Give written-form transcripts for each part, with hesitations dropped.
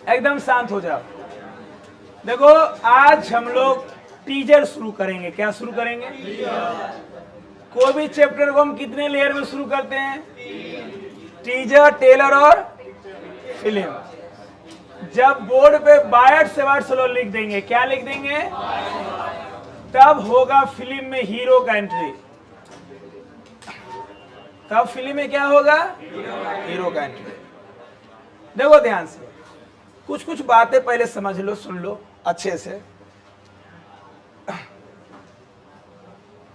एकदम शांत हो जाओ। देखो आज हम लोग टीजर शुरू करेंगे। क्या शुरू करेंगे? कोई भी चैप्टर को हम कितने लेयर में शुरू करते हैं? टीजर, टेलर और फिल्म। जब बोर्ड पे बायट से वर्ड स्लो लिख देंगे, क्या लिख देंगे? तब होगा फिल्म में हीरो का एंट्री। तब फिल्म में क्या होगा? हीरो का एंट्री। देखो ध्यान से, कुछ कुछ बातें पहले समझ लो, सुन लो अच्छे से।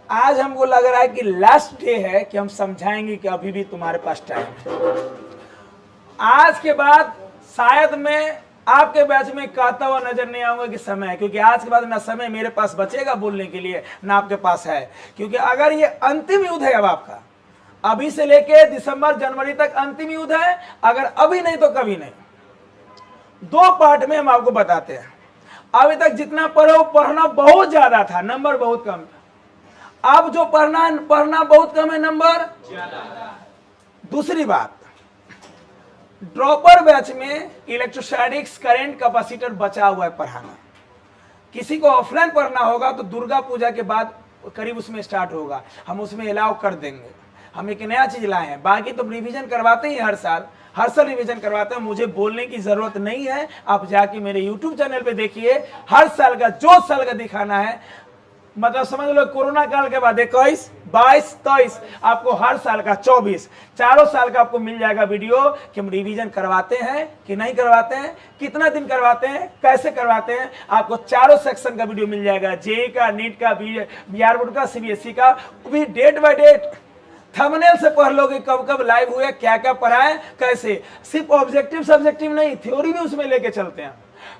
आज हमको लग रहा है कि लास्ट डे है कि हम समझाएंगे कि अभी भी तुम्हारे पास टाइम है। आज के बाद शायद मैं आपके बैच में कहता हुआ नजर नहीं आऊंगा कि समय है, क्योंकि आज के बाद ना समय मेरे पास बचेगा बोलने के लिए, ना आपके पास है। क्योंकि अगर ये अंतिम युद्ध है अब आपका, अभी से लेके दिसंबर जनवरी तक अंतिम युद्ध है। अगर अभी नहीं तो कभी नहीं। 2 पार्ट में हम आपको बताते हैं। अभी तक जितना पढ़ो पढ़ना बहुत ज्यादा था, नंबर बहुत कम था। अब जो पढ़ना बहुत कम है, नंबर ज्यादा। दूसरी बात, ड्रॉपर बैच में इलेक्ट्रोस्टैटिक्स, करंट, कैपेसिटर बचा हुआ है पढ़ाना। किसी को ऑफलाइन पढ़ना होगा तो दुर्गा पूजा के बाद करीब उसमें स्टार्ट होगा, हम उसमें अलाउ कर देंगे। हम एक नया चीज लाए हैं। बाकी तो रिवीजन करवाते ही हर साल रिवीजन करवाते हैं। मुझे बोलने की जरूरत नहीं है, आप जाके मेरे यूट्यूब चैनल पे देखिए। हर साल का जो साल का दिखाना है, मतलब समझ लो कोरोना काल के बाद 21, 22, 23, आपको हर साल का 24, चारों साल का आपको मिल जाएगा वीडियो कि हम रिवीजन करवाते हैं कि नहीं करवाते हैं, कितना दिन करवाते हैं, कैसे करवाते हैं। आपको चारों सेक्शन का वीडियो मिल जाएगा, जेई का, नीट का, बिहार बोर्ड का, सीबीएसई का, भी डेट बाय डेट। थंबनेल से पढ़ लोगे कब कब लाइव हुए, क्या क्या पढ़ाए, कैसे। सिर्फ ऑब्जेक्टिव सब्जेक्टिव नहीं, थ्योरी भी उसमें लेके चलते हैं।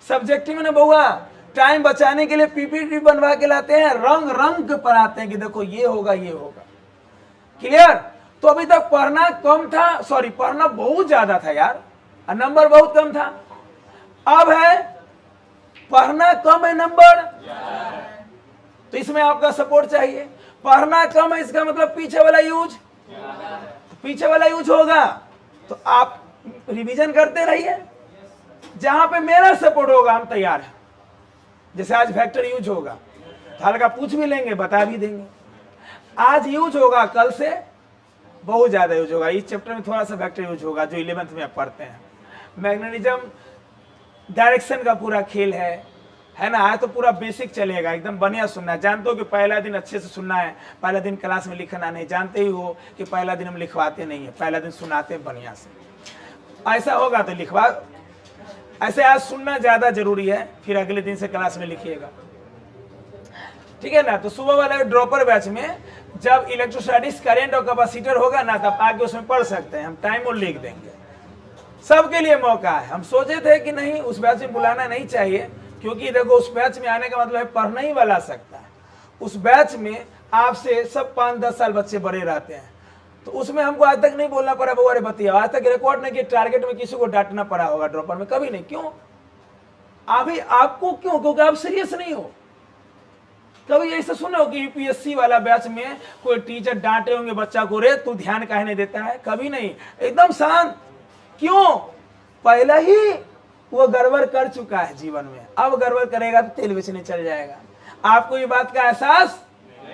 सब्जेक्टिव में ना बहुआ टाइम बचाने के लिए पीपीटी बनवा के लाते हैं, रंग रंग के पढ़ाते हैं कि देखो ये होगा ये होगा। क्लियर? तो अभी तक पढ़ना कम था, सॉरी पढ़ना बहुत ज्यादा था यार, नंबर बहुत कम था। अब है पढ़ना कम है, नंबर। तो इसमें आपका सपोर्ट चाहिए। पढ़ना कम है इसका मतलब पीछे वाला यूज, पीछे वाला यूज होगा तो आप रिवीजन करते रहिए। जहां पे मेरा सपोर्ट होगा हम तैयार हैं। जैसे आज फैक्टर यूज होगा तो हल्का पूछ भी लेंगे, बता भी देंगे। आज यूज होगा, कल से बहुत ज्यादा यूज होगा। इस चैप्टर में थोड़ा सा फैक्टर यूज होगा जो 11th में आप पढ़ते हैं। मैग्नेटिज्म डायरेक्शन का पूरा खेल है ना। आज तो पूरा बेसिक चलेगा, एकदम बढ़िया सुनना है। जानते हो कि पहला दिन अच्छे से सुनना है, पहला दिन क्लास में लिखना नहीं। जानते ही हो कि पहला दिन हम लिखवाते नहीं है, पहला दिन सुनाते हैं बढ़िया से। ऐसा होगा तो लिखवा, ऐसे आज सुनना ज्यादा जरूरी है, फिर अगले दिन से क्लास में लिखिएगा, ठीक है ना। तो सुबह वाले ड्रॉपर बैच में जब इलेक्ट्रोस्टैटिक्स, करंट और कैपेसिटर होगा ना, तब आगे उसमें पढ़ सकते हैं। हम टाइम और लिख देंगे, सबके लिए मौका है। हम सोचे थे कि नहीं उस बैच में बुलाना नहीं चाहिए, क्योंकि देखो उस बैच में आने का मतलब है पढ़ना ही वाला सकता है। उस बैच में आपसे सब 5-10 साल बच्चे बड़े रहते हैं, तो उसमें हमको आज तक नहीं बोलना पड़ा बउआ रे बतिया। आज तक रिकॉर्ड नहीं कि टारगेट में किसी को डांटना पड़ा होगा ड्रॉपर में, कभी नहीं। क्यों? अभी आपको क्यों? क्योंकि आप सीरियस नहीं हो। कभी ऐसा सुनो कि यूपीएससी वाला बैच में कोई टीचर डांटे होंगे बच्चा को, रे तू ध्यान काहे नहीं देता है? कभी नहीं, एकदम शांत। क्यों? पहले ही वो गड़बड़ कर चुका है जीवन में, अब गड़बड़ करेगा तो तेल बेचने चल जाएगा। आपको ये बात का एहसास,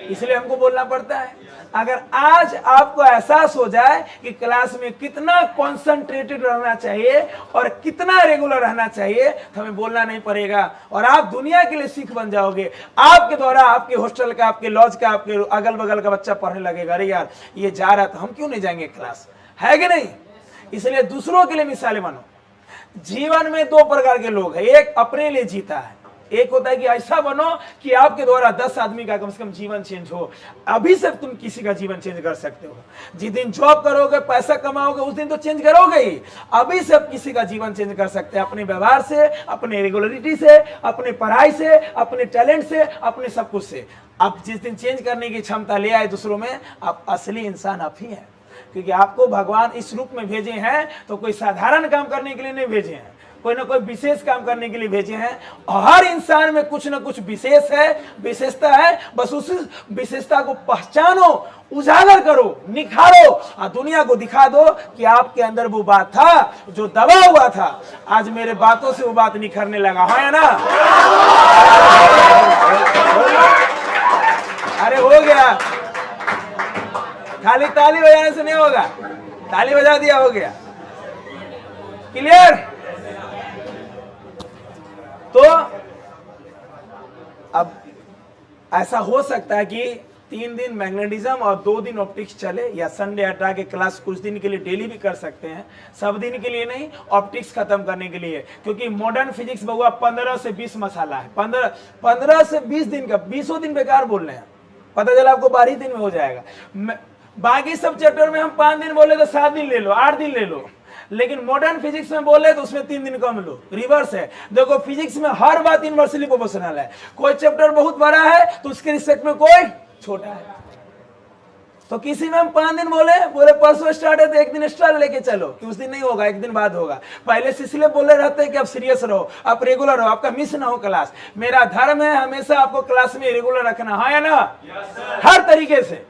इसलिए हमको बोलना पड़ता है। अगर आज आपको एहसास हो जाए कि क्लास में कितना कॉन्सेंट्रेटेड रहना चाहिए और कितना रेगुलर रहना चाहिए, तो हमें बोलना नहीं पड़ेगा और आप दुनिया के लिए सीख बन जाओगे। आपके द्वारा आपके हॉस्टल का, आपके लॉज का, आपके अगल बगल का बच्चा पढ़ने लगेगा, अरे यार ये जा रहा था, हम क्यों नहीं जाएंगे क्लास, है कि नहीं? इसलिए दूसरों के लिए मिसालें बनो। जीवन में 2 प्रकार के लोग हैं, एक अपने लिए जीता है, एक होता है कि ऐसा बनो कि आपके द्वारा 10 आदमी का कम से कम जीवन चेंज हो। अभी से तुम किसी का जीवन चेंज कर सकते हो। जिस दिन जॉब करोगे, पैसा कमाओगे, उस दिन तो चेंज करोगे ही। अभी से आप किसी का जीवन चेंज कर सकते हैं, अपने व्यवहार से, अपने रेगुलरिटी से, अपने पढ़ाई से, अपने टैलेंट से, अपने सब कुछ से। आप जिस दिन चेंज करने की क्षमता ले आए दूसरों में, आप असली इंसान आप ही हैं। क्योंकि आपको भगवान इस रूप में भेजे हैं तो कोई साधारण काम करने के लिए नहीं भेजे हैं। कोई ना कोई विशेष काम करने के लिए भेजे हैं। हर इंसान में कुछ ना कुछ विशेष है, विशेषता है, बस उस विशेषता को पहचानो, उजागर करो, निखारो और दुनिया को दिखा दो कि आपके अंदर वो बात था जो दबा हुआ था, आज मेरे बातों से वो बात निखरने लगा। हाँ या ना? अरे हो गया, खाली ताली बजाने से नहीं होगा, ताली बजा दिया, हो गया। क्लियर? तो अब ऐसा हो सकता है कि 3 दिन मैग्नेटिज्म और 2 दिन ऑप्टिक्स चले, या संडे हटा के क्लास कुछ दिन के लिए डेली भी कर सकते हैं, सब दिन के लिए नहीं, ऑप्टिक्स खत्म करने के लिए। क्योंकि मॉडर्न फिजिक्स बहुआ 15 से 20 मसाला है, 15 से 20 दिन का, 20 दिन बेकार बोल रहे हैं, पता चला आपको 12 दिन में हो जाएगा। बाकी सब चैप्टर में हम 5 दिन बोले तो 7 दिन ले लो, 8 दिन ले लो, लेकिन मॉडर्न फिजिक्स में बोले तो उसमें 3 दिन कम लो। रिवर्स है, देखो फिजिक्स में हर बात इनवर्सली प्रोपोर्शनल है। कोई चैप्टर बहुत बड़ा है तो उसके रिस्पेक्ट में कोई छोटा है। तो किसी में हम 5 दिन बोले परसों स्टार्ट है तो 1 दिन एक्स्ट्रा लेके चलो, कि उस दिन नहीं होगा, 1 दिन बाद होगा। पहले से इसलिए बोले रहते हैं कि आप सीरियस रहो, आप रेगुलर हो, आपका मिस ना हो क्लास। मेरा धर्म है हमेशा आपको क्लास में रेगुलर रखना, हाँ या ना? हर तरीके से।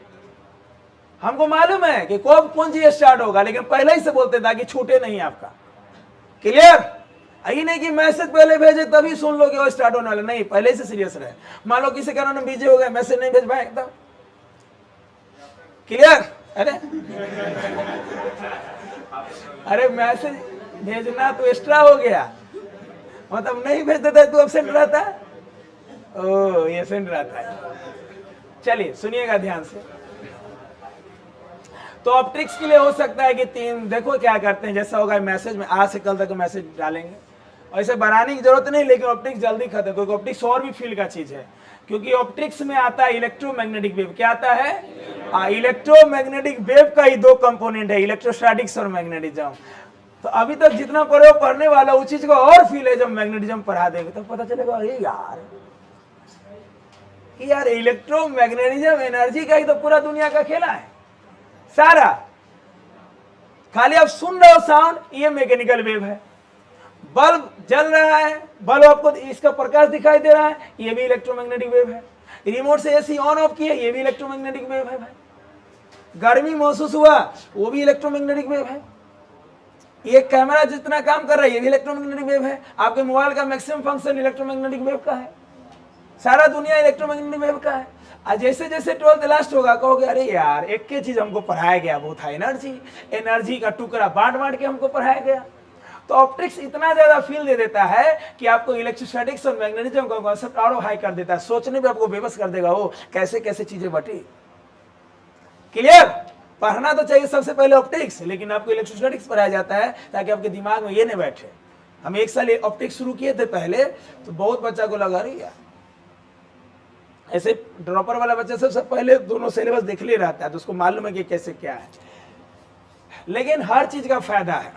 हमको मालूम है कि कब कौन चीज स्टार्ट होगा, लेकिन पहले ही से बोलते ताकि छूटे नहीं आपका। क्लियर? यही नहीं कि मैसेज पहले भेजे तभी सुन लो कि वो स्टार्ट होने वाला, नहीं, पहले से सीरियस रहे। मान लो किसी कारण बिजी हो गए, मैसेज नहीं भेज पाए एकदम। क्लियर? अरे मैसेज भेजना तो एक्स्ट्रा हो गया, मतलब नहीं भेज देता तो एब्सेंट रहता है, ओ ये एब्सेंट रहता है। चलिए सुनिएगा ध्यान से। तो ऑप्टिक्स के लिए हो सकता है कि 3, देखो क्या करते हैं, जैसा होगा मैसेज में, आज से कल तक मैसेज डालेंगे, और इसे बढ़ाने की जरूरत नहीं, लेकिन ऑप्टिक्स जल्दी खत्म, क्योंकि ऑप्टिक्स और भी फील्ड का चीज है। क्योंकि ऑप्टिक्स में आता है इलेक्ट्रोमैग्नेटिक वेव। क्या आता है? इलेक्ट्रोमैग्नेटिक वेव का ही 2 कंपोनेंट है, इलेक्ट्रोस्टैटिक्स और मैग्नेटिज्म। तो अभी तक जितना पढ़े हो पढ़ने वाला उस चीज को और फील है, जब मैग्नेटिज्म पढ़ा देंगे तो पता चलेगा अरे यार इलेक्ट्रोमैग्नेटिज्म एनर्जी का ही तो पूरा दुनिया का खेला है सारा। खाली आप सुन रहे हो साउंड, ये मैकेनिकल वेव है। बल्ब जल रहा है, बल्ब आपको इसका प्रकाश दिखाई दे रहा है, ये भी इलेक्ट्रोमैग्नेटिक वेव है। रिमोट से एसी ऑन ऑफ किया, ये भी इलेक्ट्रोमैग्नेटिक वेव है भाई। गर्मी महसूस हुआ, वो भी इलेक्ट्रोमैग्नेटिक वेव है। ये कैमरा जितना काम कर रहा है, ये भी इलेक्ट्रोमैग्नेटिक वेव है। आपके मोबाइल का मैक्सिमम फंक्शन इलेक्ट्रोमैग्नेटिक वेव का है। सारा दुनिया इलेक्ट्रोमैग्नेटिक वेव का है। जैसे जैसे 12th लास्ट होगा कहोगे अरे यार एक के चीज हमको पढ़ाया गया, वो था एनर्जी का टुकड़ा बांट बांट के हमको पढ़ाया गया। तो ऑप्टिक्स इतना ज्यादा फील दे देता है कि आपको इलेक्ट्रोस्टैटिक्स और मैग्नेटिज्म का कॉन्सेप्ट और हाई कर देता है, सोचने में आपको बेबस कर देगा, वो कैसे कैसे चीजें बटी। क्लियर? पढ़ना तो चाहिए सबसे पहले ऑप्टिक्स, लेकिन आपको इलेक्ट्रोस्टैटिक्स पढ़ाया जाता है ताकि आपके दिमाग में ये नहीं बैठे। हम 1 साल ऑप्टिक्स शुरू किए थे पहले, तो बहुत बच्चा को लगा रही यार, ऐसे ड्रॉपर वाला बच्चा सबसे पहले दोनों सिलेबस देख ले रहता है, तो उसको मालूम है कि कैसे क्या है। लेकिन हर चीज का फायदा है।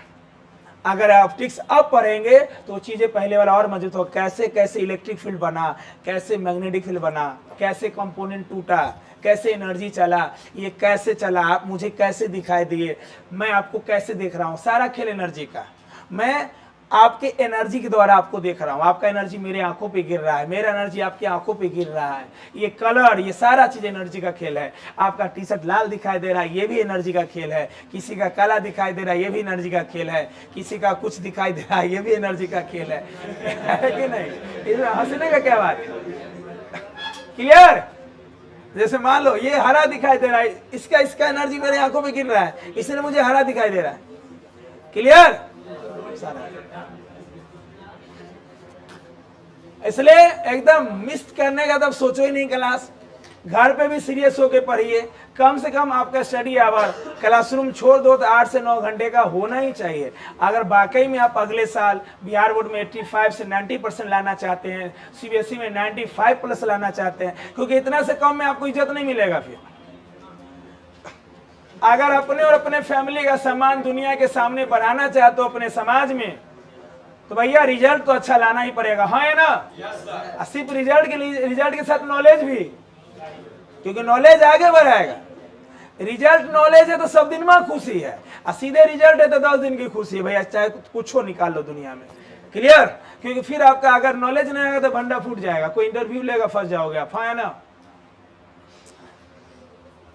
अगर ऑप्टिक्स अब पढ़ेंगे तो चीजें पहले वाला और मजबूत हो, कैसे कैसे इलेक्ट्रिक फील्ड बना, कैसे मैग्नेटिक फील्ड बना, कैसे कंपोनेंट टूटा, कैसे एनर्जी चला, ये कैसे चला, आप मुझे कैसे दिखाई दिए, मैं आपको कैसे देख रहा हूँ, सारा खेल एनर्जी का। मैं आपके एनर्जी के द्वारा आपको देख रहा हूँ, आपका एनर्जी मेरे आंखों पे गिर रहा है, मेरा एनर्जी आपकी आंखों पे गिर रहा है। ये कलर, ये सारा चीज एनर्जी का खेल है। आपका टी शर्ट लाल दिखाई दे रहा है, ये भी एनर्जी का खेल है। किसी का काला दिखाई दे रहा है, ये भी एनर्जी का खेल है। किसी का कुछ दिखाई दे रहा है, ये भी एनर्जी का खेल है कि नहीं? इसमें हंसने का क्या बात है? क्लियर? जैसे मान लो ये हरा दिखाई दे रहा है, इसका एनर्जी मेरे आंखों में गिर रहा है, इसलिए मुझे हरा दिखाई दे रहा है। क्लियर? इसलिए एकदम मिस करने का तब सोचो ही नहीं क्लास। घर पे भी सीरियस होके पढ़िए। कम से कम आपका स्टडी आवर क्लासरूम छोड़ दो तो 8 से 9 घंटे का होना ही चाहिए। अगर वाकई में आप अगले साल बिहार बोर्ड में 85 से 90% लाना चाहते हैं, सीबीएसई में 95+ लाना चाहते हैं, क्योंकि इतना से कम में आपको इज्जत नहीं मिलेगा। फिर अगर अपने और अपने फैमिली का सम्मान दुनिया के सामने बढ़ाना चाहते हो अपने समाज में, तो भैया रिजल्ट तो अच्छा लाना ही पड़ेगा। हाँ है ना? सिर्फ रिजल्ट के साथ नॉलेज भी, क्योंकि नॉलेज आगे बढ़ाएगा। रिजल्ट नॉलेज है तो सब दिन में खुशी है, और सीधे रिजल्ट है तो 10 दिन की खुशी है। भैया चाहे कुछ हो निकाल लो दुनिया में, क्लियर? क्योंकि फिर आपका अगर नॉलेज नहीं आएगा तो भंडा फूट जाएगा, कोई इंटरव्यू लेगा फंस जाओगे आप, है ना?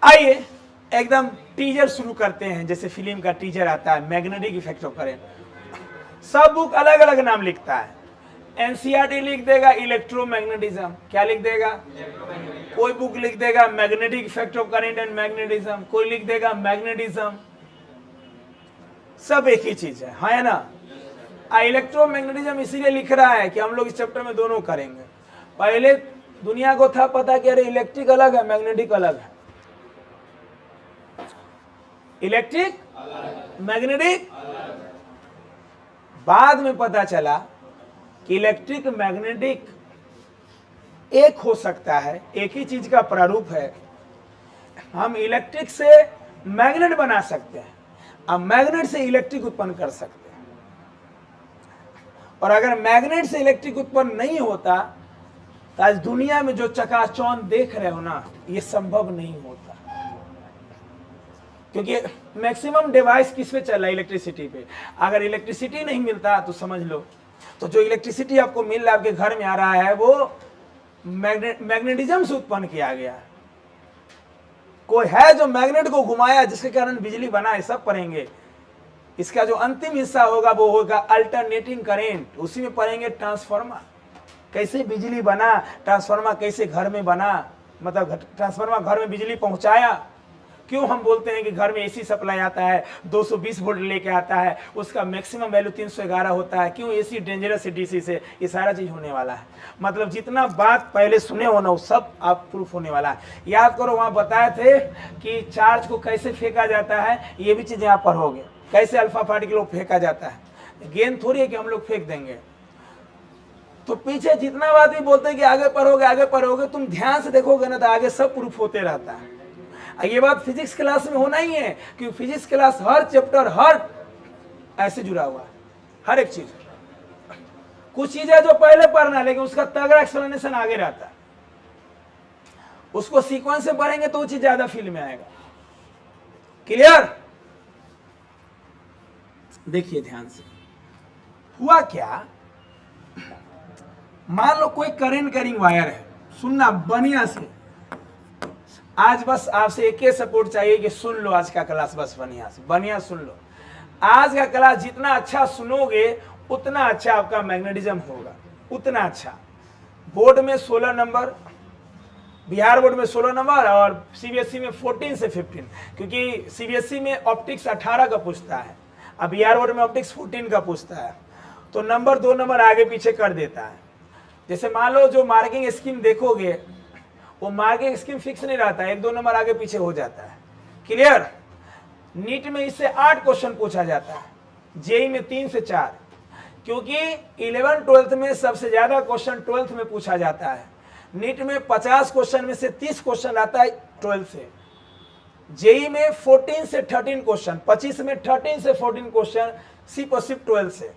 आइए एकदम टीजर शुरू करते हैं, जैसे फिल्म का टीजर आता है, मैग्नेटिक इफेक्ट ऑफ करंट। सब बुक अलग अलग नाम लिखता है। एनसीईआरटी लिख देगा इलेक्ट्रोमैग्नेटिज्म, क्या लिख देगा? कोई बुक लिख देगा magnetic effect of current and magnetism, कोई लिख देगा मैग्नेटिज्म। सब एक ही चीज है ना? इलेक्ट्रोमैग्नेटिज्म इसीलिए लिख रहा है कि हम लोग इस चैप्टर में दोनों करेंगे। पहले दुनिया को था पता कि अरे इलेक्ट्रिक अलग है, मैग्नेटिक अलग है। इलेक्ट्रिक मैग्नेटिक, बाद में पता चला कि इलेक्ट्रिक मैग्नेटिक एक हो सकता है, एक ही चीज का प्रारूप है। हम इलेक्ट्रिक से मैग्नेट बना सकते हैं, अब मैग्नेट से इलेक्ट्रिक उत्पन्न कर सकते हैं। और अगर मैग्नेट से इलेक्ट्रिक उत्पन्न नहीं होता तो आज दुनिया में जो चकाचौंध देख रहे हो ना, ये संभव नहीं होता। क्योंकि मैक्सिमम डिवाइस किस पे चल रहा है? इलेक्ट्रिसिटी पे। अगर इलेक्ट्रिसिटी नहीं मिलता तो समझ लो, तो जो इलेक्ट्रिसिटी आपको मिल रहा है, आपके घर में आ रहा है, वो मैग्नेटिज्म से उत्पन्न किया गया है। कोई है जो मैग्नेट को घुमाया जिसके कारण बिजली बना है, सब पढ़ेंगे। इसका जो अंतिम हिस्सा होगा वो होगा अल्टरनेटिंग करंट, उसी में पढ़ेंगे ट्रांसफार्मर कैसे बिजली बना, ट्रांसफार्मर कैसे घर में बना, मतलब ट्रांसफार्मर घर में बिजली पहुंचाया। क्यों हम बोलते हैं कि घर में एसी सप्लाई आता है, 220 वोल्ट लेके आता है, उसका मैक्सिमम वैल्यू 311 होता है। क्यों एसी डेंजरस है डीसी से? ये सारा चीज होने वाला है। मतलब जितना बात पहले सुने हो ना, वो सब आप प्रूफ होने वाला है। याद करो, वहां बताए थे कि चार्ज को कैसे फेंका जाता है, ये भी चीजें आप पढ़ोगे, कैसे अल्फा पार्टिकल को फेंका जाता है। गेंद थोड़ी है कि हम लोग फेंक देंगे। तो पीछे जितना बात भी बोलते हैं कि आगे पढ़ोगे, तुम ध्यान से देखोगे ना तो आगे सब प्रूफ होते रहता है। ये बात फिजिक्स क्लास में होना ही है, क्योंकि फिजिक्स क्लास हर चैप्टर हर ऐसे जुड़ा हुआ है, हर एक चीज। कुछ चीजें जो पहले पढ़ना, लेकिन उसका तगड़ा एक्सप्लेनेशन आगे रहता है। उसको सीक्वेंस से पढ़ेंगे तो वो चीज ज्यादा फील में आएगा। क्लियर? देखिए ध्यान से, हुआ क्या, मान लो कोई करंट कैरिंग वायर है, सुनना बढ़िया से। आज बस आपसे एक ही सपोर्ट चाहिए कि सुन लो आज का क्लास, बस बढ़िया सुन लो। आज का क्लास जितना अच्छा सुनोगे उतना अच्छा आपका मैग्नेटिज्म होगा, उतना अच्छा। बोर्ड में 16 नंबर, बिहार बोर्ड में 16 नंबर और सीबीएसई में 14 से 15, क्योंकि सीबीएसई में ऑप्टिक्स 18 का पूछता है, अब बिहार बोर्ड में ऑप्टिक्स 14 का पूछता है, तो नंबर 2 नंबर आगे पीछे कर देता है। जैसे मान लो जो मार्किंग स्कीम देखोगे, वो मार्किंग स्कीम फिक्स नहीं रहता है, 1-2 नंबर आगे पीछे हो जाता है। क्लियर? नीट में इससे 8 क्वेश्चन पूछा जाता है, जेई में 3 से 4, क्योंकि 11-12 में सबसे ज्यादा क्वेश्चन 12th में पूछा जाता है। नीट में 50 क्वेश्चन में से 30 क्वेश्चन आता है 12 से। जेई में 14 से 13 क्वेश्चन, 25 में 13 से 14 क्वेश्चन सिर्फ और सिर्फ 12 से।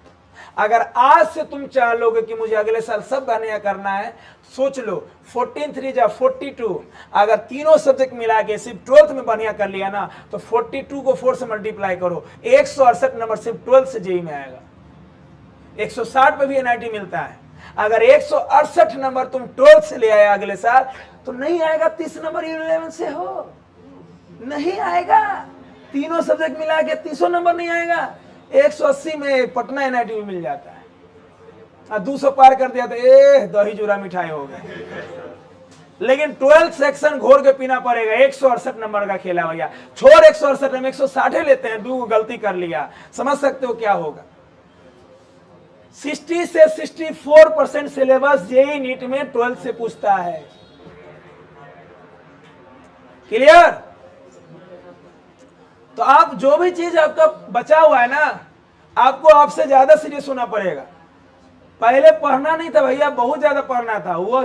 अगर आज से तुम चाह लोगे कि मुझे अगले साल सब बढ़िया करना है, सोच लो 14 3 जा 42, अगर तीनों सब्जेक्ट मिला के सिर्फ 12th में बढ़िया कर लिया ना, तो 42 को 4 से मल्टीप्लाई करो, 168 नंबर सिर्फ 12th से जेई में आएगा। 160 पे भी एनआईटी मिलता है। अगर 168 नंबर तुम 12th से ले आया अगले साल, तो नहीं आएगा 30 नंबर 11 से हो, नहीं आएगा। तीनों सब्जेक्ट मिला के 300 नंबर नहीं आएगा। 180 में पटना एनआईटी में मिल जाता है, 200 पार कर दिया तो दही चूरा मिठाई हो गया। लेकिन 12th सेक्शन घोर के पीना पड़ेगा। 168 नंबर का खेला भैया, छोड़ 168 में 160 लेते हैं, 2 गलती कर लिया, समझ सकते हो क्या होगा। 60 से 64% सिलेबस जेईई नीट में 12th से पूछता है। क्लियर? तो आप जो भी चीज आपका बचा हुआ है ना, आपको आपसे ज्यादा सीरियस होना पड़ेगा। पहले पढ़ना नहीं था भैया, बहुत ज्यादा पढ़ना था, वो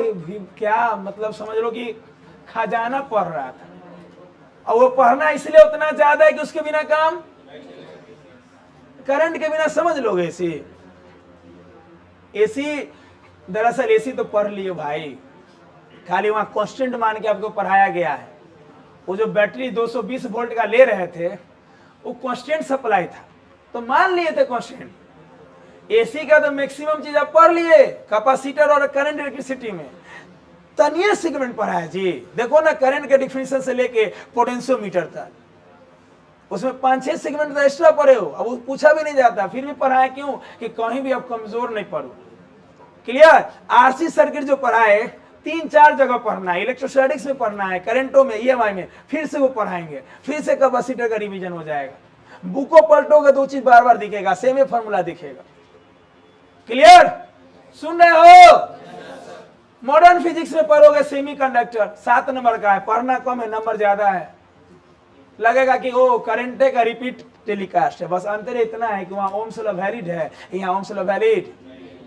क्या मतलब समझ लो कि खजाना पढ़ रहा था। और वो पढ़ना इसलिए उतना ज्यादा है कि उसके बिना काम, करंट के बिना समझ लोगे। एसी दरअसल एसी तो पढ़ लिए भाई, खाली वहां कांस्टेंट मान के आपको पढ़ाया गया है। वो जो बैटरी 220 वोल्ट का ले रहे थे, वो कांस्टेंट सप्लाई था, तो मान लिए थे कांस्टेंट। एसी का तो मैक्सिमम चीज आप पढ़ लिए, कैपेसिटर और करंट इलेक्ट्रिसिटी में तनिए सेगमेंट पढ़ा है जी। देखो ना, करंट के डिफिनेशन से लेके पोटेंशियोमीटर तक, उसमें 5-6 सेगमेंट तो एक्स्ट्रा पढ़े हो। अब वो पूछा भी नहीं जाता, फिर भी पढ़ाए क्यों? कि कहीं भी आप कमजोर नहीं पढ़ो। क्लियर? आरसी सर्किट जो पढ़ा है 3-4 जगह पढ़ना है, इलेक्ट्रोस्टैटिक्स में पढ़ना है, करंटों में, ईएमआई में, फिर से वो पढ़ाएंगे, फिर से कैपेसिटर का रिवीजन हो जाएगा। बुको पलटोगे तो चीज बार बार दिखेगा, सेम ही फॉर्मूला दिखेगा। क्लियर? सुन रहे हो? मॉडर्न फिजिक्स में पढ़ोगे सेमीकंडक्टर 7 नंबर का है, पढ़ना कम है, नंबर ज्यादा है। लगेगा कि ओ करंट का रिपीट टेलीकास्ट है, बस अंतर इतना है कि वहां ओम्स लॉ वैलिड है, यहाँ ओम्स लॉ वैलिड,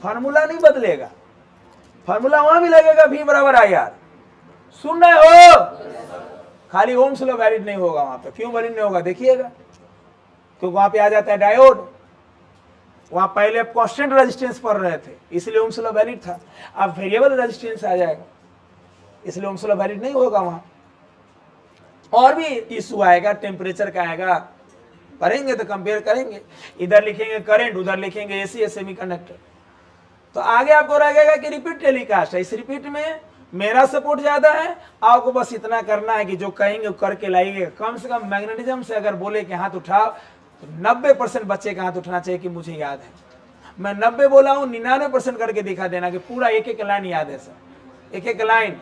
फार्मूला नहीं बदलेगा। फार्मूला वहां भी लगेगा V बराबर IR। सुन रहे हो? खाली ओम्स लॉ वैलिड नहीं होगा वहां पे। क्यों वैलिड नहीं होगा देखिएगा, क्योंकि वहां पे आ जाता है डायोड। वहां पहले आप कांस्टेंट रेजिस्टेंस पढ़ रहे थे, इसलिए ओम्स लॉ वैलिड था। अब वेरिएबल रेजिस्टेंस आ जाएगा, इसलिए ओम्स लॉ वैलिड नहीं होगा वहां। और भी इशू आएगा, टेम्परेचर का आएगा, पढ़ेंगे तो कंपेयर करेंगे। इधर लिखेंगे करंट, उधर लिखेंगे एसी सेमीकंडक्टर। तो आगे आपको रहेगा कि रिपीट टेलीकास्ट है। इस रिपीट में मेरा सपोर्ट ज्यादा है, आपको बस इतना करना है कि जो कहेंगे वो करके लाइए। कम से कम मैग्नेटिज्म से अगर बोले कि हाथ उठाओ तो 90% बच्चे का हाथ उठना चाहिए कि मुझे याद है। मैं 90 बोला हूं, 99% करके दिखा देना कि पूरा एक एक लाइन याद है सर, एक एक लाइन।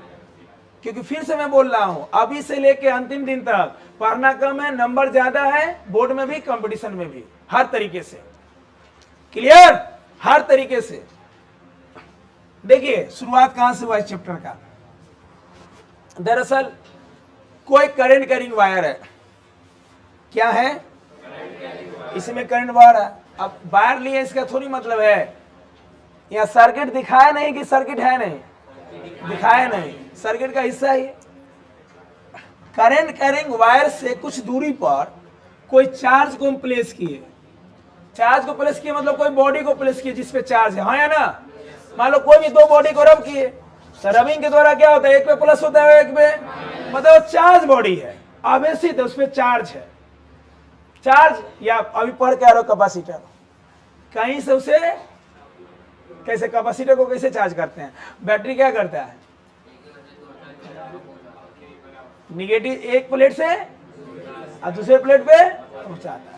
क्योंकि फिर से मैं बोल रहा हूं, अभी से लेके अंतिम दिन तक पढ़ना कम है, नंबर ज्यादा है, बोर्ड में भी, कंपटीशन में भी, हर तरीके से। क्लियर? हर तरीके से। देखिए शुरुआत कहां से हुआ इस चैप्टर का। दरअसल कोई करंट कैरिंग वायर है, क्या है? इसमें करंट वायर है। अब वायर लिए इसका थोड़ी मतलब है यहां सर्किट दिखाया नहीं कि सर्किट है नहीं, दिखाया नहीं, सर्किट का हिस्सा ही। करंट कैरिंग वायर से कुछ दूरी पर कोई चार्ज को प्लेस किए। चार्ज को प्लेस किए मतलब कोई बॉडी को प्लेस किए जिसपे चार्ज है, हाँ या ना? मान लो कोई भी दो बॉडी को रब किए, तो रबिंग के द्वारा क्या होता है? एक पे प्लस होता है, एक पे, मतलब चार्ज बॉडी है, आवेशित है, उस पर चार्ज है। चार्ज या अभी पढ़ के आ रहे हो कैपेसिटर, कहीं से उसे कैसे, कैपेसिटर को कैसे चार्ज करते हैं? बैटरी क्या करता है? निगेटिव एक प्लेट से और दूसरे प्लेट पे पहुंचाता है।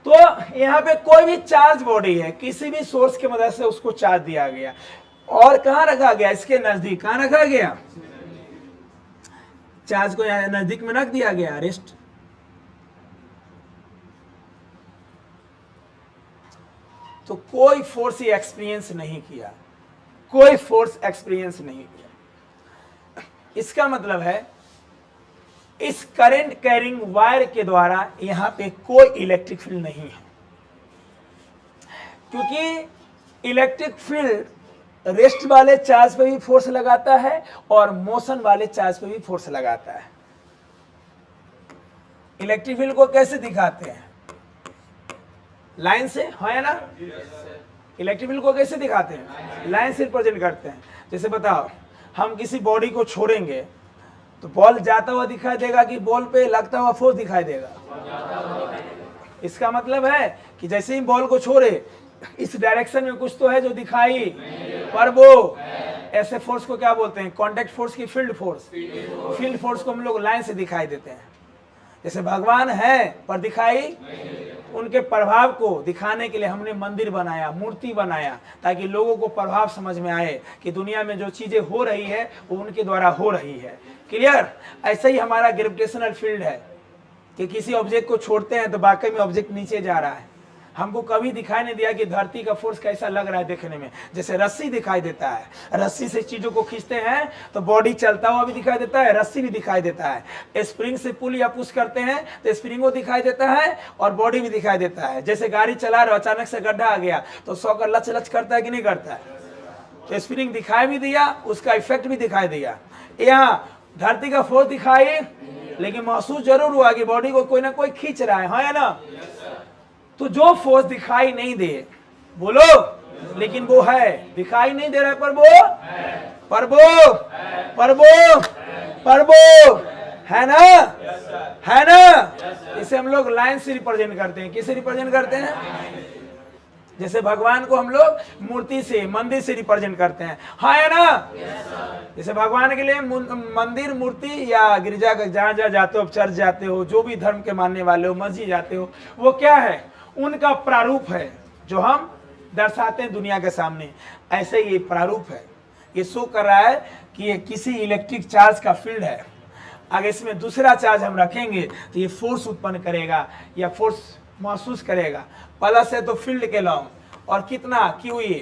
तो यहाँ पे कोई भी चार्ज बॉडी है, किसी भी सोर्स की मदद से उसको चार्ज दिया गया और कहाँ रखा गया? इसके नजदीक। कहाँ रखा गया? चार्ज को यहाँ नजदीक में रख दिया गया, रेस्ट। तो कोई फोर्स ही एक्सपीरियंस नहीं किया, कोई फोर्स एक्सपीरियंस नहीं किया। इसका मतलब है इस करंट कैरिंग वायर के द्वारा यहां पे कोई इलेक्ट्रिक फील्ड नहीं है, क्योंकि इलेक्ट्रिक फील्ड रेस्ट वाले चार्ज पे भी फोर्स लगाता है और मोशन वाले चार्ज पे भी फोर्स लगाता है। इलेक्ट्रिक फील्ड को कैसे दिखाते हैं? लाइन से, है ना? इलेक्ट्रिक फील्ड को कैसे दिखाते हैं? लाइन से रिप्रेजेंट करते हैं। जैसे बताओ, हम किसी बॉडी को छोड़ेंगे तो बॉल जाता हुआ दिखाई देगा कि बॉल पे लगता हुआ फोर्स दिखाई देगा? इसका मतलब है कि जैसे ही बॉल को छोड़े इस डायरेक्शन में कुछ तो है जो दिखाई, पर वो ऐसे फोर्स को क्या बोलते हैं? कांटेक्ट फोर्स की फील्ड फोर्स। फील्ड फोर्स को हम लोग लाइन से दिखाई देते हैं। जैसे भगवान है पर दिखाई, उनके प्रभाव को दिखाने के लिए हमने मंदिर बनाया, मूर्ति बनाया, ताकि लोगों को प्रभाव समझ में आए कि दुनिया में जो चीजें हो रही है वो उनके द्वारा हो रही है। क्लियर? ऐसा ही हमारा ग्रेविटेशनल फील्ड है कि किसी ऑब्जेक्ट को छोड़ते हैं तो वाकई में ऑब्जेक्ट नीचे जा रहा है। हमको कभी दिखाई नहीं दिया कि धरती का फोर्स कैसा लग रहा है देखने में। जैसे रस्सी दिखाई देता है, रस्सी से चीजों को खींचते हैं तो बॉडी चलता हुआ भी दिखाई देता है, रस्सी भी दिखाई देता है। स्प्रिंग से पुल या पुश करते हैं तो स्प्रिंग दिखाई देता है और बॉडी भी दिखाई देता है। जैसे गाड़ी चला रहे हो, अचानक से गड्ढा आ गया तो सॉकर लच लच करता है कि नहीं करता है? तो स्प्रिंग दिखाई भी दिया, उसका इफेक्ट भी दिखाई दिया। यहाँ धरती का फोर्स दिखाई, लेकिन महसूस जरूर हुआ कि बॉडी को कोई ना कोई खींच रहा है, हाँ ना? तो जो फोर्स दिखाई नहीं दे, बोलो, लेकिन वो है, दिखाई नहीं दे रहा है पर वो है ना? है ना? इसे हम लोग लाइन से रिप्रेजेंट करते हैं। किसे रिप्रेजेंट करते हैं? जैसे भगवान को हम लोग मूर्ति से, मंदिर से रिप्रेजेंट करते हैं, हाँ है ना? जैसे भगवान के लिए मंदिर, मूर्ति या गिरजा, जहाँ जहाँ जाते हो, चर्च जाते हो, जो भी धर्म के मानने वाले हो, मस्जिद जाते हो, वो क्या है? उनका प्रारूप है जो हम दर्शाते हैं दुनिया के सामने। ऐसे ये प्रारूप है, ये शो कर रहा है कि ये किसी इलेक्ट्रिक चार्ज का फील्ड है। अगर इसमें दूसरा चार्ज हम रखेंगे तो ये फोर्स उत्पन्न करेगा या फोर्स महसूस करेगा। प्लस है तो फील्ड के लॉन्ग, और कितना QE,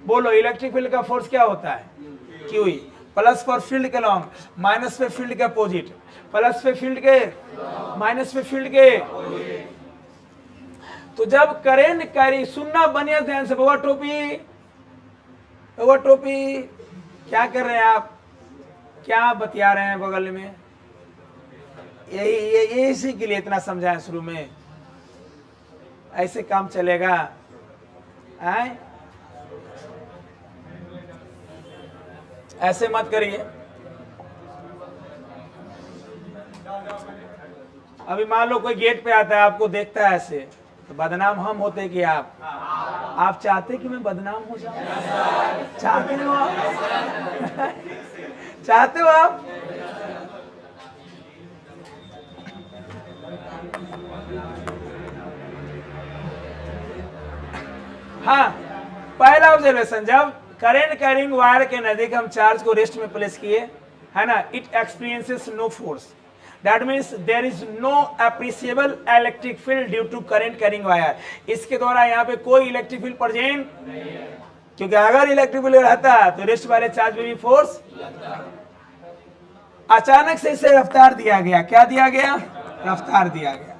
बोलो इलेक्ट्रिक फील्ड का फोर्स क्या होता है? QE। प्लस पर फील्ड के लॉन्ग, माइनस पे फील्ड के अपोजिट, प्लस पे फील्ड के, माइनस पे फील्ड के। तो जब करेंट कैरी, सुनना बढ़िया ध्यान से, बउआ टोपी, बउआ टोपी, क्या कर रहे हैं आप? क्या बतिया रहे हैं बगल में? यही इसी के लिए इतना समझाएं शुरू में, ऐसे काम चलेगा? आए? ऐसे मत करिए। अभी मान लो कोई गेट पे आता है, आपको देखता है ऐसे, तो बदनाम हम होते कि आप चाहते कि मैं बदनाम हो जाऊं? चाहते हो आप? चाहते हो आप? हाँ, पहला ऑब्जर्वेशन, जब करंट कैरिंग वायर के नजदीक हम चार्ज को रेस्ट में प्लेस किए, है ना, it experiences no force, that means there is no appreciable electric field due to current carrying wire. इसके द्वारा यहाँ पे कोई इलेक्ट्रिक फील्ड प्रेजेंट नहीं है, क्योंकि अगर इलेक्ट्रिक फील्ड रहता तो रेस्ट वाले चार्ज में भी फोर्स। अचानक से इसे रफ्तार दिया गया, क्या दिया गया? रफ्तार दिया गया।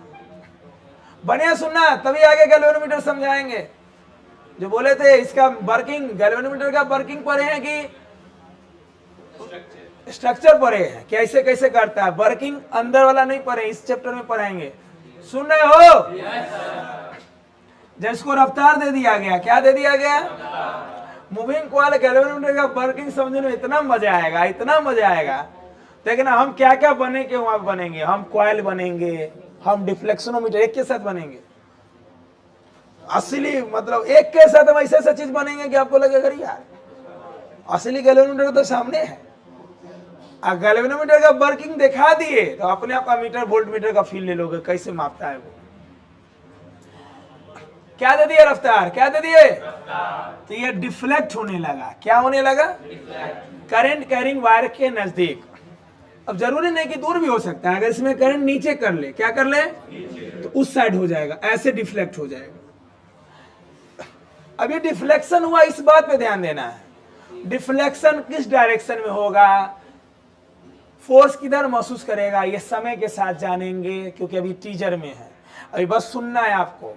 बढ़िया सुनना, तभी आगे गैल्वेनोमीटर समझाएंगे। जो बोले थे इसका वर्किंग, गैल्वेनोमीटर का वर्किंग पढ़े हैं कि स्ट्रक्चर पढ़े हैं, कैसे कैसे करता है? वर्किंग अंदर वाला नहीं पढ़े, इस चैप्टर में पढ़ाएंगे। सुन रहे हो? जब इसको रफ्तार दे दिया गया, क्या दे दिया गया? मूविंग कॉइल गैल्वेनोमीटर का वर्किंग समझने में इतना मजा आएगा, इतना मजा आएगा। लेकिन हम क्या क्या बने के वहां बनेंगे, हम कॉइल बनेंगे, हम डिफ्लेक्शनोमीटर एक के साथ बनेंगे, असली मतलब एक के साथ हम ऐसे चीज बनेंगे कि आपको लगेगा यार असली गैल्वेनोमीटर तो सामने है। गैल्वेनोमीटर का वर्किंग दिखा दिए तो अपने आप मीटर वोल्ट मीटर का फील ले लोगे, कैसे मापता है वो। क्या दे दिए? रफ्तार। क्या दे दिए? तो ये डिफ्लेक्ट होने लगा। क्या होने लगा? करंट कैरिंग वायर के नजदीक। अब जरूरी नहीं कि दूर भी हो सकता है, अगर इसमें करंट नीचे कर ले, क्या कर ले, तो उस साइड हो जाएगा, ऐसे डिफ्लेक्ट हो जाएगा। अभी डिफ्लेक्शन हुआ, इस बात पे ध्यान देना है, डिफ्लेक्शन किस डायरेक्शन में होगा, फोर्स किधर महसूस करेगा, ये समय के साथ जानेंगे, क्योंकि अभी टीजर में है, अभी बस सुनना है आपको।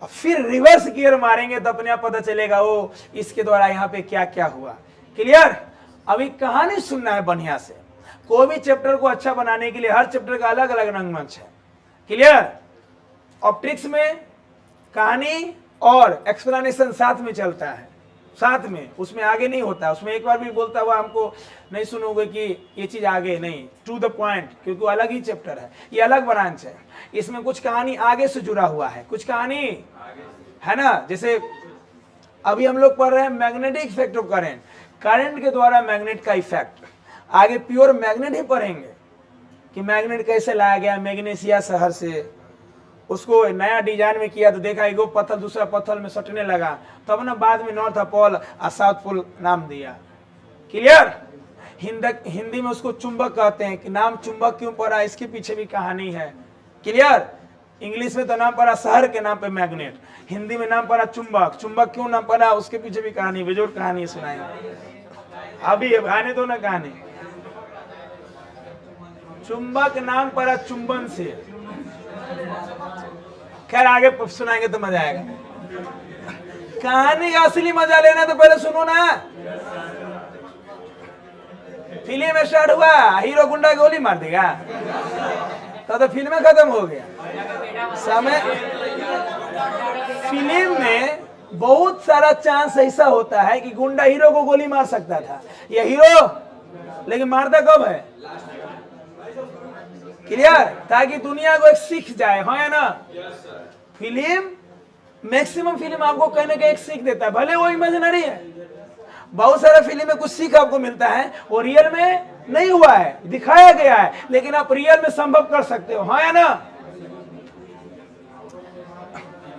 फिर रिवर्स गियर मारेंगे तो अपने आप पता चलेगा वो इसके द्वारा यहाँ पे क्या क्या हुआ। क्लियर? अभी कहानी सुनना है बढ़िया से। कोई भी चैप्टर को अच्छा बनाने के लिए हर चैप्टर का अलग अलग रंगमंच है। क्लियर? ऑप्टिक्स में कहानी और एक्सप्लेनेशन साथ में चलता है, साथ में, उसमें आगे नहीं होता। उसमें एक बार भी बोलता हुआ हमको नहीं सुनोगे कि ये चीज आगे नहीं, टू द पॉइंट, क्योंकि वो अलग ही चैप्टर है, ये अलग ब्रांच है। इसमें कुछ कहानी आगे से जुड़ा हुआ है, कुछ कहानी है ना। जैसे अभी हम लोग पढ़ रहे हैं magnetic effect of current, current के द्वारा मैग्नेट का इफेक्ट। आगे प्योर मैग्नेट ही पढ़ेंगे कि मैग्नेट कैसे लाया गया मैग्नेशिया शहर से, उसको नया डिजाइन में किया तो देखा एगो पत्थर दूसरा पत्थर में सटने लगा, तब ना बाद में नॉर्थ पोल और साउथ पोल नाम दिया। क्लियर? हिंदी में उसको चुंबक कहते हैं, कि नाम चुंबक क्यों पड़ा इसके पीछे भी कहानी है। क्लियर? इंग्लिश में तो नाम पड़ा शहर के नाम पे मैग्नेट, हिंदी में नाम पड़ा चुंबक। चुंबक क्यों नाम पड़ा उसके पीछे भी कहानी, बेजोड़ कहानी सुनाएंगे। अभी आने दो ना कहानी। चुंबक नाम पड़ा चुंबन से, खैर आगे सुनाएंगे तो मजा आएगा। कहानी का असली मजा लेना तो पहले सुनो ना। फिल्म में स्टार्ट हुआ, हीरो गुंडा गोली मार देगा तो फिल्म खत्म हो गया। समय फिल्म में बहुत सारा चांस ऐसा होता है कि गुंडा हीरो को गोली मार सकता था, ये हीरो, लेकिन मारता कब है? क्लियर? ताकि दुनिया को एक सीख जाए, हाँ या ना। फिल्म मैक्सिमम फिल्म आपको कहीं ना कहीं एक सीख देता है, भले वो इमेजिनरी है। बहुत सारा फिल्म में कुछ सीख आपको मिलता है, वो रियल में नहीं हुआ है, दिखाया गया है, लेकिन आप रियल में संभव कर सकते हो, हाँ या ना।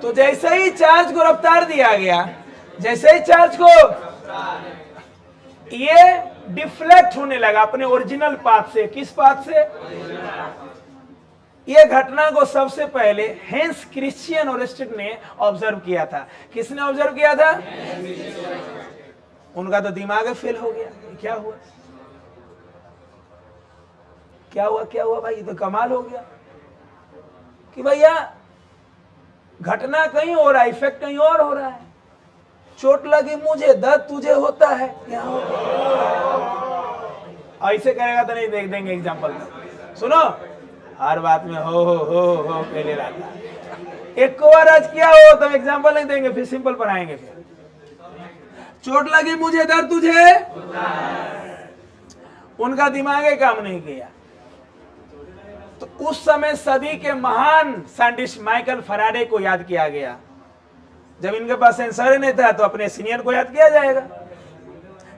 तो जैसे ही चार्ज को रफ्तार दिया गया, जैसे ही चार्ज को ये डिफ्लेक्ट होने लगा अपने ओरिजिनल पाथ से। किस पाथ से? ये घटना को सबसे पहले हेंस क्रिश्चियन ओरेस्टिन ने ऑब्जर्व किया था। किसने ऑब्जर्व किया था? उनका तो दिमाग फेल हो गया। क्या हुआ, क्या हुआ, क्या हुआ भाई, ये तो कमाल हो गया कि भैया घटना कहीं और है, इफेक्ट कहीं और हो रहा है। चोट लगी मुझे, दर्द तुझे होता है, क्या होगा? ऐसे करेगा तो नहीं देख देंगे एग्जाम्पल में। सुनो, हर बात में हो पहले रहता है। एक को बार आज किया हो तो एग्जाम्पल नहीं देंगे, फिर सिंपल पढ़ाएंगे। फिर चोट लगी मुझे, दर्द तुझे, उनका दिमाग ही काम नहीं किया। तो उस समय सदी के महान साइंटिस्ट माइकल फैराडे को याद किया गया। जब इनके पास सेंसर नहीं था तो अपने सीनियर को याद किया जाएगा।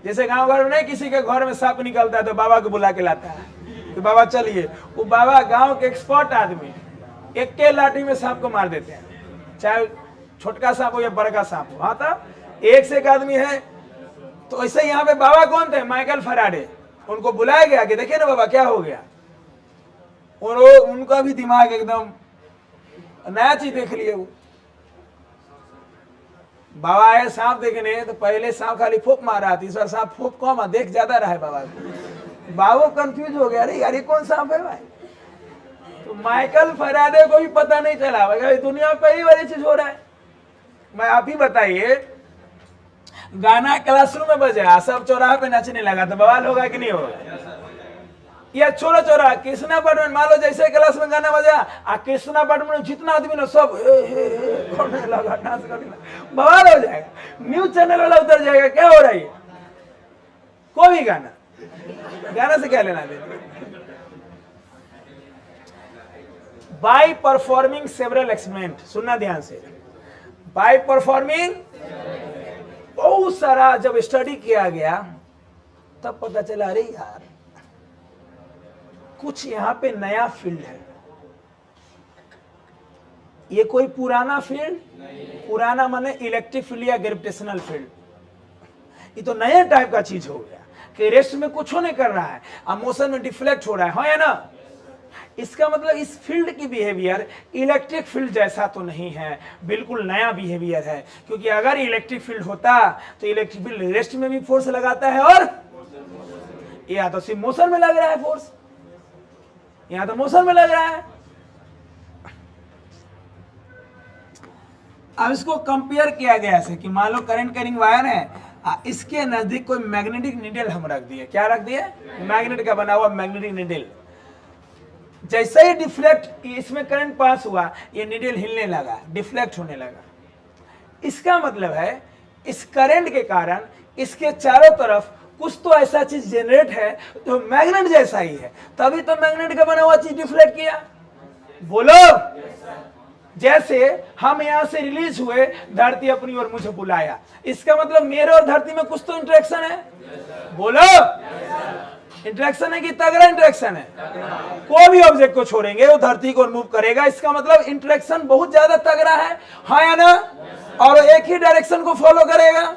जैसे गांव घर में नहीं किसी के घर में सांप निकलता है तो बाबा को बुला के लाता है कि बाबा चलिए। वो बाबा गांव के एक्सपर्ट आदमी, एक के लाठी में सांप को मार देते हैं, चाहे छोटका सांप हो या बड़का सांप हो। हाँ, तो एक से एक आदमी है। तो ऐसे यहाँ पे बाबा कौन थे? Michael Faraday. उनको बुलाया गया कि देखिए ना बाबा क्या हो गया। और उनका भी दिमाग एकदम नया चीज देख लिए। वो बाबा आए सांप देखने, तो पहले सांप खाली फूक मारा, इस बार सांप फूक कम देख ज्यादा रहा है बाबा को। बाबा कंफ्यूज हो गया, अरे यार ये कौन सांप है भाई। तो माइकल फैराडे को भी पता नहीं चला भाई, दुनिया में पहली बार ये चीज हो रहा है। मैं आप ही बताइए, गाना क्लासरूम में बजा, सब चौराहे पे नचने लगा तो बवाल होगा कि नहीं होगा? या छोड़ो चौराहा, कृष्णापट में मान लो जैसे क्लास में गाना बजा, कृष्णापट में जितना आदमी ना सब करने लगा, डांस करने लगा, बवाल हो जाएगा। न्यूज चैनल वाला उतर जाएगा, क्या हो रहा है? कोई भी गाना से क्या लेना देना। बाय परफॉर्मिंग सेवरल एक्सपेरिमेंट, सुनना ध्यान से, बाय परफॉर्मिंग बहुत सारा जब स्टडी किया गया तब पता चला, अरे यार कुछ यहां पे नया फील्ड है। ये कोई पुराना फील्ड, पुराना माने इलेक्ट्रिक फील्ड या ग्रेविटेशनल फील्ड, ये तो नया टाइप का चीज हो गया कि रेस्ट में कुछ होने कर रहा है, मोशन में डिफ्लेक्ट हो रहा है, हाँ या ना। इसका मतलब इस फील्ड की बिहेवियर इलेक्ट्रिक फील्ड जैसा तो नहीं है, बिल्कुल नया बिहेवियर है। क्योंकि अगर इलेक्ट्रिक फील्ड होता तो इलेक्ट्रिक फील्ड रेस्ट में भी फोर्स लगाता है, और या तो सिर्फ मोशन में लग रहा है फोर्स, यहां तो मोशन में लग रहा है। अब इसको कंपेयर किया गया है कि मान लो करंट कैरिंग वायर है, इसके नजदीक कोई मैग्नेटिक नीडल हम रख दिए। क्या रख दिए? मैग्नेट का बना हुआ मैग्नेटिक नीडल। जैसे ही डिफ्लेक्ट इसमें करंट पास हुआ, ये नीडल हिलने लगा, डिफ्लेक्ट होने लगा। इसका मतलब है इस करंट के कारण इसके चारों तरफ कुछ तो ऐसा चीज जनरेट है जो मैग्नेट जैसा ही है, तभी तो मैग्नेट का बना हुआ चीज डिफ्लेक्ट किया। बोलो, जैसे हम यहां से रिलीज हुए, धरती अपनी ओर मुझे बुलाया, इसका मतलब मेरे और धरती में कुछ तो इंटरेक्शन है। बोलो, इंटरेक्शन है कि तगड़ा इंटरेक्शन है? कोई भी ऑब्जेक्ट को छोड़ेंगे वो धरती को मूव करेगा, इसका मतलब इंटरेक्शन बहुत ज्यादा तगड़ा है, हाँ या ना? और एक ही डायरेक्शन को फॉलो करेगा।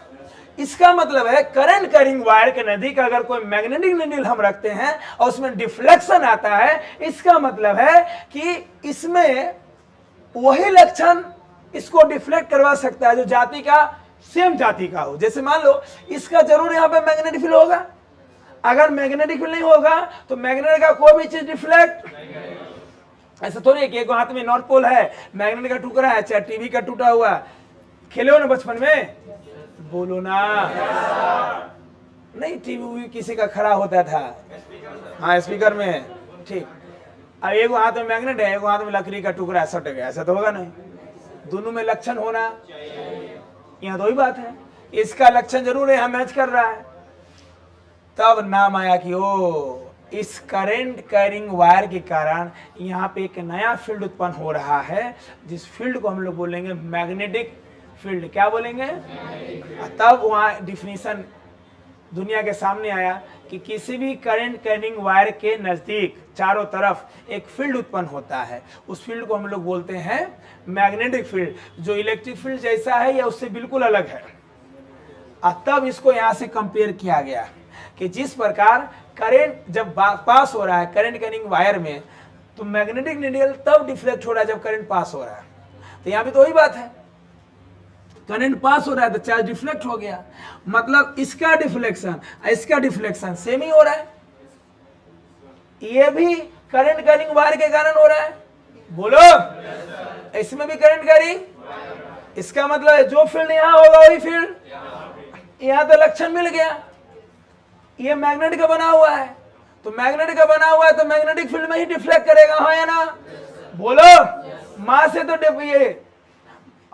इसका मतलब है करंट कैरिंग वायर के नजदीक अगर कोई मैग्नेटिक नीडल हम रखते हैं और उसमें डिफ्लेक्शन आता है, इसका मतलब है कि इसमें वही लक्षण इसको डिफ्लेक्ट करवा सकता है जो जाति का सेम जाति का हो। जैसे मान लो इसका जरूर यहाँ पे मैग्नेटिक फील्ड होगा, अगर मैग्नेटिक फील्ड नहीं होगा तो मैग्नेट का कोई भी चीज डिफ्लेक्ट। ऐसा थोड़ी है कि एक हाथ में नॉर्थ पोल है, मैग्नेट का टुकड़ा है, चाहे टीवी का टूटा हुआ। खेले हो ना बचपन में? बोलो ना। नहीं, टीवी किसी का खड़ा होता था, हाँ स्पीकर में, ठीक। अब एक हाथ में मैग्नेट है, एक हाथ में लकड़ी का टुकड़ा सट गया, ऐसा तो होगा नहीं। दोनों में लक्षण होना, यहाँ दो ही बात है। इसका लक्षण जरूर है, यहाँ मैच कर रहा है, तब नाम आया कि ओ इस करंट कैरिंग वायर के कारण यहाँ पे एक नया फील्ड उत्पन्न हो रहा है, जिस फील्ड को हम लोग बोलेंगे मैग्नेटिक फील्ड। क्या बोलेंगे? तब वहाँ डिफिनीशन दुनिया के सामने आया कि किसी भी करंट कैरिंग वायर के नज़दीक चारों तरफ एक फील्ड उत्पन्न होता है, उस फील्ड को हम लोग बोलते हैं मैग्नेटिक फील्ड, जो इलेक्ट्रिक फील्ड जैसा है या उससे बिल्कुल अलग है। तब इसको यहाँ से कंपेयर किया गया कि जिस प्रकार करंट जब पास हो रहा है करंट कैरिंग वायर में, तो मैग्नेटिक नीडल तब डिफ्लेक्ट हो रहा है जब करंट पास हो रहा है। तो यहाँ भी तो वही बात है, करंट पास हो रहा है तो चार्ज डिफ्लेक्ट हो गया, मतलब इसका डिफ्लेक्शन सेम ही हो रहा है। ये भी करंट कैरिंग वायर के कारण हो रहा है। बोलो, इसमें भी करंट कैरिंग, इसका मतलब है जो फील्ड यहां होगा वही फील्ड यहां, तो लक्षण मिल गया। ये मैग्नेट का बना हुआ है, तो मैग्नेट का बना हुआ है तो मैग्नेटिक फील्ड में ही डिफ्लेक्ट करेगा, हाँ या ना? बोलो, मां से तो ये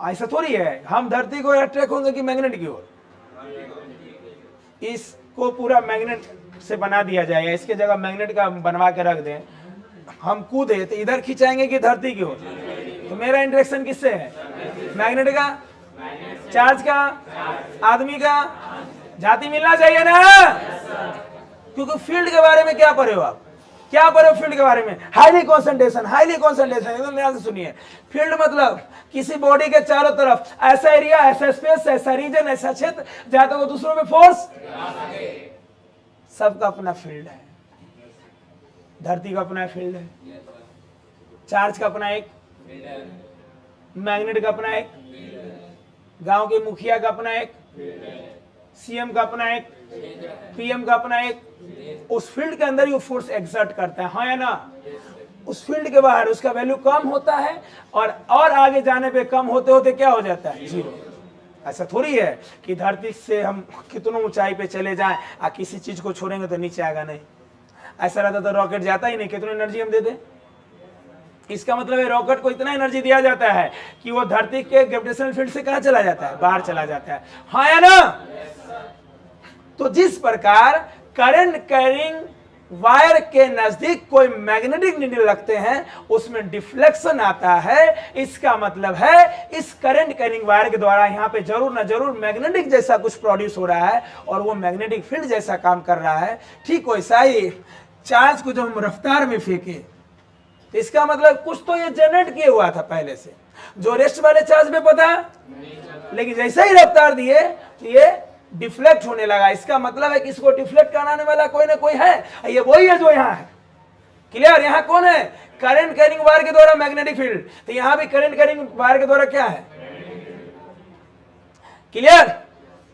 ऐसा थोड़ी है हम धरती को अट्रैक्ट होंगे कि मैग्नेट की ओर। इसको पूरा मैग्नेट से बना दिया जाएगा, इसके जगह मैग्नेट का बनवा के रख दें, हम कूदे तो इधर खिंचाएंगे कि धरती की ओर? तो मेरा इंटरेक्शन किससे है? मैग्नेट का, चार्ज का, आदमी का। जाति मिलना चाहिए ना, क्योंकि फील्ड के बारे में क्या पढ़े हो आप? क्या पढ़े हो फील्ड के बारे में? हाईली कॉन्सेंट्रेशन एकदम ध्यान से सुनिए। फील्ड मतलब किसी बॉडी के चारों तरफ ऐसा एरिया, ऐसा स्पेस, ऐसा रीजन, ऐसा क्षेत्र जहां तक वो दूसरों में फोर्स, सबका अपना फील्ड है। धरती का अपना फील्ड है, चार्ज का अपना एक, मैग्नेट का अपना एक, गांव के मुखिया का अपना एक, सीएम का अपना एक, पीएम का अपना एक। उस फील्ड के अंदर ही फोर्स एक्सर्ट करता है, हाँ या ना? उस फील्ड के बाहर उसका वैल्यू कम होता है, और आगे जाने पे कम होते होते क्या हो जाता है? जीरो। ऐसा थोड़ी है कि धरती से हम कितनों ऊंचाई पे चले जाएं और किसी चीज को छोड़ेंगे तो नीचे आएगा, नहीं। ऐसा रहता तो रॉकेट जाता ही नहीं, कितनी एनर्जी हम दे दें। इसका मतलब है रॉकेट को इतना एनर्जी दिया जाता है कि वो धरती के ग्रेविटेशनल फील्ड से कहां चला जाता है? बाहर चला जाता है, हाँ या ना? तो जिस प्रकार करंट कैरिंग वायर के नजदीक कोई मैग्नेटिक नीडल रखते हैं, उसमें डिफ्लेक्शन आता है। इसका मतलब है इस करंट कैरिंग वायर के द्वारा यहाँ पे जरूर ना जरूर मैग्नेटिक जैसा कुछ प्रोड्यूस हो रहा है, और वो मैग्नेटिक फील्ड जैसा काम कर रहा है। ठीक वैसा ही चार्ज को जब हम रफ्तार में फेंके, तो इसका मतलब कुछ तो ये जनरेट किया हुआ था पहले से, जो रेस्ट वाले चार्ज में पता, लेकिन जैसे ही रफ्तार दिए तो ये डिफ्लेक्ट होने लगा। इसका मतलब है कि इसको डिफ्लेक्ट कराने वाला कोई ना कोई है, ये वही है जो यहाँ है। क्लियर? यहाँ कौन है? करंट कैरिंग वायर के द्वारा मैग्नेटिक फील्ड, तो यहाँ भी करंट कैरिंग वायर के द्वारा क्या है? क्लियर?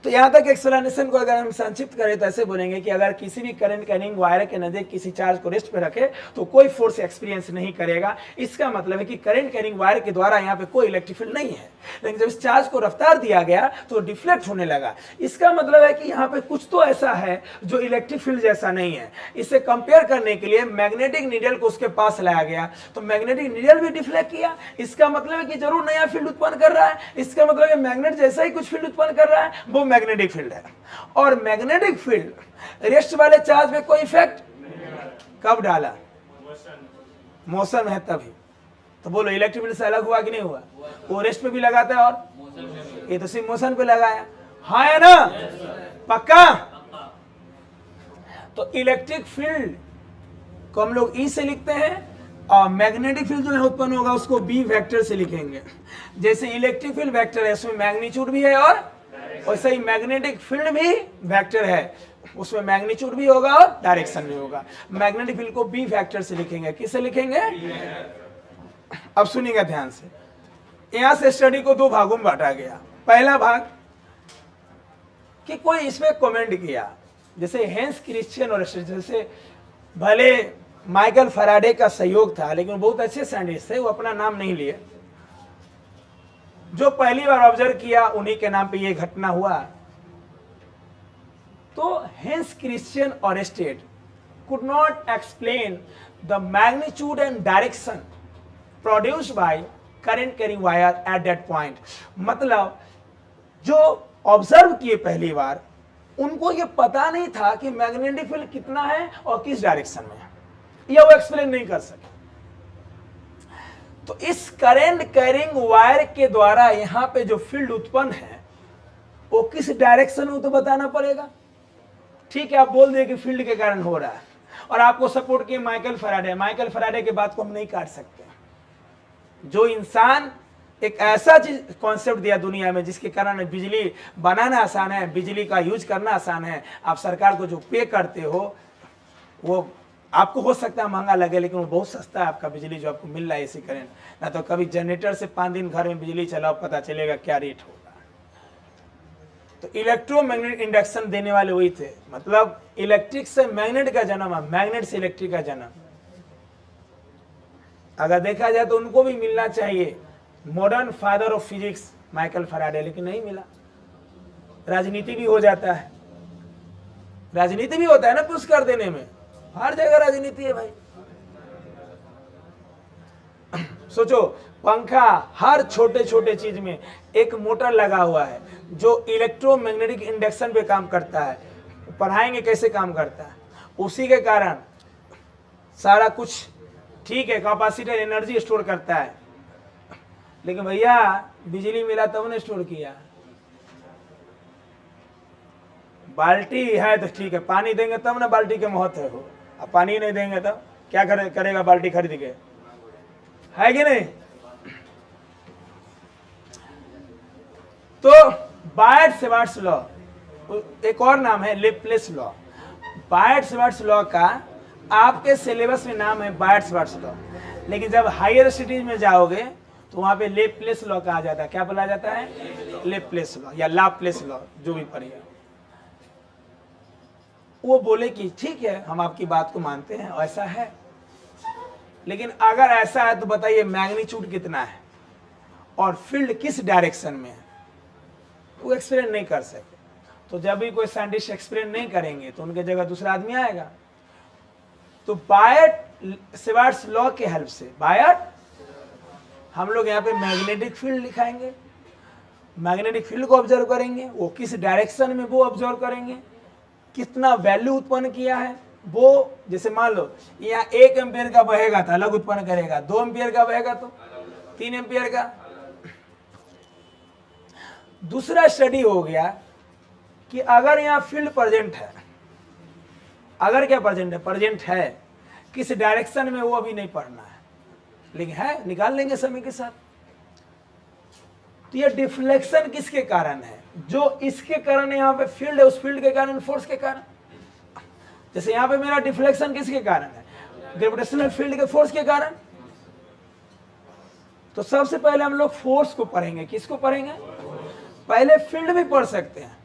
तो यहाँ तक एक्सप्लेनेशन को अगर हम संक्षिप्त करें तो ऐसे बोलेंगे कि अगर किसी भी करंट कैरिंग वायर के नजदीक किसी चार्ज को रेस्ट पे रखे तो कोई फोर्स एक्सपीरियंस नहीं करेगा। इसका मतलब है कि करंट कैरिंग वायर के द्वारा यहाँ पे कोई इलेक्ट्रिक फील्ड नहीं है, लेकिन जब इस चार्ज को रफ्तार दिया गया तो डिफ्लेक्ट होने लगा। इसका मतलब है कि यहाँ पे कुछ तो ऐसा है जो इलेक्ट्रिक फील्ड जैसा नहीं है। इसे कंपेयर करने के लिए मैग्नेटिक नीडल को उसके पास लाया गया, तो मैग्नेटिक नीडल भी डिफ्लेक्ट किया। इसका मतलब है कि जरूर नया फील्ड उत्पन्न कर रहा है। इसका मतलब है मैग्नेट जैसा ही कुछ फील्ड उत्पन्न कर रहा है, वो मैग्नेटिक फील्ड है। और मैग्नेटिक फील्ड रेस्ट वाले चार्ज में कोई इफेक्ट कब डाला? मोशन है तभी। तो बोलो इलेक्ट्रिक फील्ड से अलग हुआ कि नहीं हुआ? वो रेस्ट पे भी लगाता है, और ये तो सिर्फ मोशन पे लगाया, हाँ या ना? पक्का? तो इलेक्ट्रिक फील्ड को हम लोग ई से लिखते हैं, और मैग्नेटिक फील्ड जो है उत्पन्न होगा उसको बी वेक्टर से लिखेंगे। जैसे इलेक्ट्रिक फील्ड वेक्टर है, उसमें मैग्नीट्यूड भी है, और वैसे ही मैग्नेटिक फील्ड भी वेक्टर है, उसमें मैग्नीट्यूड भी होगा और डायरेक्शन भी होगा। मैग्नेटिक फील्ड को बी वेक्टर से लिखेंगे। किससे लिखेंगे? अब सुनिएगा ध्यान से। यहां से स्टडी को दो भागों में बांटा गया। पहला भाग कि कोई इसमें कमेंट किया, जैसे हेंस क्रिश्चियन और जैसे भले माइकल फैराडे का सहयोग था, लेकिन बहुत अच्छे साइंटिस्ट थे, वो अपना नाम नहीं लिए। जो पहली बार ऑब्जर्व किया उन्हीं के नाम पे ये घटना हुआ। तो हेंस क्रिश्चियन और state could not explain the magnitude and direction produced by current carrying wire at that point। मतलब जो ऑब्जर्व किए पहली बार उनको ये पता नहीं था कि मैग्नेटिक फील्ड कितना है और किस डायरेक्शन में है, ये वो एक्सप्लेन नहीं कर सके। तो इस करंट कैरिंग वायर के द्वारा यहां पे जो फील्ड उत्पन्न है वो किस डायरेक्शन में, तो बताना पड़ेगा। ठीक है, आप बोल दिए कि फील्ड के कारण हो रहा है, और आपको सपोर्ट किए माइकल फैराडे। माइकल फैराडे की बात को हम नहीं काट सकते। जो इंसान एक ऐसा चीज कॉन्सेप्ट दिया दुनिया में जिसके कारण बिजली बनाना आसान है, बिजली का यूज करना आसान है, आप सरकार को जो पे करते हो वो आपको हो सकता है महंगा लगे, लेकिन वो बहुत सस्ता है आपका बिजली जो आपको मिल रहा है इसी करंट। ना तो कभी जनरेटर से 5 दिन घर में बिजली चलाओ, पता चलेगा क्या रेट होगा। तो इलेक्ट्रोमैग्नेटिक इंडक्शन देने वाले वही थे, मतलब इलेक्ट्रिक से मैग्नेट का जन्म है, मैग्नेट से इलेक्ट्रिक का जन्म। अगर देखा जाए तो उनको भी मिलना चाहिए modern father of physics Michael Faraday, लेकिन नहीं मिला। राजनीति भी हो जाता है, राजनीति भी होता है ना पुरस्कार देने में, हर जगह राजनीति है भाई। सोचो, पंखा, हर छोटे छोटे चीज में एक मोटर लगा हुआ है जो इलेक्ट्रोमैग्नेटिक इंडक्शन पे काम करता है। पढ़ाएंगे कैसे काम करता है, उसी के कारण सारा कुछ ठीक है। कैपेसिटर एनर्जी स्टोर करता है, लेकिन भैया बिजली मिला तब ने स्टोर किया। बाल्टी है तो ठीक है, पानी देंगे तब ना बाल्टी के महत्व हो। अब पानी नहीं देंगे तब क्या करेगा बाल्टी खरीद के, है कि नहीं। तो बायट-सेवार्ट्स लॉ, एक और नाम है लेप्लेस लॉ। बायट-सेवार्ट्स लॉ का आपके सिलेबस में नाम है बायट-सेवार्ट्स लॉ, लेकिन जब हायर स्टडीज में जाओगे तो वहां पे लेप्लेस लॉ कहा जाता है। क्या बोला जाता है? लेप्लेस लॉ या लाप्लेस लॉ, जो भी पढ़िए। वो बोले कि ठीक है, हम आपकी बात को मानते हैं, ऐसा है, लेकिन अगर ऐसा है तो बताइए मैग्नीट्यूड कितना है और फील्ड किस डायरेक्शन में है। वो एक्सप्लेन नहीं कर सके। तो जब भी कोई साइंटिस्ट एक्सप्लेन नहीं करेंगे तो उनके जगह दूसरा आदमी आएगा। तो बायट-सेवार्ट्स लॉ के हेल्प से, बायट हम लोग यहाँ पे मैग्नेटिक फील्ड लिखाएंगे, मैग्नेटिक फील्ड को ऑब्जर्व करेंगे, वो किस डायरेक्शन में वो ऑब्जर्व करेंगे, कितना वैल्यू उत्पन्न किया है वो। जैसे मान लो यहाँ 1 एम्पियर का बहेगा तो अलग उत्पन्न करेगा, 2 एम्पियर का बहेगा तो 3 एम्पियर का। दूसरा स्टडी हो गया कि अगर यहाँ फील्ड प्रेजेंट है, अगर क्या प्रेजेंट है, प्रेजेंट है, किस डायरेक्शन में वो अभी नहीं पढ़ना है, लेकिन है, निकाल लेंगे समय के साथ। तो ये डिफ्लेक्शन किसके कारण है? जो इसके कारण यहाँ पे फील्ड है, उस फील्ड के कारण, फोर्स के कारण। जैसे यहाँ पे मेरा डिफ्लेक्शन किसके कारण है? ग्रेविटेशनल फील्ड के फोर्स के कारण। तो सबसे पहले हम लोग फोर्स को पढ़ेंगे। किसको पढ़ेंगे? पहले फील्ड भी पढ़ सकते हैं,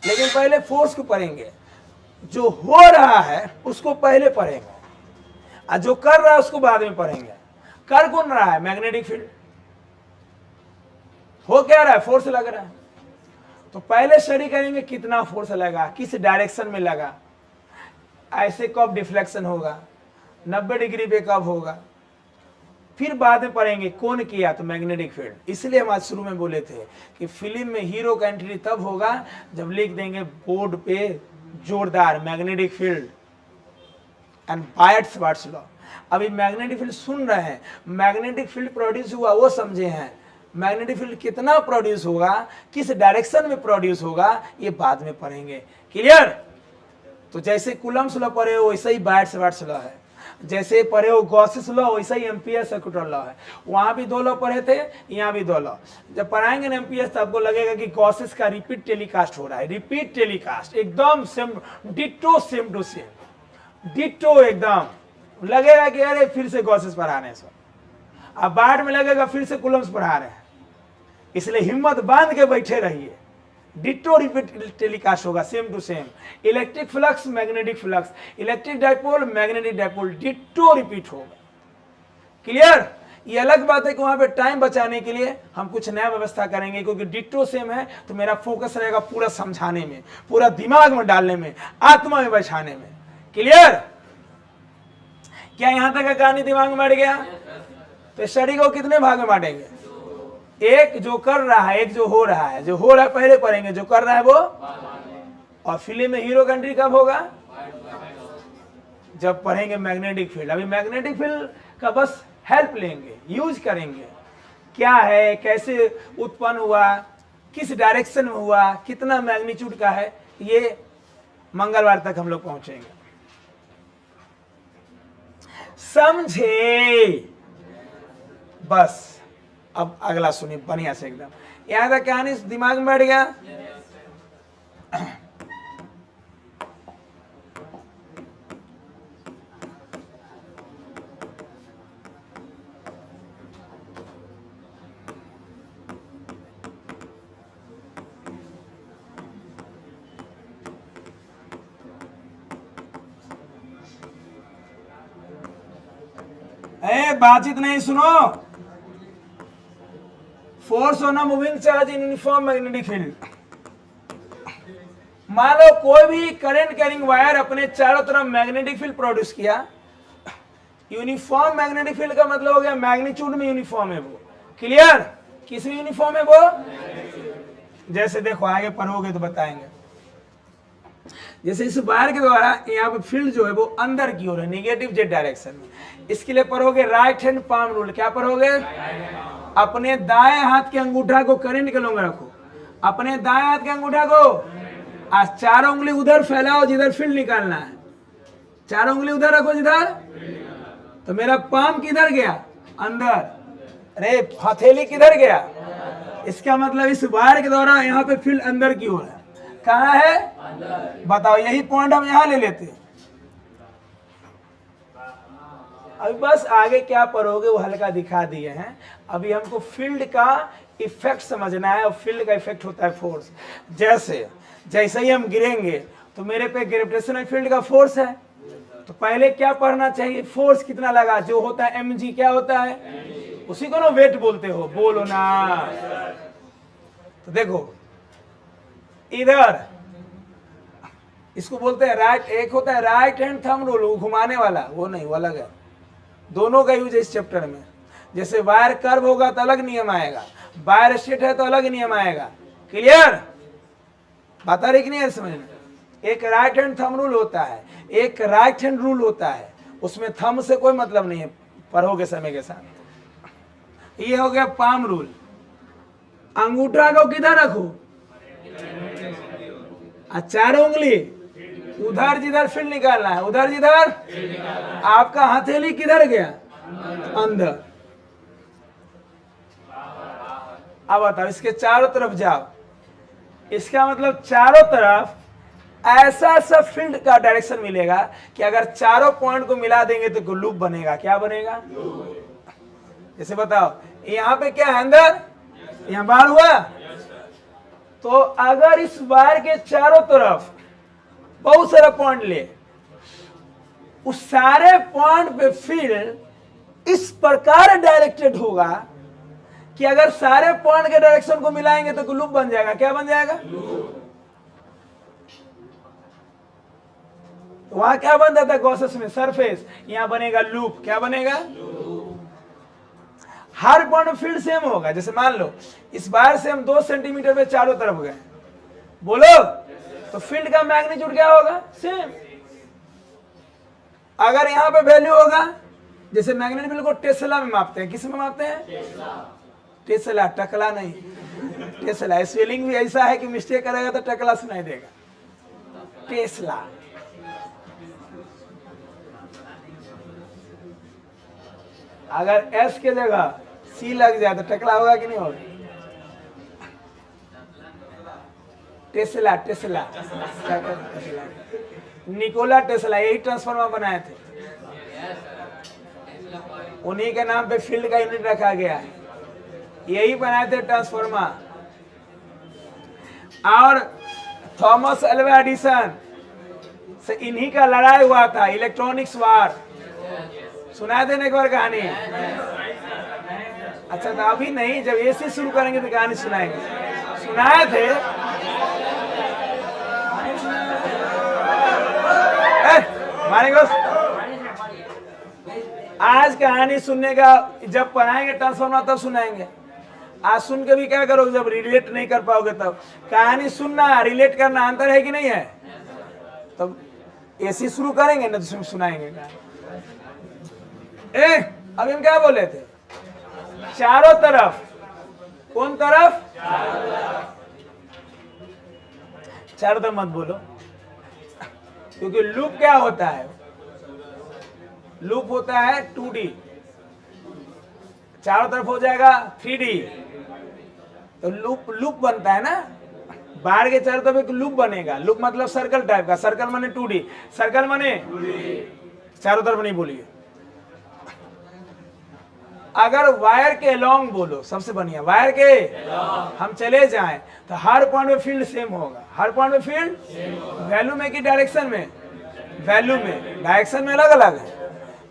लेकिन पहले फोर्स को पढ़ेंगे। जो हो रहा है उसको पहले पढ़ेंगे, और जो कर रहा है उसको बाद में पढ़ेंगे। कर कौन रहा है? Magnetic field. हो क्या रहा है? फोर्स लग रहा है। तो पहले स्टडी करेंगे कितना फोर्स लगा, किस डायरेक्शन में लगा, ऐसे कब डिफ्लेक्शन होगा, 90 डिग्री पे कब होगा। फिर बाद में पढ़ेंगे कौन किया, तो मैग्नेटिक फील्ड। इसलिए हम आज शुरू में बोले थे कि फिल्म में हीरो का एंट्री तब होगा जब लिख देंगे बोर्ड पे जोरदार मैग्नेटिक फील्ड एंड बायट-सेवार्ट्स लॉ। अभी मैग्नेटिक फील्ड सुन रहे हैं, मैग्नेटिक फील्ड प्रोड्यूस हुआ वो समझे हैं, मैग्नेटिक फील्ड कितना प्रोड्यूस होगा, किस डायरेक्शन में प्रोड्यूस होगा, ये बाद में पढ़ेंगे। क्लियर? तो जैसे कूलम्ब्स लॉ पढ़े हो वैसे ही बायट-सेवार्ट्स लॉ है, जैसे पढ़े हो गॉसेस लॉ वैसा ही एम्पियर सर्कुलर लॉ है। वहां भी 2 लॉ पढ़े थे, यहाँ भी 2 लॉ। जब पढ़ाएंगे ना एम्पियर तो आपको लगेगा कि गॉसेस का रिपीट टेलीकास्ट हो रहा है, रिपीट टेलीकास्ट एकदम same, ditto same to same, ditto एकदम। लगेगा कि अरे फिर से गॉसेस पढ़ाने से, अब बाद में लगेगा फिर से कूलम्ब्स पढ़ा रहे हैं। इसलिए हिम्मत बांध के बैठे रहिए, डिट्टो रिपीट टेलीकास्ट होगा, same to same. Electric flux, magnetic flux, electric dipole, magnetic dipole, ditto repeat होगा। क्लियर? ये अलग बात है कि वहां पे टाइम बचाने के लिए हम कुछ नया व्यवस्था करेंगे, क्योंकि डिट्टो सेम है तो मेरा फोकस रहेगा पूरा समझाने में, पूरा दिमाग में डालने में, आत्मा में बैठाने में। क्लियर? क्या यहां तक का कहानी दिमाग में बैठ गया? तो स्टडी को कितने भाग में बांटेंगे? एक जो कर रहा है, एक जो हो रहा है। जो हो रहा है पहले पढ़ेंगे, जो कर रहा है वो। और फिल्म में हीरो कंट्री कब होगा? जब पढ़ेंगे मैग्नेटिक फील्ड। अभी मैग्नेटिक फील्ड का बस हेल्प लेंगे, यूज करेंगे, क्या है, कैसे उत्पन्न हुआ, किस डायरेक्शन में हुआ, कितना मैग्नीट्यूड का है, ये मंगलवार तक हम लोग पहुंचेंगे। समझे? बस अब अगला सुनिए बढ़िया से एकदम। यहां तक कहानी दिमाग में बैठ गया? बातचीत नहीं, सुनो। Force on a moving charge in uniform magnetic field. मान लो कोई भी करंट कैरिंग वायर अपने चारों तरफ मैग्नेटिक फील्ड प्रोड्यूस किया। यूनिफॉर्म मैग्नेटिक फील्ड का मतलब हो गया मैग्नीट्यूड में यूनिफॉर्म है वो। क्लियर? किस में यूनिफॉर्म है वो? जैसे देखो आगे पढ़ोगे तो बताएंगे। जैसे इस वायर के द्वारा यहाँ पे फील्ड जो है वो अंदर की ओर है, निगेटिव जेड डायरेक्शन में। इसके लिए पढ़ोगे राइट हैंड पाम रूल। क्या पढ़ोगे? अपने दाएं हाथ के अंगूठा को करंट के लंबा रखो, अपने दाएं हाथ के अंगूठा को आज चारों उंगली उधर फैलाओ जिधर फील्ड निकालना है। चारों उंगली उधर रखो जिधर, तो मेरा पाम किधर गया? अंदर। अरे हथेली किधर गया? इसका मतलब इस वायर के द्वारा यहाँ पे फील्ड अंदर की ओर है। कहाँ है? बताओ, यही पॉइंट हम यहां ले लेते हैं। अभी बस आगे क्या पढ़ोगे वो हल्का दिखा दिए हैं। अभी हमको फील्ड का इफेक्ट समझना है, और फील्ड का इफेक्ट होता है फोर्स। जैसे ही हम गिरेंगे तो मेरे पे ग्रेविटेशनल फील्ड का फोर्स है, तो पहले क्या पढ़ना चाहिए? फोर्स कितना लगा, जो होता है mg। क्या होता है? उसी को ना वेट बोलते हो, बोलो ना। तो देखो इधर इसको बोलते हैं राइट, एक होता है राइट हैंड थंब रूल, घुमाने वाला, वो नहीं, वो अलग है। दोनों का यूज है इस चैप्टर में। जैसे वायर कर्व होगा तो अलग नियम आएगा, वायर स्ट्रेट है तो अलग नियम आएगा। क्लियर? बता रही कि नहीं समझना? एक राइट हैंड थंब रूल होता है, एक राइट हैंड रूल होता है, उसमें थंब से कोई मतलब नहीं है, पढ़ोगे समय के साथ। ये हो गया पाम रूल। अंगूठा को किधर रखो? चारों उंगली उधर जिधर फील्ड निकालना है, उधर जिधर। आपका हथेली किधर गया? अंदर। अब बताओ, इसके चारों तरफ जाओ। इसका मतलब चारों तरफ ऐसा सा फील्ड का डायरेक्शन मिलेगा कि अगर चारों पॉइंट को मिला देंगे तो लूप बनेगा। क्या बनेगा? जैसे बताओ, यहां पे क्या है? अंदर, यहां बाहर हुआ। तो अगर इस वायर के चारों तरफ बहुत सारा पॉइंट ले, उस सारे पॉइंट पे फील्ड इस प्रकार डायरेक्टेड होगा कि अगर सारे पॉइंट के डायरेक्शन को मिलाएंगे तो लूप बन जाएगा। क्या बन जाएगा? तो वहां क्या बन जाता है गॉसेस में? सरफेस। यहां बनेगा लूप। क्या बनेगा? हर पॉइंट फील्ड सेम होगा। जैसे मान लो इस वायर से हम 2 सेंटीमीटर पे चारों तरफ गए, बोलो, तो फील्ड का मैग्नीट्यूड क्या होगा? सेम। अगर यहां पे वैल्यू होगा, जैसे मैग्नेटिक फील्ड को टेस्ला में मापते हैं। किस में मापते हैं? टेस्ला, टकला नहीं, टेस्ला। स्पेलिंग भी ऐसा है कि मिस्टेक करेगा तो टकला सुनाई देगा। टेस्ला। अगर एस के जगह सी लग जाए तो टकला होगा कि नहीं होगा? टेस्ला, टेस्ला, निकोला टेस्ला, यही ट्रांसफार्मर बनाए थे। उन्हीं के नाम पे फील्ड का यूनिट रखा गया है। यही बनाए थे ट्रांसफार्मर। और थॉमस अल्वा एडिसन से इन्हीं का लड़ाई हुआ था, इलेक्ट्रॉनिक्स वार। सुनाए थे ना एक बार कहानी? अच्छा, तो अभी नहीं, जब एसी शुरू करेंगे तो कहानी सुनाएंगे। सुनाए थे। मारेंगे। आज कहानी सुनने का, जब पढ़ाएंगे ट्रांसफार्मर तब सुनाएंगे। आज सुन के भी क्या करोगे? जब रिलेट नहीं कर पाओगे तब। कहानी सुनना, रिलेट करना अंतर है कि नहीं है? तब एसी शुरू करेंगे ना तो सुनाएंगे क्या? अभी हम क्या बोले थे? चारों तरफ। कौन तरफ? चारों तरफ मत बोलो, क्योंकि लूप क्या होता है? लूप होता है 2D, चारों तरफ हो जाएगा 3D। तो लूप बनता है ना, बाहर के चारों तरफ एक लूप बनेगा। लूप मतलब सर्कल टाइप का। सर्कल माने 2D, सर्कल माने चारों तरफ नहीं बोलिए। अगर वायर के अलोंग बोलो, सबसे बढ़िया वायर के हम चले जाएं तो हर पॉइंट में फील्ड सेम होगा। हर पॉइंट में फील्ड वैल्यू में कि डायरेक्शन में? वैल्यू में। डायरेक्शन में अलग अलग है।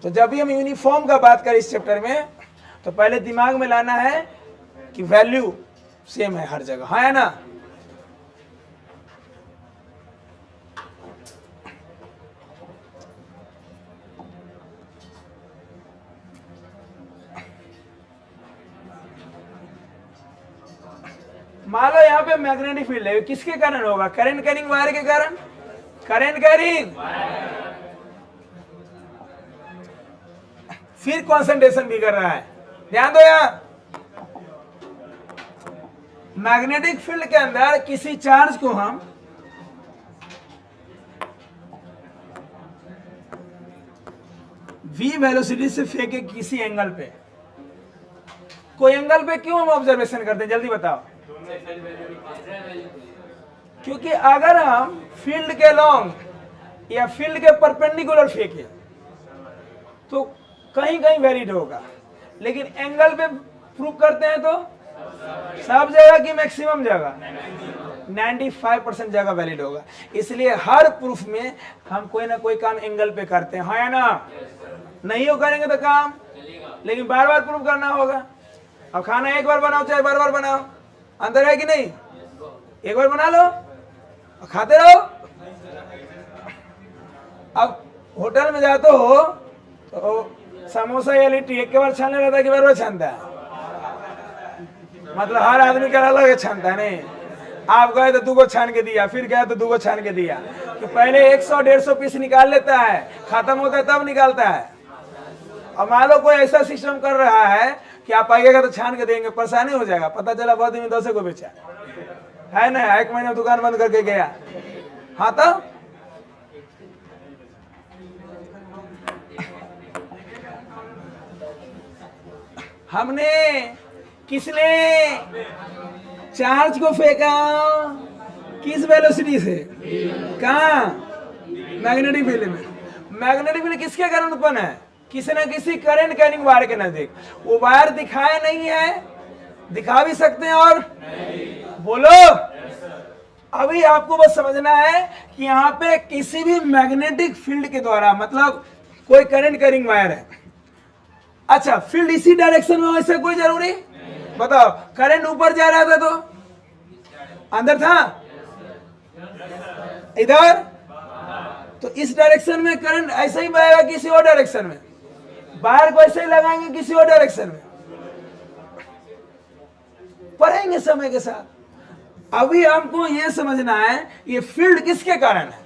तो जब भी हम यूनिफॉर्म का बात करें इस चैप्टर में, तो पहले दिमाग में लाना है कि वैल्यू सेम है हर जगह, है ना? मान लो यहाँ पे मैग्नेटिक फील्ड है, किसके कारण होगा? करंट कैरिंग वायर के कारण। करंट कैरिंग, फिर कंसंट्रेशन भी कर रहा है। ध्यान दो यहां, मैग्नेटिक फील्ड के अंदर किसी चार्ज को हम v वेलोसिटी से फेंके किसी एंगल पे। कोई एंगल पे क्यों हम ऑब्जर्वेशन करते हैं? जल्दी बताओ। क्योंकि अगर हम फील्ड के लॉन्ग या फील्ड के परपेंडिकुलर फेंके तो कहीं कहीं वैलिड होगा, लेकिन एंगल पे प्रूव करते हैं तो सब जगह की मैक्सिमम जगह 95% जगह वैलिड होगा। इसलिए हर प्रूफ में हम कोई ना कोई काम एंगल पे करते हैं, है ना? नहीं हो करेंगे तो काम, लेकिन बार बार प्रूफ करना होगा। अब खाना एक बार बनाओ चाहे बार बार बनाओ, अंदर है कि नहीं? एक बार बना लो और खाते रहो। अब होटल में जाते हो तो समोसा या लिट्टी एक के बार छानने रहता है कि बार बार छानता है? मतलब हर आदमी का अलग छानता है। नहीं, आप गए तो 2 को छान के दिया, फिर गए तो 2 को छान के दिया। कि पहले 100-150 पीस निकाल लेता है, खत्म होता है तब निकालता है। अब मान लो कोई ऐसा सिस्टम कर रहा है कि आप आइएगा तो छान के देंगे, परेशानी हो जाएगा। पता चला बहुत दिन 10 को बेचा है ना, 1 महीना दुकान बंद करके गया। हाँ तो हमने किसने चार्ज को फेंका? किस वेलोसिटी से? कहाँ? मैग्नेटिक फील्ड में। मैग्नेटिक फील्ड किसके कारण उत्पन्न है? किसी न किसी करंट कैरिंग वायर के नजदीक। वो वायर दिखाया नहीं है, दिखा भी सकते हैं और बोलो। अभी आपको बस समझना है कि यहाँ पे किसी भी मैग्नेटिक फील्ड के द्वारा, मतलब कोई करंट कैरिंग वायर है। अच्छा, फील्ड इसी डायरेक्शन में, वैसे कोई जरूरी? बताओ, करंट ऊपर जा रहा था तो अंदर था, इधर तो इस डायरेक्शन में करंट ऐसे ही बहेगा, किसी और डायरेक्शन में बाहर को ऐसे ही लगाएंगे, किसी और डायरेक्शन में पढ़ेंगे समय के साथ। अभी हमको यह समझना है ये फील्ड किसके कारण है?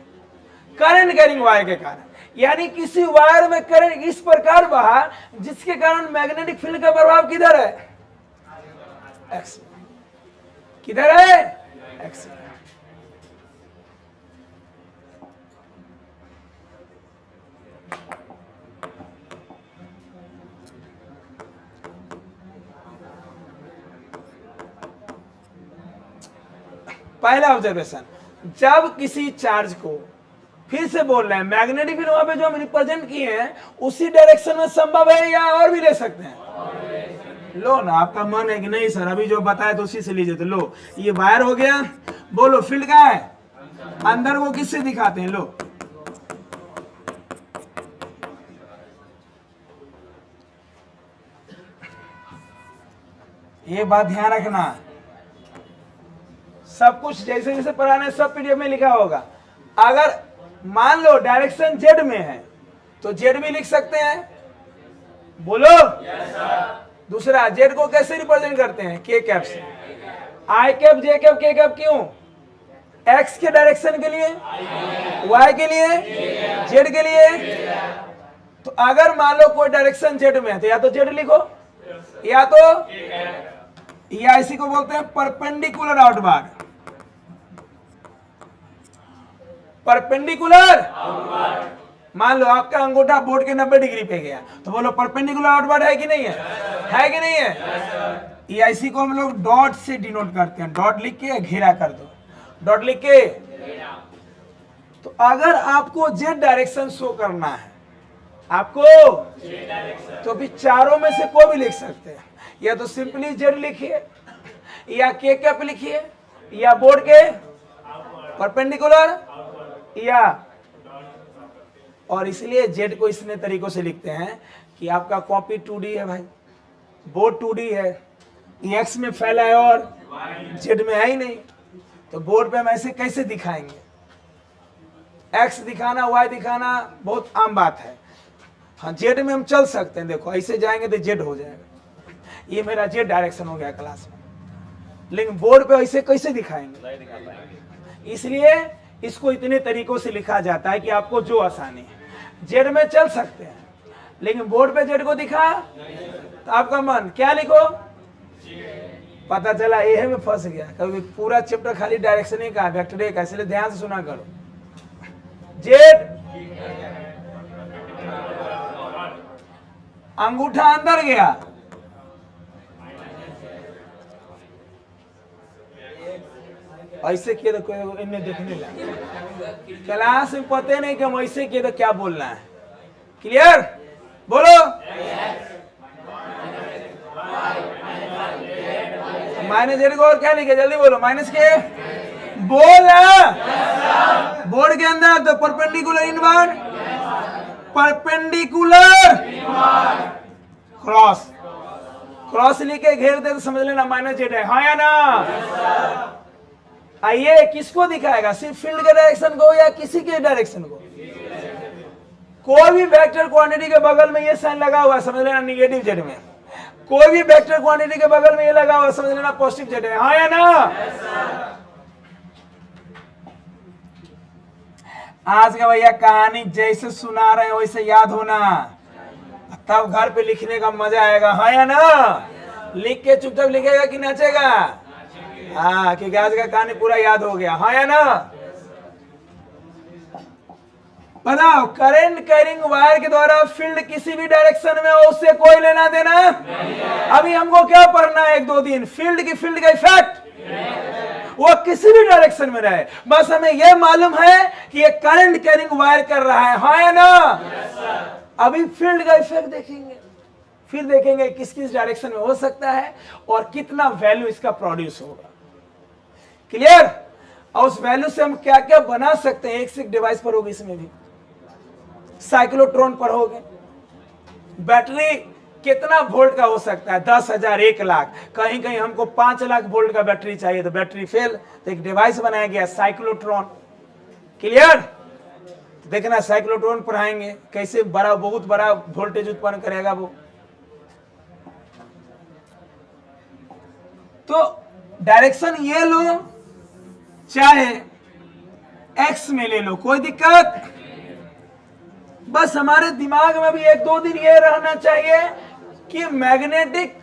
करंट कैरिंग वायर के कारण। यानी किसी वायर में करंट इस प्रकार बहा जिसके कारण मैग्नेटिक फील्ड का प्रभाव किधर है? एक्स। किधर है? एक्स। पहला ऑब्जर्वेशन, जब किसी चार्ज को, फिर से बोल रहे हैं, मैग्नेटिक फील्ड वहां पे जो हम रिप्रेजेंट किए हैं उसी डायरेक्शन में संभव है या और भी ले सकते हैं? लो ना, आपका मन है कि नहीं सर अभी जो बताया तो उसी से लीजिए। तो लो, ये वायर हो गया। बोलो फील्ड कहाँ है? अंदर। वो किससे दिखाते हैं? लो, ये बात ध्यान रखना। सब कुछ जैसे जैसे पढ़ाने सब पीडीएफ में लिखा होगा। अगर मान लो डायरेक्शन जेड में है तो जेड भी लिख सकते हैं। बोलो। दूसरा, जेड को कैसे रिप्रेजेंट करते हैं? के कैप से। आई कैप, जे कैप, के कैप। क्यों? एक्स के डायरेक्शन के लिए, वाई के लिए, जेड के लिए। तो अगर मान लो कोई डायरेक्शन जेड में है तो या तो जेड लिखो, या तो या इसी को बोलते हैं परपेंडिकुलर आउटवार्ड। परपेंडिकुलर, मान लो आपका अंगूठा बोर्ड के 90 डिग्री पे गया तो बोलो परपेंडिकुलर आउटवार्ड है कि नहीं है? है कि नहीं है? या इसी को हम लोग डॉट से डिनोट करते हैं, डॉट लिख के घेरा कर दो, डॉट लिख के। तो अगर आपको जेड डायरेक्शन शो करना है आपको, तो भी चारों में से कोई भी लिख सकते हैं, या तो सिंपली जेड लिखिए, या के कैप लिखिए, या बोर्ड के परपेंडिकुलर, या और इसलिए जेड को इसने तरीकों से लिखते हैं कि आपका कॉपी 2D है भाई, बोर्ड 2D है, एक्स में फैला है और जेड में है ही नहीं, तो बोर्ड पे हम ऐसे कैसे दिखाएंगे? एक्स दिखाना, वाई दिखाना बहुत आम बात है। हाँ, जेड में हम चल सकते हैं, देखो ऐसे जाएंगे तो जेड हो जाएगा, ये मेरा जेड डायरेक्शन हो गया क्लास में, लेकिन बोर्ड पे ऐसे कैसे दिखाएंगे? इसलिए इसको इतने तरीकों से लिखा जाता है कि आपको जो आसानी है। जेड में चल सकते हैं लेकिन बोर्ड पे जेड को दिखा तो आपका मन क्या लिखो? पता चला ए में फंस गया, कभी पूरा चैप्टर खाली डायरेक्शन ही का, वेक्टर का, इसलिए ध्यान से सुना करो। जेड, अंगूठा अंदर गया, ऐसे किए तो कोई इन्हें देखने लगा, क्लास में पता नहीं कि हम ऐसे किए तो क्या बोलना है। क्लियर? बोलो। माइनस जेड को और क्या लिखे? जल्दी बोलो। माइनस के बोल बोर्ड के अंदर तो perpendicular inward, perpendicular cross, cross लिखे घेर दे तो समझ लेना माइनस जेड है। हाँ या ना? आइए, किसको दिखाएगा? सिर्फ फील्ड के डायरेक्शन को या किसी के डायरेक्शन को? कोई भी वेक्टर क्वांटिटी के बगल में ये साइन लगा हुआ है, समझ लेना निगेटिव जेड में। कोई भी वेक्टर क्वांटिटी के बगल में ये लगा हुआ है, समझ लेना पॉजिटिव जेड है। हाँ या ना? आज का भैया कहानी जैसे सुना रहे हैं वैसे याद होना, तब घर पे लिखने का मजा आएगा। हाँ या ना? लिख के चुपचाप लिखेगा कि नाचेगा? हाँ, क्योंकि आज का कहानी पूरा याद हो गया। हाँ या ना? बताओ, करंट कैरिंग वायर के द्वारा फील्ड किसी भी डायरेक्शन में हो, उससे कोई लेना देना अभी हमको क्या पढ़ना है 1-2 दिन? फील्ड की फील्ड का इफेक्ट वो किसी भी डायरेक्शन में रहे, बस हमें यह मालूम है कि ये करंट कैरिंग वायर कर रहा है। हाँ या ना? अभी फील्ड का इफेक्ट देखेंगे, फिर देखेंगे किस किस डायरेक्शन में हो सकता है और कितना वैल्यू इसका प्रोड्यूस होगा। क्लियर? और उस वैल्यू से हम क्या क्या बना सकते हैं। एक से एक डिवाइस पर होगी, इसमें भी साइक्लोट्रॉन पर होगे। बैटरी कितना वोल्ट का हो सकता है? 10,000, 1 लाख, कहीं कहीं हमको 5 लाख वोल्ट का बैटरी चाहिए तो बैटरी फेल, तो एक डिवाइस बनाया गया साइक्लोट्रॉन। क्लियर? तो देखना साइक्लोट्रॉन पढ़ाएंगे कैसे बड़ा, बहुत बड़ा वोल्टेज उत्पन्न करेगा वो। तो डायरेक्शन ये लो चाहे एक्स में ले लो, कोई दिक्कत। बस हमारे दिमाग में भी 1-2 दिन ये रहना चाहिए कि मैग्नेटिक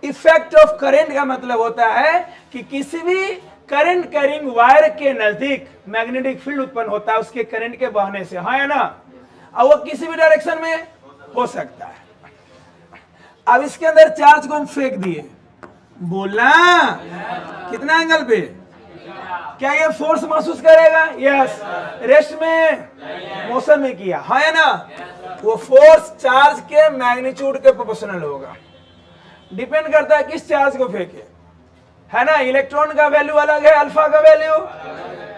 इफेक्ट ऑफ करंट का मतलब होता है कि किसी भी करंट कैरिंग वायर के नजदीक मैग्नेटिक फील्ड उत्पन्न होता है उसके करंट के बहने से। हाँ या ना? और वो किसी भी डायरेक्शन में हो सकता है। अब इसके अंदर चार्ज को हम फेंक दिए, बोलना कितना एंगल पे? क्या ये फोर्स महसूस करेगा? यस। रेस्ट में, मोशन में किया। हाँ या ना? वो फोर्स चार्ज के मैग्नीट्यूड के प्रोपोर्शनल होगा। डिपेंड करता है किस चार्ज को फेंके, है ना? इलेक्ट्रॉन का वैल्यू अलग है, अल्फा का वैल्यू।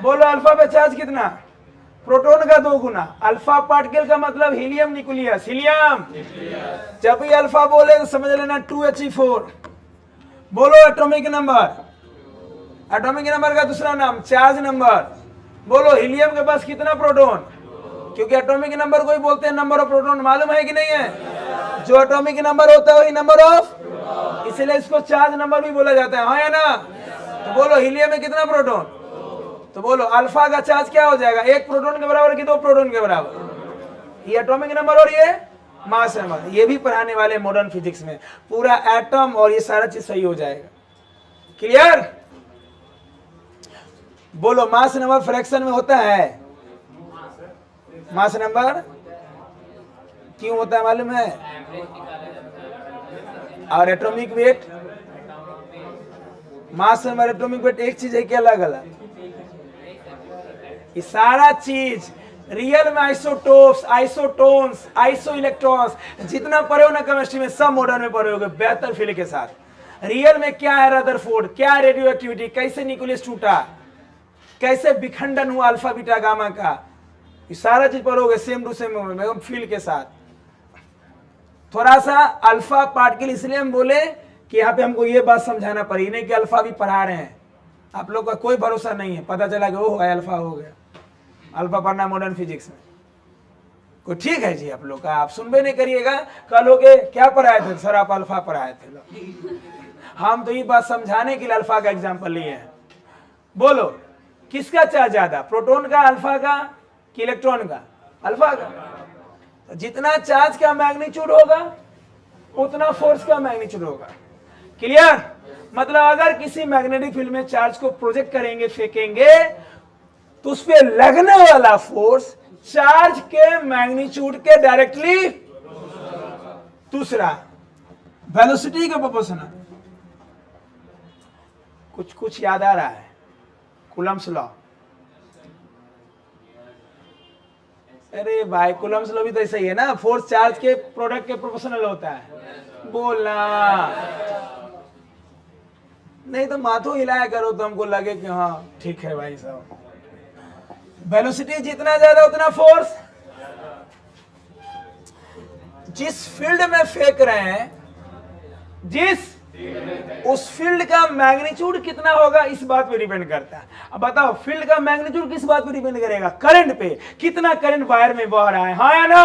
बोलो अल्फा पे चार्ज कितना? प्रोटॉन का 2 गुना। अल्फा पार्टिकल का मतलब हीलियम न्यूक्लियस, हीलियम। जब भी अल्फा बोले तो समझ लेना 2He4। बोलो एटॉमिक नंबर, एटॉमिक नंबर का दूसरा नाम चार्ज नंबर। बोलो हीलियम के पास कितना प्रोटॉन? क्योंकि एटॉमिक नंबर को ही बोलते हैं नंबर ऑफ प्रोटॉन, मालूम है कि नहीं है? जो एटॉमिक नंबर होता है वही नंबर ऑफ, इसलिए इसको चार्ज नंबर भी बोला जाता है। हाँ या ना? तो बोलो हीलियम में कितना प्रोटॉन? तो बोलो अल्फा का चार्ज क्या हो जाएगा, एक प्रोटॉन के बराबर कि दो प्रोटॉन के बराबर, ये एटॉमिक नंबर और ये मास नंबर। ये भी पढ़ाने वाले मॉडर्न फिजिक्स में, पूरा एटम और ये सारा चीज सही हो जाएगा। क्लियर? बोलो मास नंबर फ्रैक्शन में होता है, मास नंबर क्यों होता है मालूम है? और atomic weight, mass number atomic weight एक चीज है कि अलग अलग? ये सारा चीज रियल में आइसोटोप्स, आइसोटोन्स, आइसो इलेक्ट्रॉन्स जितना पढ़े हो ना केमिस्ट्री में, सब मॉडर्न में पढ़े होगे बेहतर फील के साथ। रियल में क्या है रदरफोर्ड, क्या रेडियो एक्टिविटी, कैसे न्यूक्लियस टूटा, कैसे विखंडन हुआ अल्फा बीटा गामा का, ये सारा चीज पढ़ोगे सेम टू सेम फील के साथ। थोड़ा सा अल्फा पार्टिकल इसलिए हम बोले कि यहाँ पे हमको ये बात समझाना पड़ी, नहीं कि अल्फा भी पढ़ा रहे हैं, आप लोग का कोई भरोसा नहीं है, पता चला कि वो हो गया अल्फा हो गया, अल्फा पढ़ना मॉडर्न फिजिक्स में कोई ठीक है जी आप लोग का? आप सुनबे नहीं करिएगा, कल हो गए क्या पढ़ाए थे सर, आप अल्फा पढ़ाए थे। हम तो ये बात समझाने के लिए अल्फा का एग्जाम्पल लिए हैं। बोलो किसका चार्ज ज्यादा, प्रोटॉन का, अल्फा का कि इलेक्ट्रॉन का? अल्फा का। तो जितना चार्ज का मैग्नीट्यूड होगा उतना फोर्स का मैग्नीट्यूड होगा। क्लियर? मतलब अगर किसी मैग्नेटिक फील्ड में चार्ज को प्रोजेक्ट करेंगे, फेंकेंगे, तो उस पर लगने वाला फोर्स चार्ज के मैग्नीट्यूड के डायरेक्टली दूसरा वेलोसिटी के प्रोपोर्शनल। कुछ याद आ रहा है? Coulomb's law. अरे भाई कूलम्स लॉ भी तो ऐसा ही है ना, फोर्स चार्ज के प्रोडक्ट के प्रोपोर्शनल होता है। बोलना नहीं तो माथो हिलाया करो तो हमको लगे कि हाँ ठीक है भाई साहब। वेलोसिटी जितना ज्यादा उतना फोर्स। जिस फील्ड में फेंक रहे हैं, उस फील्ड का मैग्नीट्यूड कितना होगा इस बात पे डिपेंड करता है। अब बताओ फील्ड का मैग्नीट्यूड किस बात पे डिपेंड करेगा? करंट पे, कितना करंट वायर में बह रहा है, हाँ या ना?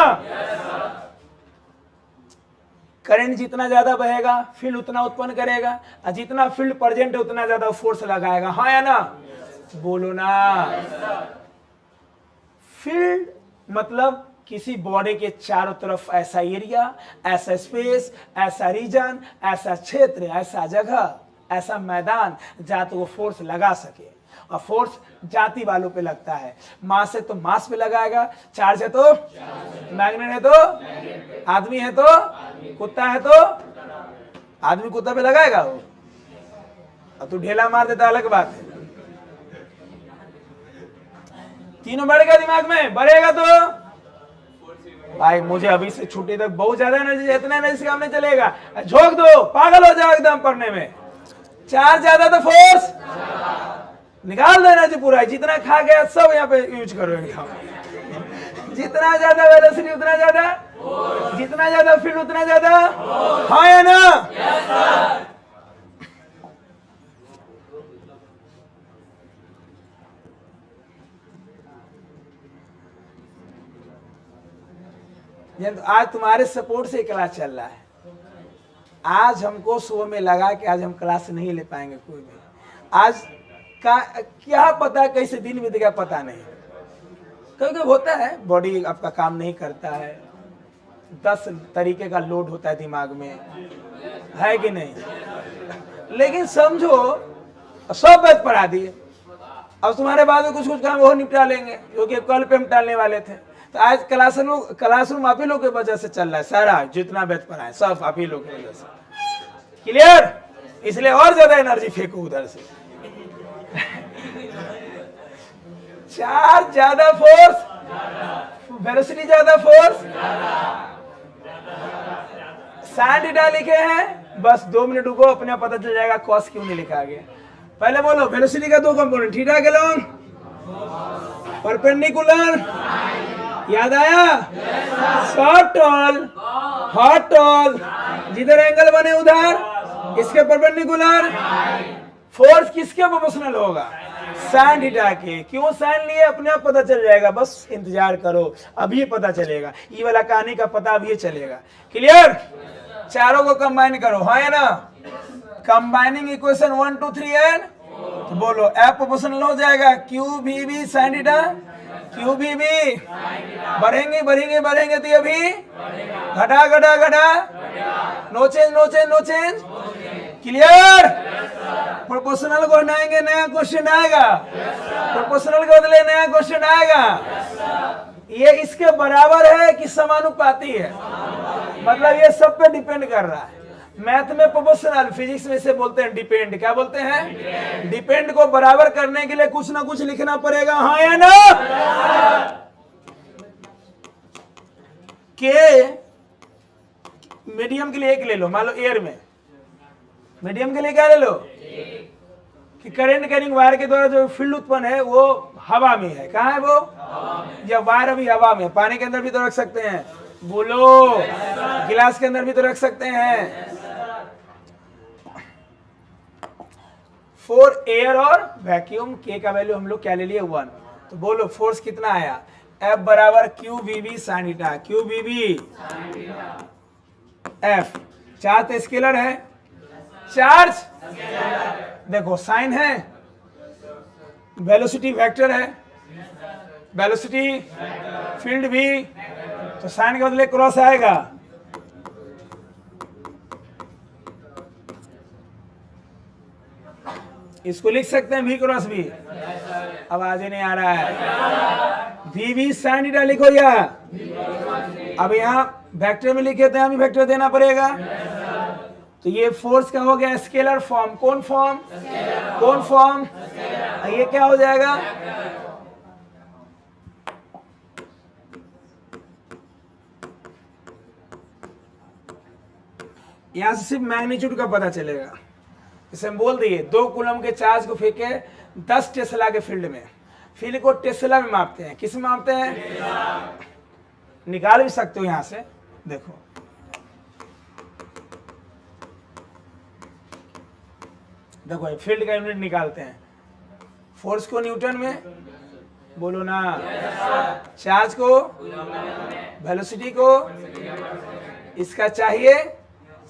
करंट जितना ज्यादा बहेगा फील्ड उतना उत्पन्न करेगा, और जितना फील्ड प्रेजेंट है उतना ज्यादा फोर्स लगाएगा, हाँ या ना? बोलो ना। फील्ड मतलब किसी बॉडी के चारों तरफ ऐसा एरिया, ऐसा स्पेस, ऐसा रीजन, ऐसा क्षेत्र, ऐसा जगह, ऐसा मैदान जहां तो वो फोर्स लगा सके। और फोर्स जाति वालों पे लगता है, मास है तो मास पे लगाएगा, चार्ज है तो मैग्नेट है तो आदमी है तो कुत्ता है तो आदमी कुत्ता पे लगाएगा वो। अब तू ढेला मार देता अलग बात है। तीनों बढ़ेगा दिमाग में, बढ़ेगा तो भाई मुझे अभी से छुट्टी तक बहुत ज्यादा एनर्जी, इतना एनर्जी काम नहीं चलेगा, झोंक दो, पागल हो जाओ एकदम पढ़ने में। चार्ज ज्यादा तो फोर्स निकाल दो एनर्जी पूरा, जितना खा गया सब यहाँ पे यूज करो एकदम। जितना ज्यादा वेलोसिटी उतना ज्यादा, जितना ज्यादा फील्ड उतना ज्यादा, हाँ या ना? आज तुम्हारे सपोर्ट से क्लास चल रहा है। आज हमको सुबह में लगा कि आज हम क्लास नहीं ले पाएंगे कोई भी, आज का क्या पता कैसे दिन बीतेगा पता नहीं। क्योंकि होता है बॉडी आपका काम नहीं करता है, 10 तरीके का लोड होता है दिमाग में, है कि नहीं? लेकिन समझो सब बात पढ़ा दिए, अब तुम्हारे बाद में कुछ काम वो निपटा लेंगे जो कि कल पे हम टालने वाले थे। तो आज क्लासरूम आप ही लोग की वजह से चल रहा है, सारा जितना बैच पढ़ा है सब आप ही लोग की वजह से। क्लियर? इसलिए और ज्यादा एनर्जी फेंको उधर से। चार्ज ज्यादा फोर्स, वेलोसिटी ज्यादा फोर्स, साइन थीटा लिखे हैं, बस 2 मिनट रुको, अपने पता चल जाएगा कॉस क्यों नहीं लिखा गया। पहले बोलो वेलोसिटी का 2 कंपोनेंट, थीटा के लॉन्ग, परपेंडिकुलर, याद आया? शॉर्ट टॉल, हॉट टॉल, जिधर एंगल बने उधर इसके परपेंडिकुलर। फोर्स किसके प्रोपोर्शनल होगा? साइन थीटा के। क्यों साइन लिए अपने आप पता चल जाएगा, बस इंतजार करो, अभी पता चलेगा। ये वाला कहानी का पता अभी चलेगा। क्लियर? चारों को कंबाइन करो, हाँ या ना? कंबाइनिंग इक्वेशन 1 2 3 एंड तो बोलो एफ प्रोपोर्शनल हो जाएगा q v B sine theta, q v B बढ़ेंगे बढ़ेंगे बढ़ेंगे तो ये भी घटा घटा घटा, no change no change no change. Clear? Proportional को हटाएंगे नया क्वेश्चन आएगा, प्रोपोर्शनल के बदले नया क्वेश्चन आएगा। ये इसके बराबर है कि समानुपाती है, मतलब ये सब पे डिपेंड कर रहा है। मैथ में प्रोपोर्शनल, फिजिक्स में इसे बोलते हैं डिपेंड। क्या बोलते हैं? डिपेंड को बराबर करने के लिए कुछ ना कुछ लिखना पड़ेगा, हाँ या ना? के मीडियम के लिए एक ले लो, मान लो एयर में मीडियम के लिए क्या ले लो कि करंट कैरिंग वायर के द्वारा जो फील्ड उत्पन्न है वो हवा में है। कहाँ है वो? जब वायर अभी हवा में, पानी के अंदर भी तो रख सकते हैं, बोलो गिलास के अंदर भी तो रख सकते हैं। फॉर एयर और वैक्यूम के का वैल्यू हम लोग क्या ले लिए 1। तो बोलो फोर्स कितना आया? F बराबर q v B sine theta, q v B F. Charge तो स्केलर है, चार्ज देखो साइन है, वेलोसिटी वेक्टर है, वेलोसिटी फील्ड भी, तो साइन के बदले क्रॉस आएगा। इसको लिख सकते हैं भी क्रॉस भी, आवाज ही नहीं आ रहा है। वी बी साइन थीटा लिखो या अब यहाँ वेक्टर में लिखे थे, हमें वेक्टर देना पड़ेगा। तो ये फोर्स का हो गया स्केलर फॉर्म। कौन फॉर्म? कौन फॉर्म? ये क्या हो जाएगा? यहां से सिर्फ मैग्नीट्यूड का पता चलेगा। इसे हम बोल दिए 2 कूलम के चार्ज को फेंके 10 टेस्ला के फील्ड में, फील्ड को टेस्ला में मापते हैं। किस में मापते हैं? निकाल भी सकते हो यहां से, देखो देखो फील्ड का यूनिट निकालते हैं। फोर्स को न्यूटन में, बोलो ना, चार्ज को, वेलोसिटी को, इसका चाहिए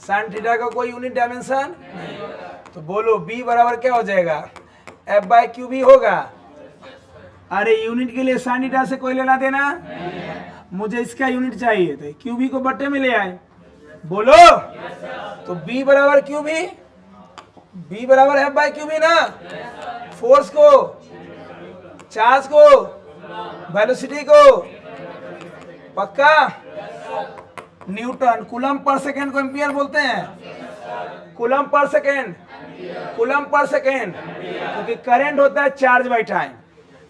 साइन थीटा का कोई यूनिट डायमेंशन। तो बोलो B बराबर क्या हो जाएगा? F बाय क्यू बी होगा। अरे यूनिट के लिए साइन थीटा से कोई लेना देना, मुझे इसका यूनिट चाहिए, तो क्यू बी को बट्टे में ले आए। बोलो तो B बराबर क्यू बी, B बराबर F बाय क्यू बी ना। फोर्स को, चार्ज को, वेलोसिटी को, पक्का? न्यूटन, कूलम पर सेकेंड को एम्पियर बोलते हैं, coulomb per second, coulomb per second, क्योंकि करंट होता है charge by time.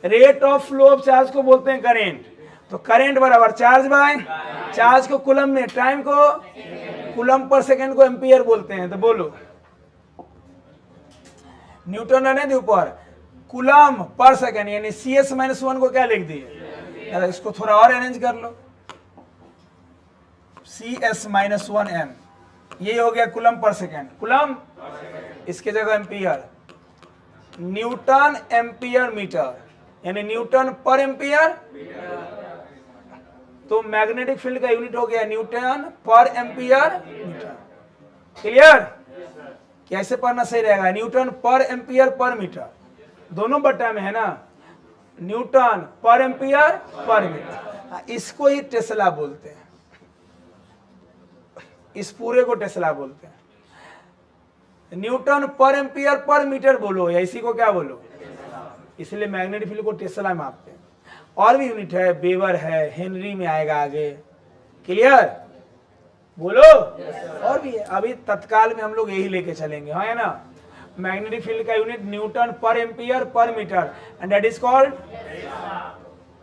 Rate of flow of charge को बोलते हैं करंट। तो करंट बराबर चार्ज बाय, चार्ज को कूलम में, टाइम को कूलम पर सेकेंड को एम्पियर बोलते हैं। तो बोलो न्यूटन रहने दे ऊपर, कूलम पर सेकेंड यानी CS-1 को क्या लिख दिए? इसको थोड़ा और अरेंज कर लो, CS-1m, ये हो गया कूलम पर सेकेंड। कूलम इसके जगह एम्पियर, न्यूटन एम्पियर मीटर यानी न्यूटन पर एम्पियर। तो मैग्नेटिक फील्ड का यूनिट हो गया न्यूटन पर एम्पियर मीटर। क्लियर? कैसे पढ़ना सही रहेगा? न्यूटन पर एम्पियर पर मीटर, दोनों बट्टा में है ना, न्यूटन पर एम्पियर पर मीटर। इसको ही टेस्ला बोलते हैं, इस पूरे को टेस्ला बोलते हैं। न्यूटन पर एम्पियर पर मीटर बोलो या इसी को क्या बोलो, इसलिए मैग्नेटिक फील्ड को टेस्ला मापते हैं। और भी यूनिट है, बेवर है, हेनरी में आएगा आगे। क्लियर? बोलो और भी है। अभी तत्काल में हम लोग यही लेके चलेंगे, हाँ है ना। मैग्नेटिक फील्ड का यूनिट न्यूटन पर एम्पियर पर metre and that is called.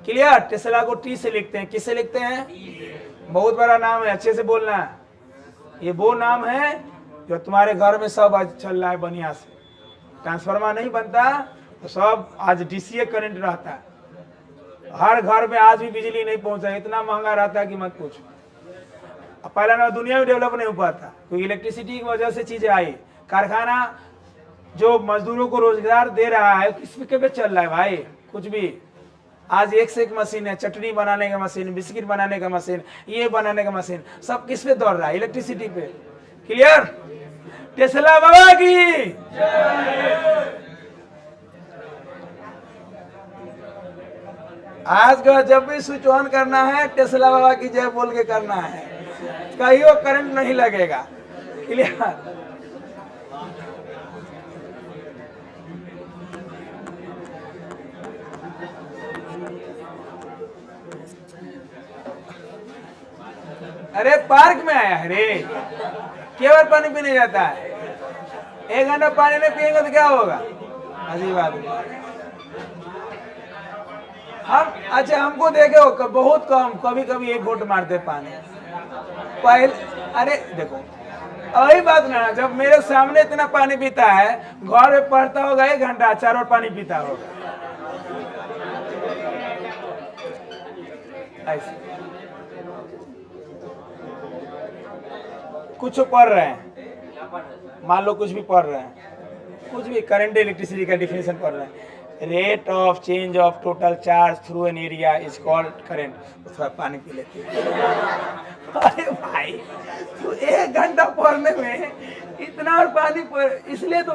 Clear? Tesla को टी से लिखते हैं। किससे लिखते हैं? बहुत बड़ा नाम है, अच्छे से बोलना है। ये वो नाम है जो तुम्हारे घर में सब आज चल रहा है बढ़िया से। ट्रांसफार्मर नहीं बनता तो सब आज डीसीए करंट रहता है। हर घर में आज भी बिजली नहीं पहुंचा, इतना महंगा रहता है कि मत पूछो। पहला ना दुनिया में डेवलप नहीं हो पाता, क्योंकि इलेक्ट्रिसिटी की वजह से चीजें आई। कारखाना जो मजदूरों को रोजगार दे रहा है किस पे चल रहा है भाई? कुछ भी। आज एक से एक मशीन है, चटनी बनाने का मशीन, बिस्किट बनाने का मशीन, ये बनाने का मशीन, सब किस पे दौड़ रहा है? इलेक्ट्रिसिटी पे। क्लियर? टेस्ला बाबा की। आज के बाद जब भी स्विच ऑन करना है टेस्ला बाबा की जय बोल के करना है, कहीं वो करंट नहीं लगेगा। क्लियर? अरे पार्क में आया है रे, केवल पानी पीने जाता है, 1 घंटा पानी नहीं पिएंगे तो क्या होगा? अजीब आदमी। हम अच्छा हमको देखे हो बहुत कम, कभी कभी 1 घूंट मारते पानी पहले। अरे देखो वही बात ना, जब मेरे सामने इतना पानी पीता है, घर में पढ़ता होगा 1 घंटा 4 और पानी पीता होगा ऐसे। कुछ पढ़ रहे हैं, मान लो कुछ भी पढ़ रहे हैं, कुछ भी करंट इलेक्ट्रिसिटी का डिफिनेशन पढ़ रहे हैं, rate of change of total charge through an area is called current. तो थोड़ा पानी पी लेते हैं। अरे भाई तो 1 घंटा पढ़ने में इतना और पानी इसलिए तो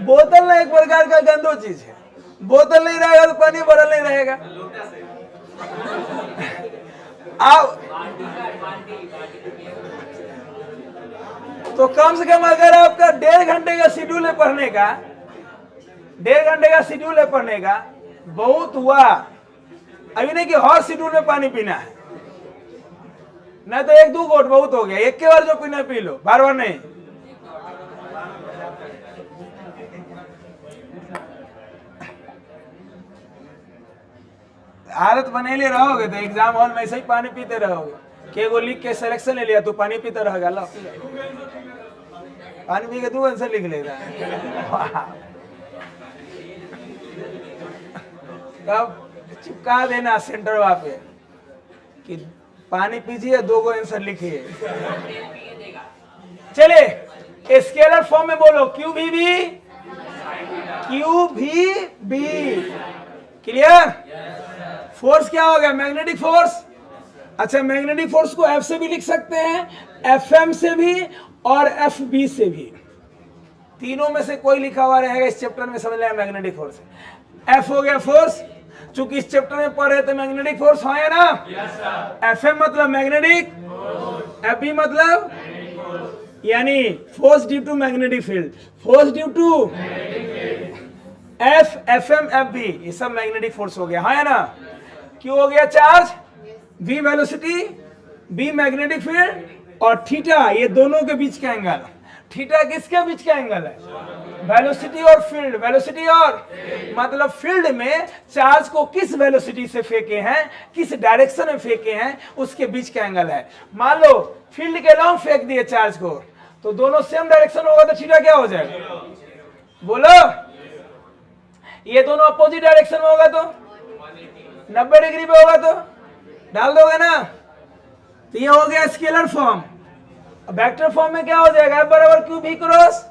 बोतल ना एक प्रकार का गंदो चीज है, बोतल नहीं रहेगा तो पानी भरल नहीं रहेगा। आप तो कम से कम अगर आपका 1.5 घंटे का शेड्यूल है पढ़ने का, 1.5 घंटे का शेड्यूल है पढ़ने का, बहुत हुआ। अभी नहीं कि हर शेड्यूल में पानी पीना है, नहीं तो 1-2 घोट बहुत हो गया, एक के बार जो पीना पी लो, बार बार नहीं। आदत बने ले रहोगे तो एग्जाम हॉल में ऐसे ही पानी पीते रहोगे। के वो लिख के सिलेक्शन ले लिया तो पानी पीते रहेगा, लो पानी पी के तू आंसर लिख लेगा। तब चिपका देना सेंटर वहां पे कि पानी पीजिए 2 गो आंसर लिखिए। चले स्केलर फॉर्म में बोलो, क्यू भी बी। क्लियर? फोर्स क्या हो गया? Magnetic force. अच्छा मैग्नेटिक फोर्स को एफ से भी लिख सकते हैं, एफएम से भी और एफबी से भी, तीनों में से कोई लिखा हुआ रहेगा इस चैप्टर में, समझ लें मैग्नेटिक फोर्स। एफ हो गया फोर्स, चूंकि इस चैप्टर में पढ़े तो मैग्नेटिक फोर्स है ना। एफएम मतलब मैग्नेटिक, एफबी मतलब यानी force due to magnetic field, force due to F M F B, ये सब मैग्नेटिक फोर्स हो गया, है ना। क्यों हो गया? Charge, v velocity, b magnetic field और थीटा, ये दोनों के बीच का एंगल। थीटा किसके बीच का एंगल है? वेलोसिटी और फील्ड, वेलोसिटी और मतलब फील्ड में चार्ज को किस वेलोसिटी से फेंके हैं, किस डायरेक्शन में फेंके हैं, उसके बीच का एंगल है। मान लो फील्ड के लॉन्ग फेंक दिए चार्ज को, तो दोनों सेम डायरेक्शन होगा तो थीटा क्या हो जाएगा? बोलो। ये दोनों अपोजिट डायरेक्शन में होगा तो 90 डिग्री पे होगा तो डाल दोगे ना। तो ये हो गया स्केलर फॉर्म। वेक्टर फॉर्म में क्या हो जाएगा? बराबर क्यू भी क्रॉस।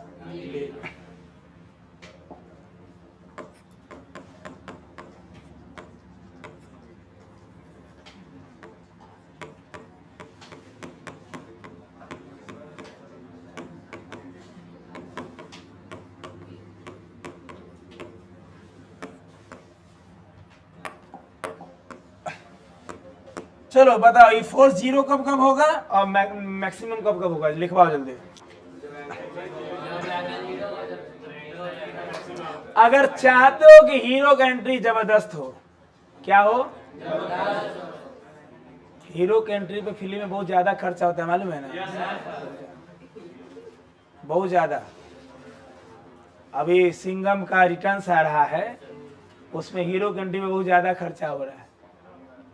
चलो बताओ ये फोर्स 0 कब कब होगा और मैक्सिमम कब कब होगा? लिखवाओ जल्दी। अगर चाहते हो कि हीरो का एंट्री जबरदस्त हो, क्या हो? हीरो की एंट्री पे फिल्म में बहुत ज्यादा खर्चा होता है, मालूम है ना? बहुत ज्यादा। अभी सिंघम का रिटर्न्स आ रहा है, उसमें हीरो की एंट्री में बहुत ज्यादा खर्चा हो रहा है।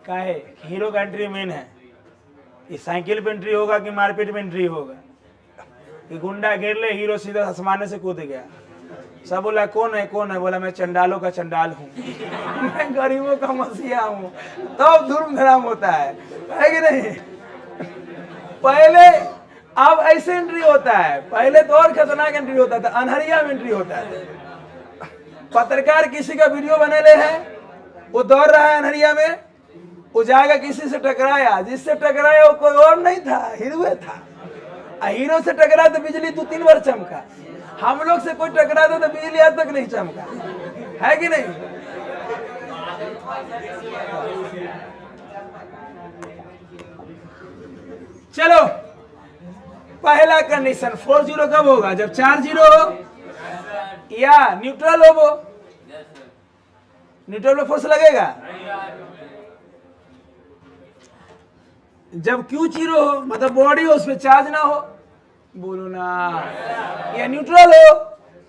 क्या है? हीरो का एंट्री मेन है। ये साइकिल पे एंट्री होगा कि मारपीट में एंट्री होगा कि गुंडा घेर ले, हीरो सीधा आसमाने से कूद गया, सब बोला कौन है कौन है? बोला मैं चंडालों का चंडाल हूँ, मैं गरीबों का मसीहा हूँ। तब धूम धड़ाम होता है कि नहीं? पहले अब ऐसे एंट्री होता है, पहले तो और खतरनाक एंट्री होता था, अनहरिया में एंट्री होता है। पत्रकार किसी का वीडियो बने ले है, वो दौड़ रहा है अनहरिया में, वो जाएगा किसी से टकराया, जिससे टकराया वो कोई और नहीं था, हीरो था। हीरो से टकरा तो बिजली 2-3 बार चमका, हम लोग से कोई टकरा दो तो बिजली आज तक नहीं चमका, है कि नहीं? चलो पहला कंडीशन, फोर्स जीरो कब होगा? जब चार्ज जीरो हो या न्यूट्रल हो। वो न्यूट्रल में फोर्स लगेगा। जब क्यू जीरो हो, मतलब बॉडी हो उसमें चार्ज ना हो, बोलो ना। या न्यूट्रल हो,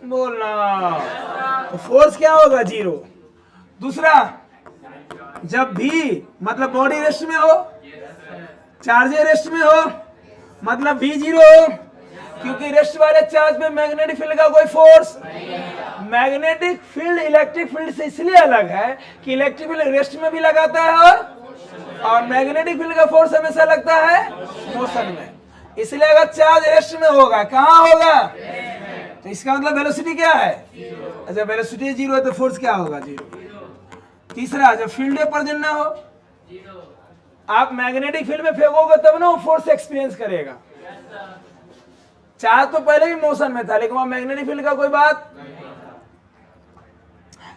बोलना। तो फोर्स क्या होगा? जीरो। दूसरा, जब भी मतलब बॉडी रेस्ट में हो, चार्ज रेस्ट में हो, मतलब भी जीरो हो, क्योंकि रेस्ट वाले चार्ज में मैग्नेटिक फील्ड का कोई force. Magnetic field electric field से इसलिए अलग है कि इलेक्ट्रिक फील्ड रेस्ट में भी लगाता है और मैग्नेटिक फील्ड का फोर्स हमेशा लगता है मोशन में। इसलिए अगर चार्ज रेस्ट में होगा, कहां होगा? तो इसका मतलब वेलोसिटी क्या है? अच्छा, वेलोसिटी जीरो है तो फोर्स क्या होगा? जीरो। तीसरा, जब फील्ड प्रेजेंट ना हो, आप मैग्नेटिक फील्ड में फेंकोगे तब ना वो फोर्स एक्सपीरियंस करेगा। चार्ज तो पहले भी मोशन में था, लेकिन वहां मैग्नेटिक फील्ड का कोई बात।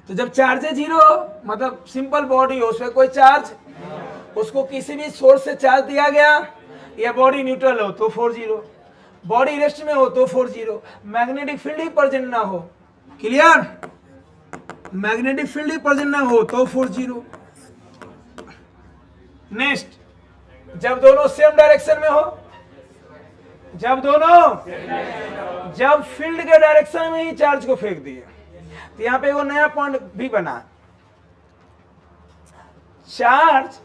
तो जब चार्ज जीरो हो, मतलब सिंपल बॉडी हो, उसमें कोई चार्ज, उसको किसी भी सोर्स से चार्ज दिया गया, या बॉडी न्यूट्रल हो तो फोर्स जीरो, बॉडी रेस्ट में हो तो फोर्स जीरो, मैग्नेटिक फील्ड ही प्रेजेंट ना हो। क्लियर? मैग्नेटिक फील्ड ही प्रेजेंट ना हो तो फोर्स जीरो। नेक्स्ट, जब दोनों सेम डायरेक्शन में हो, जब फील्ड के डायरेक्शन में ही चार्ज को फेंक दिए, तो यहां पे वो नया पॉइंट भी बना। चार्ज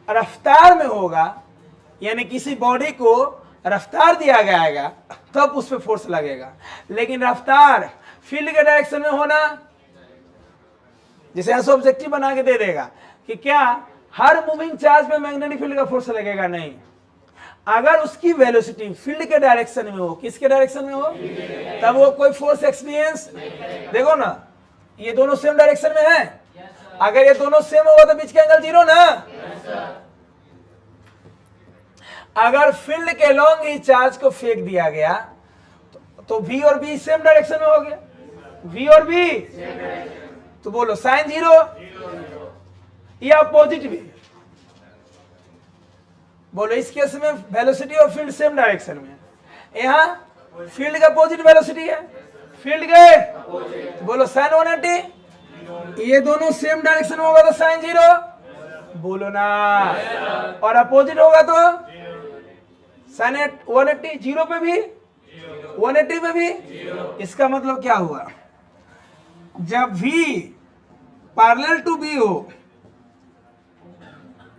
रफ्तार में होगा, यानी किसी बॉडी को रफ्तार दिया जाएगा तब उस पर फोर्स लगेगा। लेकिन रफ्तार फील्ड के डायरेक्शन में होना, जैसे ऐसा ऑब्जेक्टिव बना के दे देगा कि क्या हर मूविंग चार्ज पे मैग्नेटिक फील्ड का फोर्स लगेगा? नहीं। अगर उसकी वेलोसिटी फील्ड के डायरेक्शन में हो, किसके डायरेक्शन में हो, तब वो कोई फोर्स एक्सपीरियंस। देखो ना, ये दोनों सेम डायरेक्शन में है। अगर ये दोनों सेम होगा तो बीच का एंगल जीरो ना। अगर फील्ड के लॉन्ग ही चार्ज को फेंक दिया गया तो V और B सेम डायरेक्शन में हो गया। V और B, तो बोलो साइन जीरो या अपोजिट भी? बोलो इस केस में वेलोसिटी और फील्ड सेम डायरेक्शन में, यहां फील्ड का अपोजिट वेलोसिटी है, फील्ड के तो बोलो साइन 180। ये दोनों सेम डायरेक्शन में होगा तो साइन जीरो, बोलो ना। और अपोजिट होगा तो साइन 180, जीरो पे भी 180 पे भी। इसका मतलब क्या हुआ? जब V पैरेलल टू B हो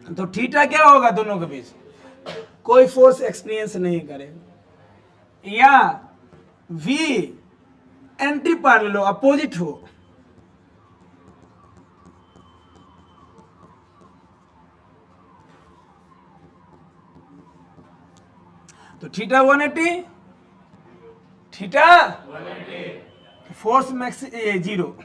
तो थीटा क्या होगा? दोनों के बीच कोई फोर्स एक्सपीरियंस नहीं करेगा। या V एंटी पैरेलल हो, अपोजिट हो, तो theta 180, theta force max zero,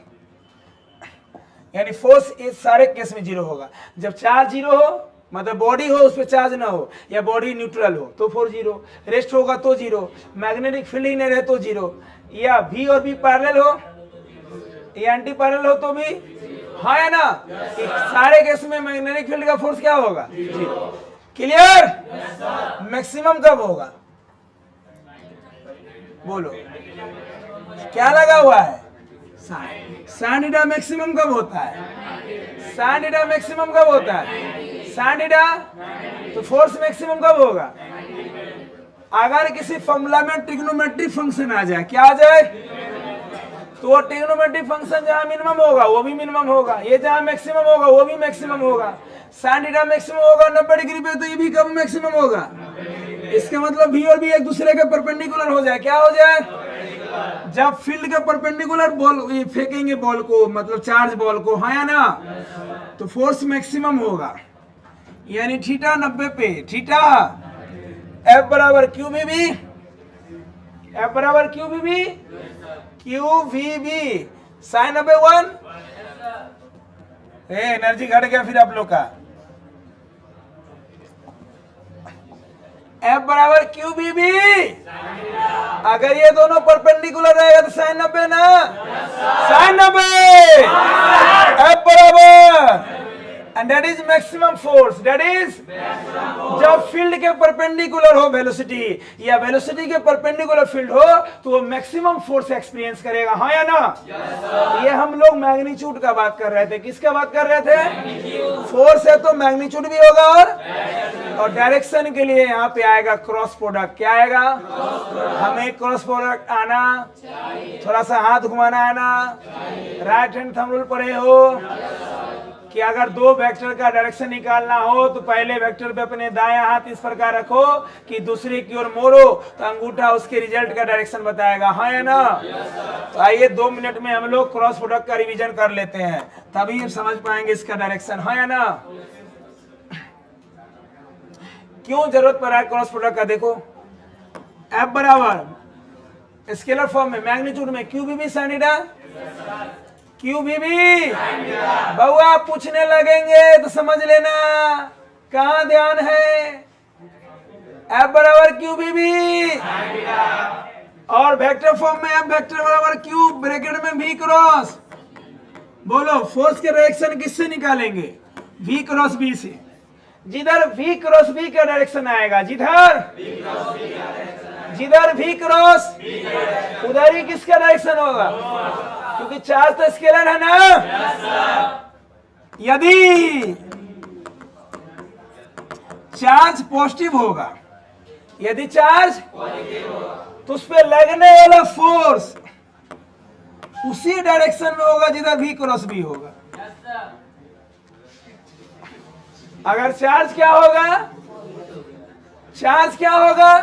यानी फोर्स इस सारे केस में जीरो होगा। जब चार्ज जीरो हो, मतलब बॉडी हो उस पर चार्ज ना हो, या बॉडी न्यूट्रल हो तो फोर्स जीरो, रेस्ट होगा तो जीरो, मैग्नेटिक फील्ड ही नहीं रहे तो जीरो, या V और B पैरेलल हो या एंटी पैरेलल हो तो भी, हाँ है ना। सारे केस में मैग्नेटिक फील्ड का फोर्स क्या होगा? जीरो। क्लियर? मैक्सिमम कब होगा? बोलो क्या लगा हुआ है? साइन थीटा मैक्सिमम कब होता है? साइन थीटा मैक्सिमम कब होता है? साइन थीटा, तो फोर्स मैक्सिमम कब होगा? अगर किसी फॉर्मूला में ट्रिग्नोमेट्रिक फंक्शन आ जाए, क्या आ जाए? तो वो ट्रिग्नोमेट्रिक फंक्शन जहां मिनिमम होगा वो भी मिनिमम होगा, ये जहां मैक्सिमम होगा वो भी मैक्सिमम होगा। साइन थीटा मैक्सिमम होगा 90 डिग्री पे, तो ये भी कब मैक्सिमम होगा? इसका मतलब V और B एक दूसरे के परपेंडिकुलर हो जाए। क्या हो जाए? जब फील्ड के परपेंडिकुलर बॉल फेंकेंगे बॉल को, मतलब चार्ज बॉल को, हाँ या ना, तो फोर्स मैक्सिमम होगा। यानी थीटा 90 पे, थीटा F बराबर क्यू वी बी, F बराबर q v B, q v B sine 90 1। Energy घट गया फिर आप लोग का। F बराबर क्यू बी बी, अगर ये दोनों परपेंडिकुलर रहेगा तो साइन 90 ना, साइन 90। F बराबर and that is maximum force, that is जब फील्ड के परपेंडिकुलर हो वेलोसिटी या वेलोसिटी के परपेंडिकुलर फील्ड हो तो वो मैक्सिमम फोर्स एक्सपीरियंस करेगा, हाँ या ना? ये हम लोग मैग्नीट्यूड का बात कर रहे थे। किसका बात कर रहे थे? फोर्स है तो मैग्नीट्यूड भी होगा और डायरेक्शन के लिए यहाँ पे आएगा क्रॉस प्रोडक्ट। क्या आएगा? हमें क्रॉस प्रोडक्ट आना, थोड़ा सा हाथ घुमाना आना, राइट हैंड थंब रूल पढ़े हो कि अगर दो वेक्टर का डायरेक्शन निकालना हो तो पहले वेक्टर पे अपने दायां हाथ इस प्रकार रखो कि दूसरे की ओर मोड़ो तो अंगूठा उसके रिजल्ट का डायरेक्शन बताएगा, हाँ या ना? तो आइए 2 मिनट में हम लोग क्रॉस प्रोडक्ट का रिवीजन कर लेते हैं, तभी हम समझ पाएंगे इसका डायरेक्शन, हाँ या ना? क्यों जरूरत पड़ा है क्रॉस प्रोडक्ट का? देखो F बराबर स्केलर फॉर्म में मैग्नीट्यूड में क्यू भी साइन थीटा, क्यू भी बउआ पूछने लगेंगे तो समझ लेना, कहां ध्यान है? F बराबर क्यू भी और वेक्टर फॉर्म में F वेक्टर बराबर क्यू ब्रैकेट में V क्रॉस। बोलो फोर्स के डायरेक्शन किससे निकालेंगे? V क्रॉस B से। जिधर V क्रॉस B का डायरेक्शन आएगा, जिधर V क्रॉस उधर ही किसका डायरेक्शन होगा? क्योंकि चार्ज तो स्केलर है ना। यदि चार्ज पॉजिटिव होगा, यदि चार्ज तो उस पर लगने वाला फोर्स उसी डायरेक्शन में होगा जिधर V क्रॉस B होगा। अगर चार्ज क्या होगा? चार्ज क्या होगा?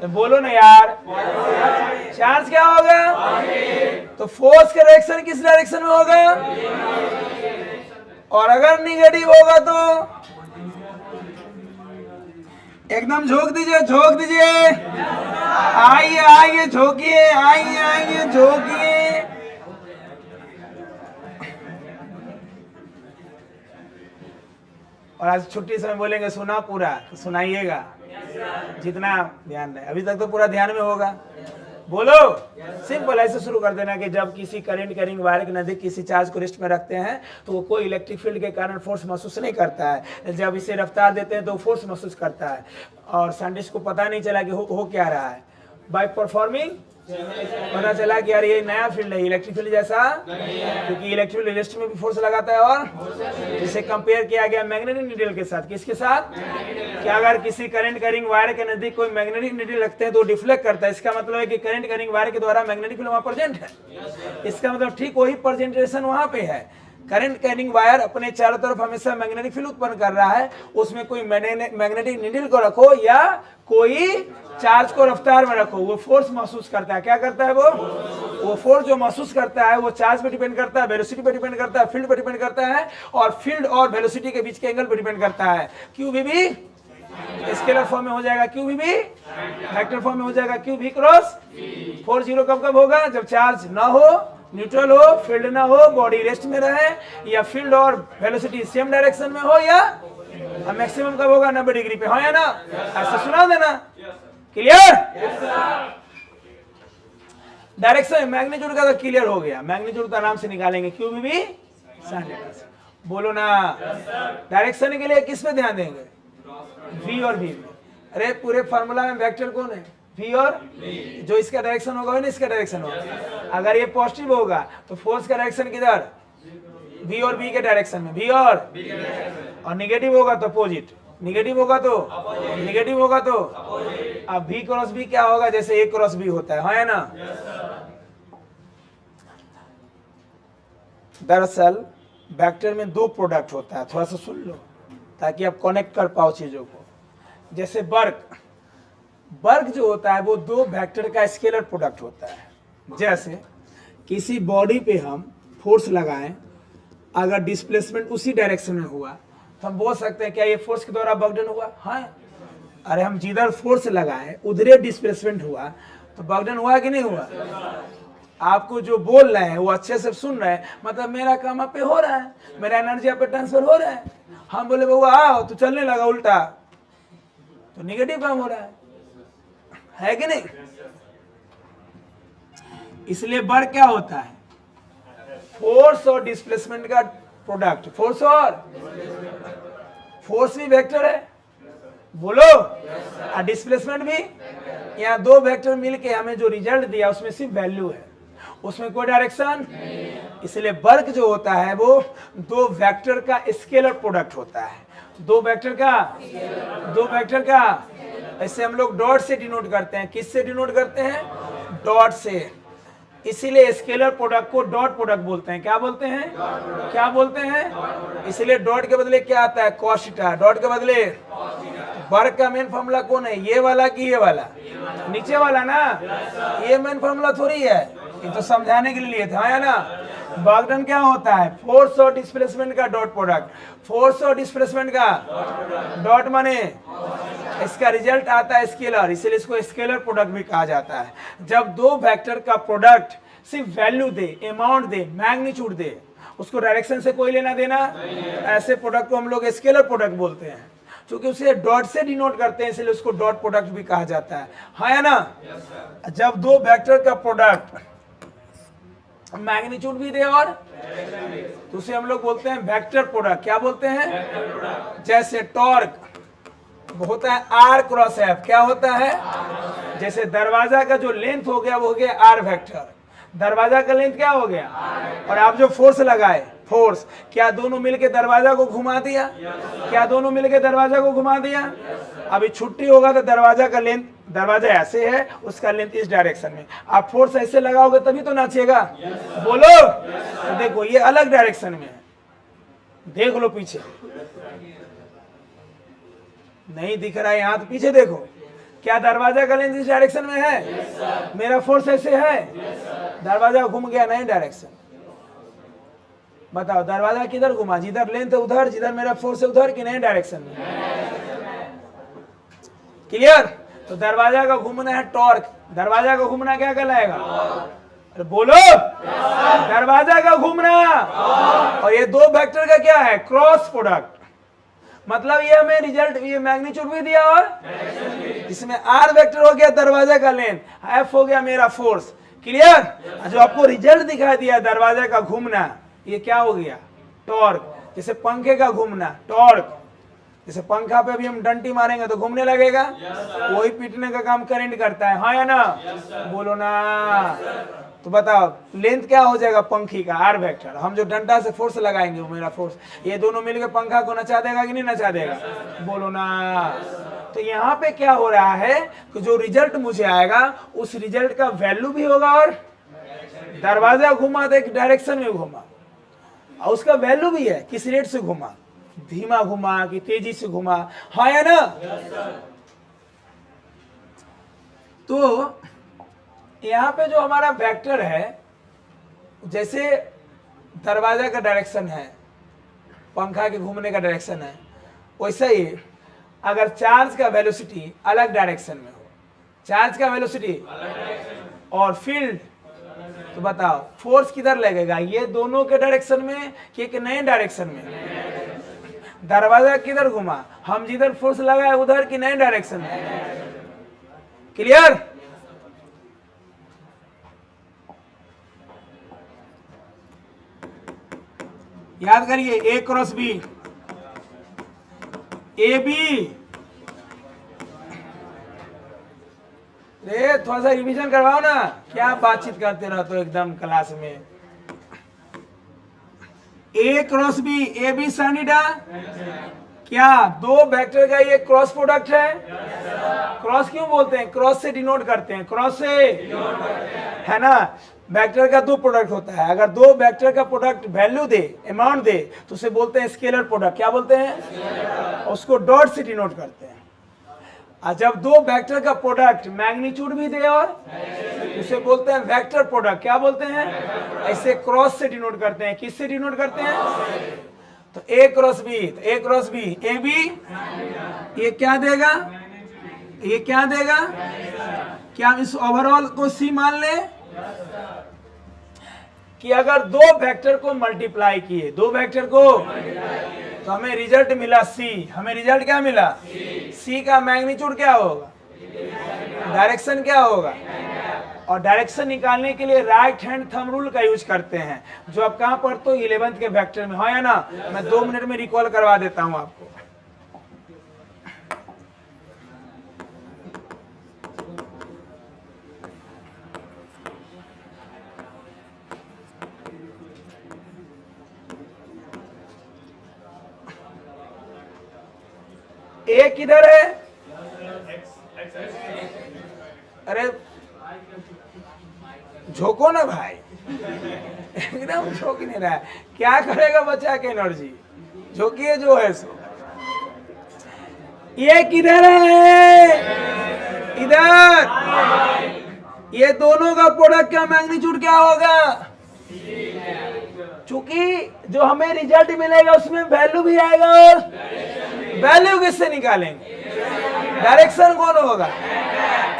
तो बोलो ना यार, चार्ज क्या होगा? तो फोर्स का डायरेक्शन किस डायरेक्शन में होगा? और अगर निगेटिव होगा तो एकदम झोंक दीजिए, झोंक दीजिए, आइए आइए झोंकिए, आइए आइए झोंकिए। और आज छुट्टी समय बोलेंगे सुना पूरा, तो सुनाइएगा जितना ध्यान है। अभी तक तो पूरा ध्यान में होगा। बोलो सिंपल ऐसे शुरू कर देना कि जब किसी करंट कैरिंग वायर के नजदीक किसी चार्ज को रेस्ट में रखते हैं तो वो कोई इलेक्ट्रिक फील्ड के कारण फोर्स महसूस नहीं करता है। जब इसे रफ्तार देते हैं तो फोर्स महसूस करता है और साइंटिस्ट को पता नहीं चला कि हो क्या रहा है। बाय परफॉर्मिंग पता चला कि यार ये नया फील्ड है, इलेक्ट्रिक फील्ड जैसा, क्योंकि इलेक्ट्रिक फील्ड रेस्ट में भी फोर्स लगाता है। और इसे कंपेयर किया गया मैग्नेटिक नीडल के साथ। किसके साथ? कि अगर किसी करंट कैरिंग वायर के नजदीक कोई मैग्नेटिक नीडल रखते हैं तो डिफ्लेक्ट करता है। इसका मतलब है कि करंट कैरिंग वायर के द्वारा मैग्नेटिक फील्ड वहां प्रेजेंट है। इसका मतलब ठीक वही प्रेजेंटेशन वहां पे है। करंट कैरिंग वायर अपने चारों तरफ हमेशा मैग्नेटिक फील्ड उत्पन्न कर रहा है। उसमें कोई मैग्नेटिक नीडल को रखो या कोई चार्ज को रफ्तार में रखो, वो फोर्स महसूस करता है। क्या करता है? वो फोर्स जो महसूस करता है वो चार्ज पे डिपेंड करता है, वेलोसिटी पे डिपेंड करता है, फील्ड पे डिपेंड करता है और फील्ड और वेलोसिटी के बीच के एंगल पे डिपेंड करता है। क्यू भी स्केलर फॉर्म में हो जाएगा, क्यू भी वेक्टर फॉर्म में हो जाएगा, क्यू भी क्रॉस 4 0 कब होगा? जब चार्ज ना हो, न्यूट्रल हो, फील्ड ना हो, बॉडी रेस्ट में रहे, या फील्ड और वेलोसिटी सेम डायरेक्शन में हो, या मैक्सिमम कब होगा? 90 डिग्री पे, हाँ या ना? ऐसा सुना देना। क्लियर? डायरेक्शन मैग्नीट्यूड का तो क्लियर हो गया। मैग्नीट्यूड का नाम से निकालेंगे क्यू भी साइन थीटा से। बोलो ना डायरेक्शन के लिए किस पे ध्यान देंगे? V और V में। अरे पूरे फार्मूला में वेक्टर कौन है? V और जो इसका डायरेक्शन होगा ना इसका डायरेक्शन होगा। अगर ये पॉजिटिव होगा तो फोर्स का डायरेक्शन किधर? V और B के डायरेक्शन में। V और निगेटिव होगा तो अपोजिट, निगेटिव होगा तो अब V क्रॉस B क्या होगा? जैसे A क्रॉस B होता है, हाँ या ना? दरअसल वेक्टर में 2 प्रोडक्ट होता है, थोड़ा सा सुन लो ताकि आप कनेक्ट कर पाओ चीजों को। जैसे वर्क जो होता है वो 2 वेक्टर का स्केलर प्रोडक्ट होता है। जैसे किसी बॉडी पे हम फोर्स लगाएं, अगर डिस्प्लेसमेंट उसी डायरेक्शन में हुआ तो हम बोल सकते हैं क्या ये फोर्स के द्वारा वर्क डन हुआ? हाँ। अरे हम जिधर फोर्स लगाए उधरे डिस्प्लेसमेंट हुआ तो वर्क डन हुआ कि नहीं हुआ? आपको जो बोल रहे हैं वो अच्छे से सुन रहे हैं, मतलब मेरा काम आप पे हो रहा है, मेरा एनर्जी आप पे ट्रांसफर हो रहा है। हम बोले बउआ आओ तो चलने लगा उल्टा, तो निगेटिव काम हो रहा है कि नहीं? इसलिए वर्क क्या होता है? फोर्स और डिस्प्लेसमेंट का प्रोडक्ट, फोर्स और फोर्स भी वेक्टर है, बोलो। और डिस्प्लेसमेंट भी। यहाँ दो वेक्टर मिलके हमें जो रिजल्ट दिया उसमें सिर्फ वैल्यू है, उसमें कोई डायरेक्शन, इसलिए वर्क जो होता है वो दो वेक्टर का स्केलर प्रोडक्ट होता है। दो वेक्टर का ऐसे हम लोग डॉट से डिनोट करते हैं। किससे डिनोट करते हैं? डॉट से। इसीलिए scalar product co dot product बोलते हैं। क्या बोलते हैं? क्या बोलते हैं? इसलिए डॉट के बदले क्या आता है? Cos theta. डॉट के बदले वर्क का मेन फॉर्मूला कौन है? ये वाला कि ये वाला? नीचे वाला ना। ये मेन फॉर्मूला थोड़ी है, ये तो समझाने के लिए लिए था, है ना। वर्क डन क्या होता है? फोर्स और डिस्प्लेसमेंट का डॉट प्रोडक्ट। फोर्स और डिस्प्लेसमेंट का डॉट माने इसका रिजल्ट आता है स्केलर, इसलिए इसको स्केलर प्रोडक्ट भी कहा जाता है। जब दो वेक्टर का प्रोडक्ट सिर्फ वैल्यू दे, अमाउंट दे, मैग्नीट्यूड दे, उसको डायरेक्शन से कोई लेना देना, ऐसे प्रोडक्ट को हम लोग स्केलर प्रोडक्ट बोलते हैं। क्योंकि उसे डॉट से डिनोट करते हैं, इसलिए उसको डॉट प्रोडक्ट भी कहा जाता है, हाँ ना। जब दो वेक्टर का प्रोडक्ट मैग्नीट्यूड भी दे और तो उसे हम लोग बोलते हैं वेक्टर प्रोडक्ट। क्या बोलते हैं? जैसे टॉर्क होता है आर क्रॉस एफ। क्या होता है? जैसे दरवाजा का जो लेंथ हो गया वो हो गया आर वेक्टर। दरवाजा का लेंथ क्या हो गया? और आप जो फोर्स लगाए, फोर्स, क्या दोनों मिलके दरवाजा को घुमा दिया? क्या दोनों मिलके दरवाजा को घुमा दिया? अभी छुट्टी होगा तो दरवाजा का लेंथ, दरवाजा ऐसे है, उसका लेंथ इस डायरेक्शन में, आप फोर्स ऐसे लगाओगे तभी तो नाचेगा, बोलो। तो देखो ये अलग डायरेक्शन में है, देख लो पीछे, नहीं दिख रहा है यहाँ तो पीछे देखो। क्या दरवाजा का लेंथ इस डायरेक्शन में है? मेरा फोर्स ऐसे है, दरवाजा घूम गया नई डायरेक्शन। बताओ दरवाजा किधर घुमा? जिधर लेंथ है उधर, जिधर मेरा फोर्स है उधर, कि नए डायरेक्शन में? क्लियर? तो दरवाजा का घूमना है टॉर्क। दरवाजा का घूमना क्या कहलाएगा? अरे बोलो, दरवाजा का घूमना। और ये दो वेक्टर का क्या है? Cross product. मतलब ये हमें रिजल्ट, ये मैग्नीट्यूड भी दिया और इसमें आर वेक्टर हो गया दरवाजा का लेंथ, एफ हो गया मेरा फोर्स। क्लियर? जो आपको रिजल्ट दिखा दिया दरवाजा का घूमना, ये क्या हो गया? टॉर्क। जैसे पंखे का घूमना टॉर्क, जैसे पंखा पे भी हम डंटी मारेंगे तो घूमने लगेगा, वही पीटने का काम करंट करता है, हाँ या ना? बोलो ना। तो बताओ लेंथ क्या हो जाएगा पंखी का? R vector. हम जो डंडा से फोर्स लगाएंगे वो मेरा फोर्स, ये दोनों मिलकर पंखा को नचा देगा कि नहीं नचा देगा? बोलो ना। तो यहाँ पे क्या हो रहा है कि जो रिजल्ट मुझे आएगा उस रिजल्ट का वैल्यू भी होगा, और दरवाजा घुमा तो एक डायरेक्शन में घुमा, और उसका वैल्यू भी है किस रेट से घुमा, धीमा घुमा कि तेजी से घुमा, हाँ या ना? तो यहाँ पे जो हमारा वेक्टर है, जैसे दरवाजा का डायरेक्शन है, पंखा के घूमने का डायरेक्शन है, वैसा ही अगर चार्ज का वेलोसिटी अलग डायरेक्शन में हो, चार्ज का वेलोसिटी और फील्ड, तो बताओ फोर्स किधर लगेगा? ये दोनों के डायरेक्शन में कि एक नए डायरेक्शन में? दरवाजा किधर घुमा, हम जिधर फोर्स लगाए उधर की नए डायरेक्शन में? क्लियर? याद करिए ए क्रॉस बी, ए बी। रे थोड़ा सा रिवीजन करवाओ ना, क्या बातचीत करते रहते हो एकदम क्लास में। ए क्रॉस बी, ए बी साइनिडा, क्या दो वेक्टर का ये क्रॉस प्रोडक्ट है? क्रॉस क्यों बोलते हैं? क्रॉस से डिनोट करते हैं, क्रॉस से, है ना। वेक्टर का दो प्रोडक्ट होता है, अगर दो वेक्टर का प्रोडक्ट वैल्यू दे, अमाउंट दे, तो उसे बोलते हैं स्केलर प्रोडक्ट। क्या बोलते हैं? उसको डॉट से डिनोट करते हैं। और जब दो वेक्टर का प्रोडक्ट मैग्नीट्यूड भी दे और उसे बोलते हैं वेक्टर प्रोडक्ट। क्या बोलते हैं? ऐसे क्रॉस से डिनोट करते हैं। किससे डिनोट करते हैं? तो ए क्रॉस बी, तो ए क्रॉस बी, ए बी, ये क्या देगा? ये क्या देगा? क्या हम इस ओवरऑल को सी मान ले कि अगर दो वेक्टर को मल्टीप्लाई किए, दो वेक्टर को, तो हमें रिजल्ट मिला सी। हमें रिजल्ट क्या मिला? सी का मैग्नीट्यूड क्या होगा? डायरेक्शन क्या होगा? और डायरेक्शन निकालने के लिए राइट हैंड थंब रूल का यूज करते हैं, जो आप कहाँ पढ़ते हो 11th के वेक्टर में, हाँ या ना। मैं 2 मिनट में रिकॉल करवा देता हूं आपको। ए किधर है? अरे झोंको ना भाई, एकदम झोंक नहीं रहा है। क्या करेगा बच्चा की एनर्जी, झोंकिए जो है सो। ये किधर है? इधर। ये दोनों का प्रोडक्ट का मैग्नीट्यूड क्या होगा? चूंकि जो हमें रिजल्ट मिलेगा उसमें वैल्यू भी आएगा, और वैल्यू किससे निकालेंगे? डायरेक्शन कौन होगा?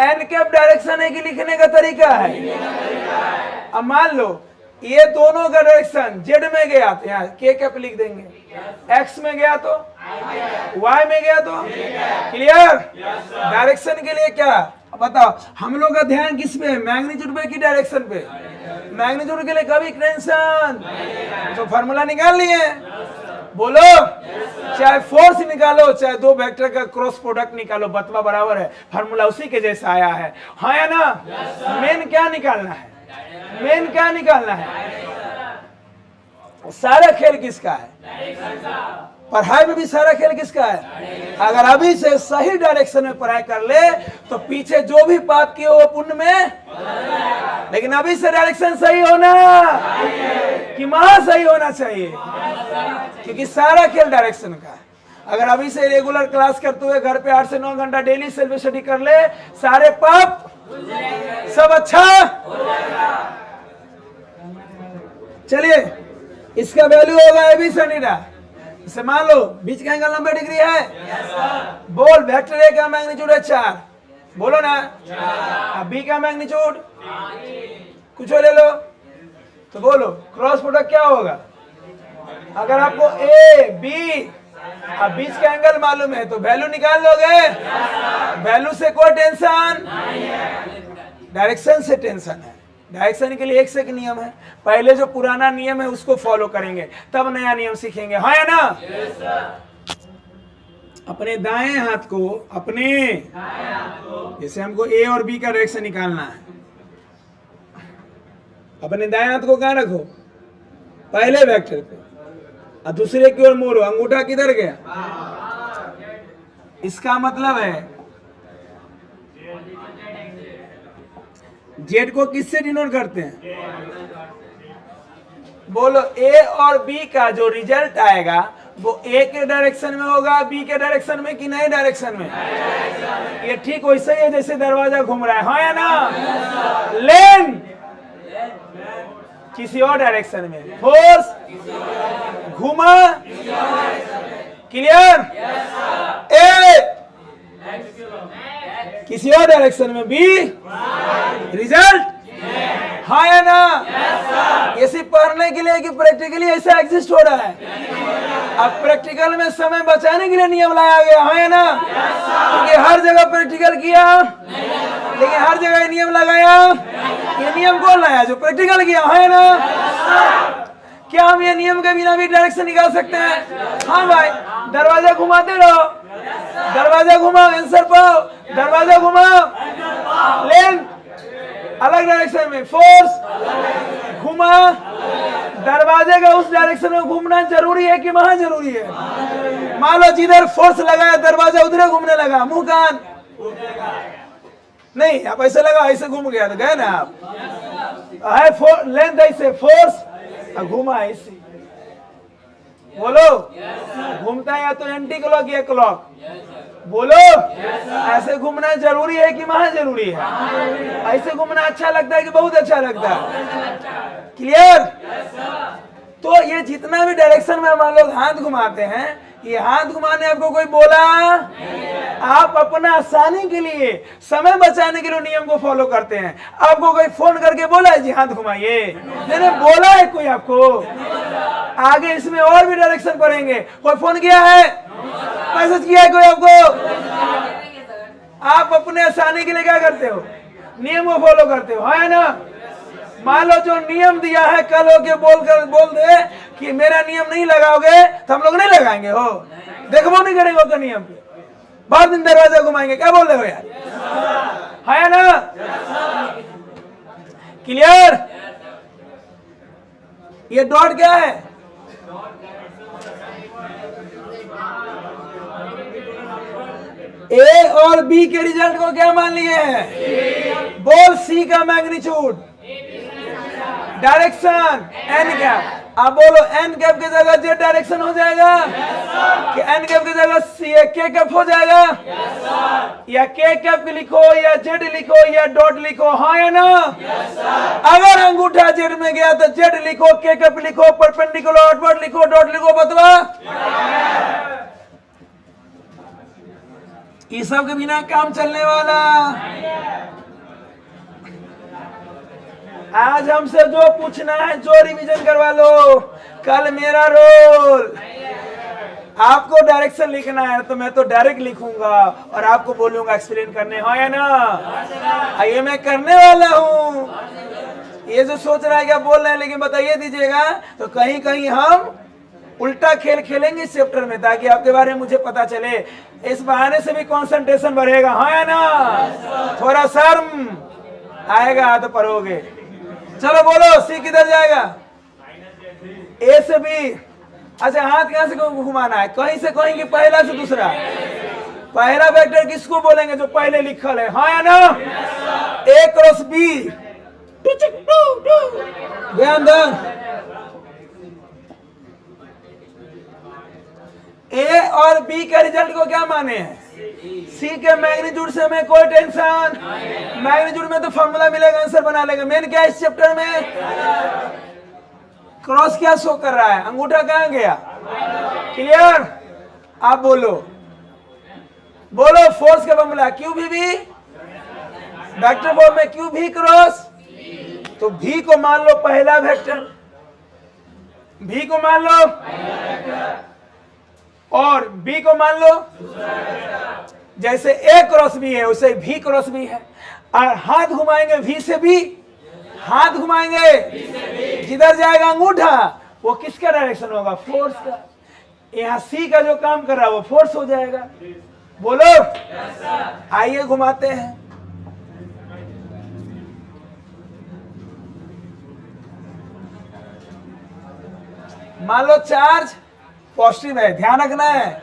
एन कैप डायरेक्शन है कि लिखने का तरीका है। अब मान लो ये दोनों का डायरेक्शन जेड में गया तो यहाँ के कैप लिख देंगे, एक्स में गया तो वाई में गया तो। क्लियर? डायरेक्शन के लिए क्या बताओ, हम लोग का ध्यान किस पे? मैग्नीट्यूड पे कि डायरेक्शन पे? मैग्नीट्यूड के लिए कभी टेंशन, तो फार्मूला निकाल लिए, बोलो। चाहे फोर्स निकालो, चाहे दो वेक्टर का क्रॉस प्रोडक्ट निकालो, बतवा बराबर है, फार्मूला उसी के जैसा आया है, हाँ या ना। मेन क्या निकालना है? मेन क्या निकालना है? सारा खेल किसका है? पढ़ाई में भी सारा खेल किसका है? अगर अभी से सही डायरेक्शन में पढ़ाई कर ले तो पीछे जो भी पाप किए वो पुण्य में, लेकिन अभी से डायरेक्शन सही होना कि महा सही होना चाहिए, क्योंकि सारा खेल डायरेक्शन का है। अगर अभी से रेगुलर क्लास करते हुए घर पे 8 से 9 घंटा डेली सेल्फ स्टडी कर ले, सारे पाप सब अच्छा। चलिए, इसका वैल्यू होगा ए बी सनीडा। इसे मान लो बीच का एंगल 90 डिग्री है। बोल, वेक्टर ए का मैग्नीट्यूड है 4, बोलो ना। अब बी का मैग्नीट्यूड कुछ और ले लो तो बोलो, क्रॉस प्रोडक्ट क्या होगा? अगर आपको ए बी अब बीच का एंगल मालूम है तो वैल्यू निकाल लोगे। वैल्यू से कोई टेंशन, डायरेक्शन से टेंशन है। डायरेक्शन के लिए एक से एक नियम है, पहले जो पुराना नियम है उसको फॉलो करेंगे, तब नया नियम सीखेंगे, हाँ या ना। अपने दाएं हाथ को, अपने जैसे हमको ए और बी का डायरेक्शन निकालना है, अपने दाएं हाथ को कहां रखो? पहले वेक्टर पे, और दूसरे की ओर मोड़ो। अंगूठा किधर गया? इसका मतलब है जेड को किससे डिनोट करते हैं? बोलो, ए और बी का जो रिजल्ट आएगा वो ए के डायरेक्शन में होगा, बी के डायरेक्शन में कि नए डायरेक्शन में? ये ठीक वैसे ही है जैसे दरवाजा घूम रहा है, हाँ या ना। लेन किसी और डायरेक्शन में, फोर्स घुमा। क्लियर? ए किसी और डायरेक्शन में, बी रिजल्ट, हाँ या ना। ये सिर्फ पढ़ने के लिए कि प्रैक्टिकली ऐसा एग्जिस्ट हो रहा है? अब प्रैक्टिकल में समय बचाने के लिए नियम लाया गया, हाँ या ना। क्योंकि हर जगह प्रैक्टिकल किया, लेकिन हर जगह नियम लगाया। ये नियम कौन लाया? जो प्रैक्टिकल किया, हाँ या ना। क्या हम ये नियम के बिना भी डायरेक्शन निकाल सकते हैं? हाँ भाई, दरवाजा घुमाते रहो, दरवाजा घुमाओ, आंसर पाओ, दरवाजा घुमाओ, लेन अलग डायरेक्शन में, फोर्स घुमा। दरवाजे का उस डायरेक्शन में घूमना जरूरी है कि महा जरूरी है? मान लो जिधर फोर्स लगाया दरवाजा उधर घूमने लगा, मुंह कान नहीं, आप ऐसे लगा, ऐसे घूम गया तो गए ना आप। है लेंथ ऐसे, फोर्स घुमा ऐसे, बोलो घूमता है या तो एंटी क्लॉक या क्लॉक, बोलो ऐसे घूमना जरूरी है कि महा जरूरी है? ऐसे घूमना अच्छा लगता है कि बहुत अच्छा लगता है? क्लियर? तो ये जितना भी डायरेक्शन में हम लोग हाथ घुमाते हैं, ये हाथ घुमाने आपको कोई बोला? आप अपना आसानी के लिए, समय बचाने के लिए नियम को फॉलो करते हैं। आपको कोई फोन करके बोला है जी हाथ घुमाइए? मैंने बोला है कोई आपको? आगे इसमें और भी डायरेक्शन पढ़ेंगे। कोई फोन किया है, मैसेज किया है कोई आपको? आप अपने आसानी के लिए क्या करते हो? नियम को फॉलो करते हो, है ना? मान लो जो नियम दिया है, कल होके बोल दे कि मेरा नियम नहीं लगाओगे तो हम लोग नहीं लगाएंगे, हो देखो नहीं करेंगे उसका नियम पे, बहुत दिन दरवाजा घुमाएंगे, क्या बोल रहे हो यार, है ना? क्लियर? ये डॉट क्या है? ए और बी के रिजल्ट को क्या मान लिए हैं? बोल सी का मैग्नीट्यूड, डायरेक्शन, एन कैप। अब बोलो एन कैप की जगह जेड डायरेक्शन हो जाएगा कि एन कैप की जगह सी के कैप हो जाएगा? या के कैप लिखो या जेड लिखो या डॉट लिखो, हाँ या ना? अगर अंगूठा जेड में गया तो जेड लिखो, के कैप लिखो, परपेंडिकुलर आउटवर्ड लिखो, डॉट लिखो, बतवा। ये सब के बिना काम चलने वाला। आज हमसे जो पूछना है, जो रिवीजन करवा लो। कल मेरा रोल, आपको डायरेक्शन लिखना है तो मैं तो डायरेक्ट लिखूंगा और आपको बोलूंगा एक्सप्लेन करने, हो या ना? ये मैं करने वाला हूँ। ये जो सोच रहा है क्या बोल रहे हैं, लेकिन बताइए दीजिएगा तो कहीं कहीं हम उल्टा खेल खेलेंगे इस चैप्टर में, ताकि आपके बारे में मुझे पता चले। इस बहाने से भी कंसंट्रेशन बढ़ेगा, हाँ या ना? थोड़ा शर्म आएगा तो पढ़ोगे। चलो बोलो, सी किधर जाएगा? ए से बी। अच्छा, हाथ कहां से घुमाना है? कहीं से कहीं कि पहला से दूसरा? पहला वेक्टर किसको बोलेंगे? जो पहले लिखल है, हाँ या ना? ए क्रॉस बी। ध्यान दो, ए और बी के रिजल्ट को क्या माने हैं? सी के मैग्नीट्यूड से हमें कोई टेंशन, मैग्नीट्यूड में तो फॉर्मूला मिलेगा, आंसर बना लेगा। मेन क्या है इस चैप्टर में? क्रॉस क्या शो कर रहा है? अंगूठा कहां गया? क्लियर? आप बोलो, बोलो फोर्स का फॉर्मूला क्यू भी वेक्टर फॉर्म में, क्यू भी क्रॉस। तो भी को मान लो पहला वेक्टर, भी को मान लो, और बी को मान लो। जैसे ए क्रॉस बी है वैसे भी क्रॉस बी है। और हाथ घुमाएंगे भी से भी, हाथ घुमाएंगे जिधर जाएगा अंगूठा वो किसका डायरेक्शन होगा? फोर्स का। यहाँ सी का जो काम कर रहा है वो फोर्स हो जाएगा। बोलो, आइए घुमाते हैं। मान लो चार्ज पॉजिटिव है, ध्यान रखना है।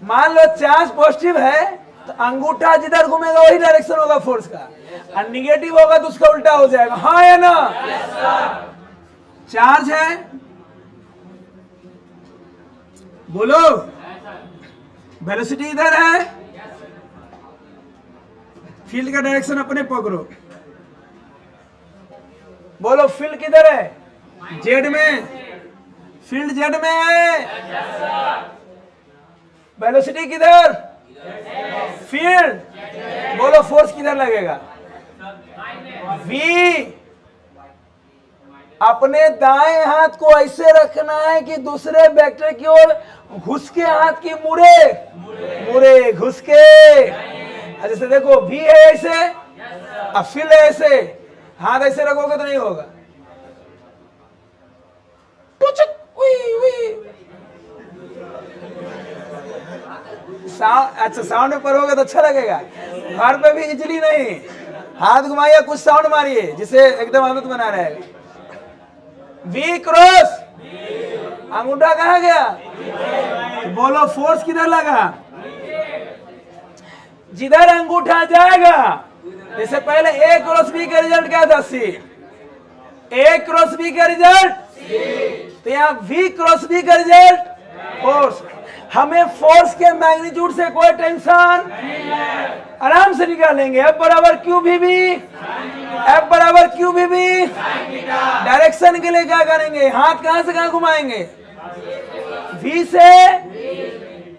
मान लो चार्ज पॉजिटिव है तो अंगूठा जिधर घूमेगा वही डायरेक्शन होगा फोर्स का, और निगेटिव होगा तो उसका उल्टा हो जाएगा, हाँ या ना? चार्ज है, बोलो, वेलोसिटी इधर है, फील्ड का डायरेक्शन अपने पकड़ो। बोलो फील्ड किधर है? जेड में, फील्ड जेड में है। वेलोसिटी किधर? फील्ड। बोलो फोर्स किधर लगेगा? वी। अपने दाएं हाथ को ऐसे रखना है कि दूसरे वेक्टर की ओर घुस के हाथ की मुड़े घुस के। जैसे देखो वी है ऐसे, अब फील्ड है ऐसे, हाथ ऐसे रखोगे तो नहीं होगा। अच्छा साउंड में पढ़ोगे तो अच्छा लगेगा, घर पे भी इजली नहीं। हाथ घुमाइए, कुछ साउंड मारिए जिसे एकदम आदत बना रहेगा। वी क्रॉस, अंगूठा कहाँ गया? बोलो फोर्स किधर लगा? जिधर अंगूठा जाएगा। जैसे पहले ए क्रॉस बी का रिजल्ट क्या था? सी। ए क्रॉस बी का रिजल्ट, तो यहाँ वी क्रॉस बी का रिजल्ट फोर्स। हमें फोर्स के मैग्नीट्यूड से कोई टेंशन, आराम से निकालेंगे। F बराबर क्यू भी, F बराबर क्यू भी। डायरेक्शन के लिए क्या करेंगे? हाथ कहां से कहां घुमाएंगे? V से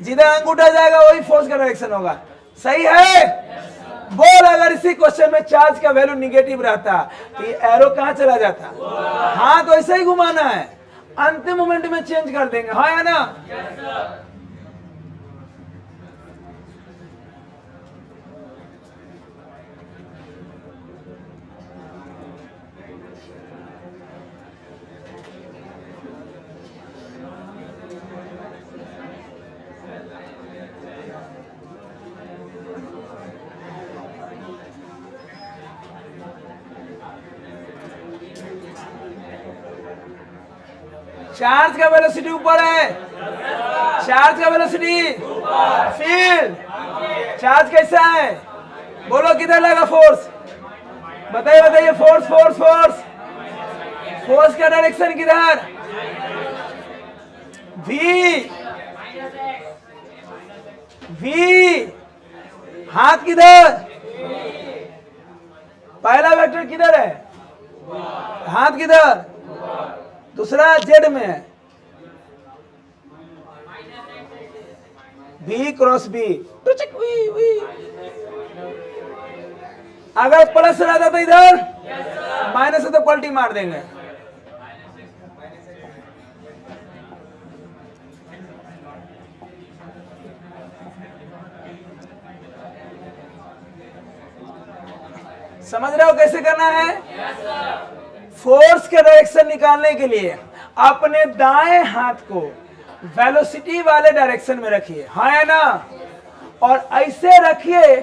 जिधर अंगूठा जाएगा वही फोर्स का डायरेक्शन होगा। सही है? बोल, अगर इसी क्वेश्चन में चार्ज का वैल्यू निगेटिव रहता तो ये एरो कहां चला जाता? हाथ वैसे ही घुमाना है, अंतिम मोमेंट में चेंज कर देंगे, हाँ या ना? चार्ज का वेलोसिटी ऊपर है, चार्ज का वेलोसिटी फील्ड, चार्ज कैसा है? बोलो किधर लगा फोर्स? बताइए बताइए, फोर्स फोर्स फोर्स फोर्स का डायरेक्शन किधर? V v. हाथ किधर? पहला वेक्टर किधर है? हाथ किधर? दूसरा जेड में है, बी क्रॉस बी। अगर प्लस रहता तो इधर माइनस है तो पलटी मार देंगे। समझ रहे हो कैसे करना है? फोर्स के डायरेक्शन निकालने के लिए अपने दाएं हाथ को वेलोसिटी वाले डायरेक्शन में रखिए, है ना? और ऐसे रखिए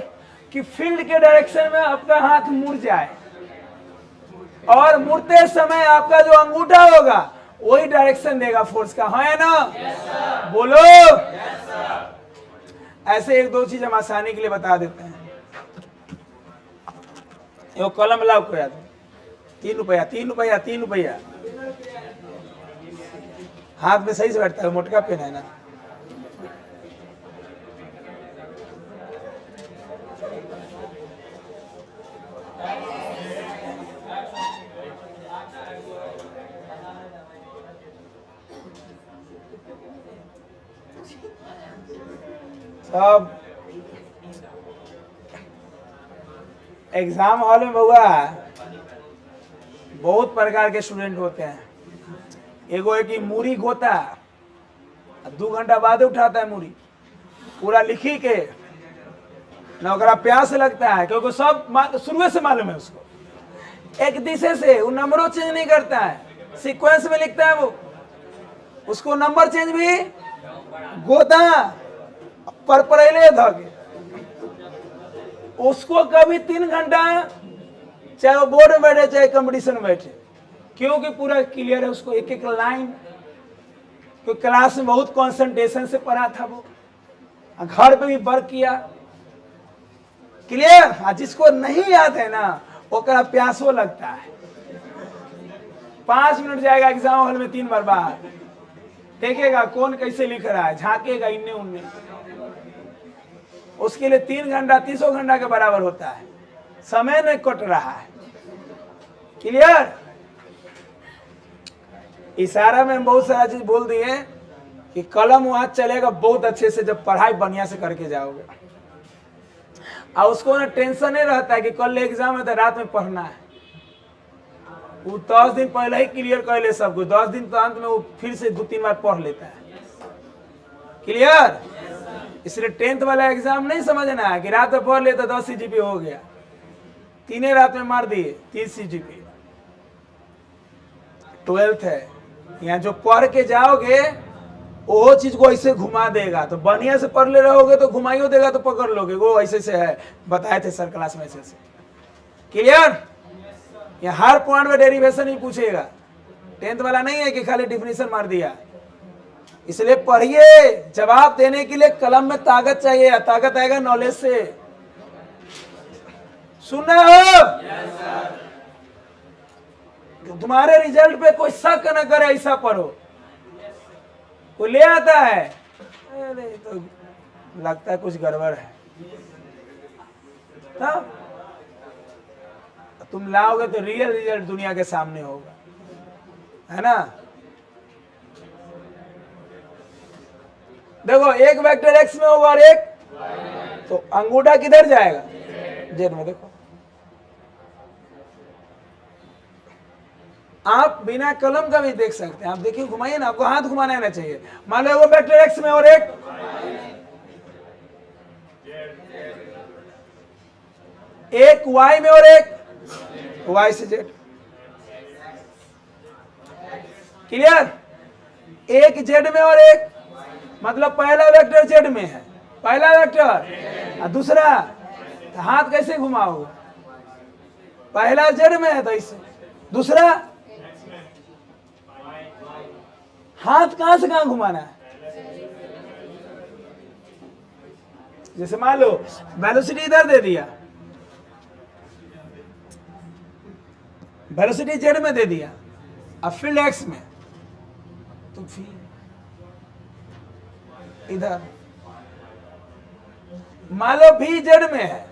कि फील्ड के डायरेक्शन में आपका हाथ मुड़ जाए, और मुड़ते समय आपका जो अंगूठा होगा वही डायरेक्शन देगा फोर्स का, है ना? बोलो। ऐसे एक दो चीज हम आसानी के लिए बता देते हैं। यो कलम लाओ को याद, 3 रुपया 3 रुपया 3 रुपया। हाथ में सही से बैठता है, मोटका पेन है ना। सब एग्जाम हॉल में बउआ बहुत प्रकार के स्टूडेंट होते हैं। एगो है कि मूरी गोता, 2 घंटा बाद उठाता है मूरी, पूरा लिखी के ना, ओकरा प्यास लगता है क्योंकि सब शुरू से मालूम है उसको। एक दिशे से वो नंबरों चेंज नहीं करता है, सीक्वेंस में लिखता है वो, उसको नंबर चेंज भी गोता पर पहले धके। उसको कभी 3 घंटा चाहे वो बोर्ड में बैठे चाहे कंपटीशन में बैठे, क्योंकि पूरा क्लियर है उसको, एक एक लाइन। क्योंकि क्लास में बहुत कंसंट्रेशन से पढ़ा था वो, घर पे भी वर्क किया, क्लियर। जिसको नहीं याद है ना वो का प्यासो लगता है। 5 मिनट जाएगा एग्जाम हॉल में 3 बार बाहर, देखेगा कौन कैसे लिख रहा है, झांकेगा इन्ने उन्ने। उसके लिए 3 घंटा 300 घंटा के बराबर होता है, समय नहीं कट रहा है, क्लियर। इशारा में हम बहुत सारा चीज बोल दिए कि कलम वहां चलेगा बहुत अच्छे से जब पढ़ाई बढ़िया से करके जाओगे। और उसको ना टेंशन नहीं रहता है कि कल एग्जाम है तो रात में पढ़ना है। वो 10 दिन पहले ही क्लियर कर ले सब कुछ, 10 दिन तो अंत में वो फिर से 2-3 बार पढ़ लेता है, क्लियर। इसलिए 10th वाला एग्जाम नहीं समझना है कि रात में पढ़ ले तो 10 CGP हो गया, 3 रात में मार दिए 30 CGP। 12th है, यहाँ जो पढ़ के जाओगे वो चीज को ऐसे घुमा देगा, तो बढ़िया से पढ़ ले रहोगे तो घुमाइयो देगा तो पकड़ लोगे। वो ऐसे से है, बताए थे सर क्लास में ऐसे से, क्लियर। यहाँ हर पॉइंट में डेरिवेशन ही पूछेगा, 10th वाला नहीं है कि खाली डिफिनेशन मार दिया। इसलिए पढ़िए, जवाब देने के लिए कलम में ताकत चाहिए, ताकत आएगा नॉलेज से। सुन रहे हो? तुम्हारे रिजल्ट पे कोई शक न करे, ऐसा पढ़ो। वो ले आता है, अरे तो लगता है कुछ गड़बड़ है, तब तुम लाओगे तो रियल रिजल्ट दुनिया के सामने होगा, है ना। देखो एक वेक्टर एक्स में होगा और एक, तो अंगूठा किधर जाएगा? जेड में। देखो आप बिना कलम का भी देख सकते हैं, आप देखिए, घुमाइए ना, आपको हाथ घुमाना आना चाहिए। मान लो वो वेक्टर एक्स में और एक वाई में और एक वाई से जेड, क्लियर। एक जेड में और एक, मतलब पहला वेक्टर जेड में है, पहला वेक्टर, और दूसरा हाथ कैसे घुमाओगे? पहला जेड में है तो इससे, दूसरा हाथ कहां से कहां घुमाना है? जैसे मान लो वेलोसिटी इधर दे दिया, वेलोसिटी जेड में दे दिया, अब फील्ड एक्स में, तो फिर इधर मान लो भी जेड में है,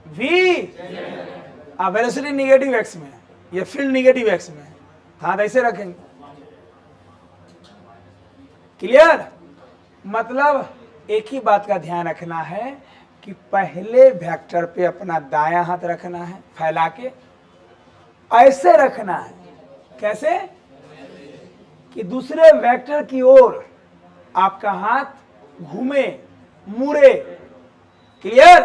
भी अब वेलोसिटी निगेटिव एक्स में है, ये फील्ड निगेटिव एक्स में है, हाथ ऐसे रखेंगे। क्लियर? मतलब एक ही बात का ध्यान रखना है कि पहले वेक्टर पे अपना दायां हाथ रखना है फैला के, ऐसे रखना है। कैसे? कि दूसरे वेक्टर की ओर आपका हाथ घूमे, मुड़े। क्लियर?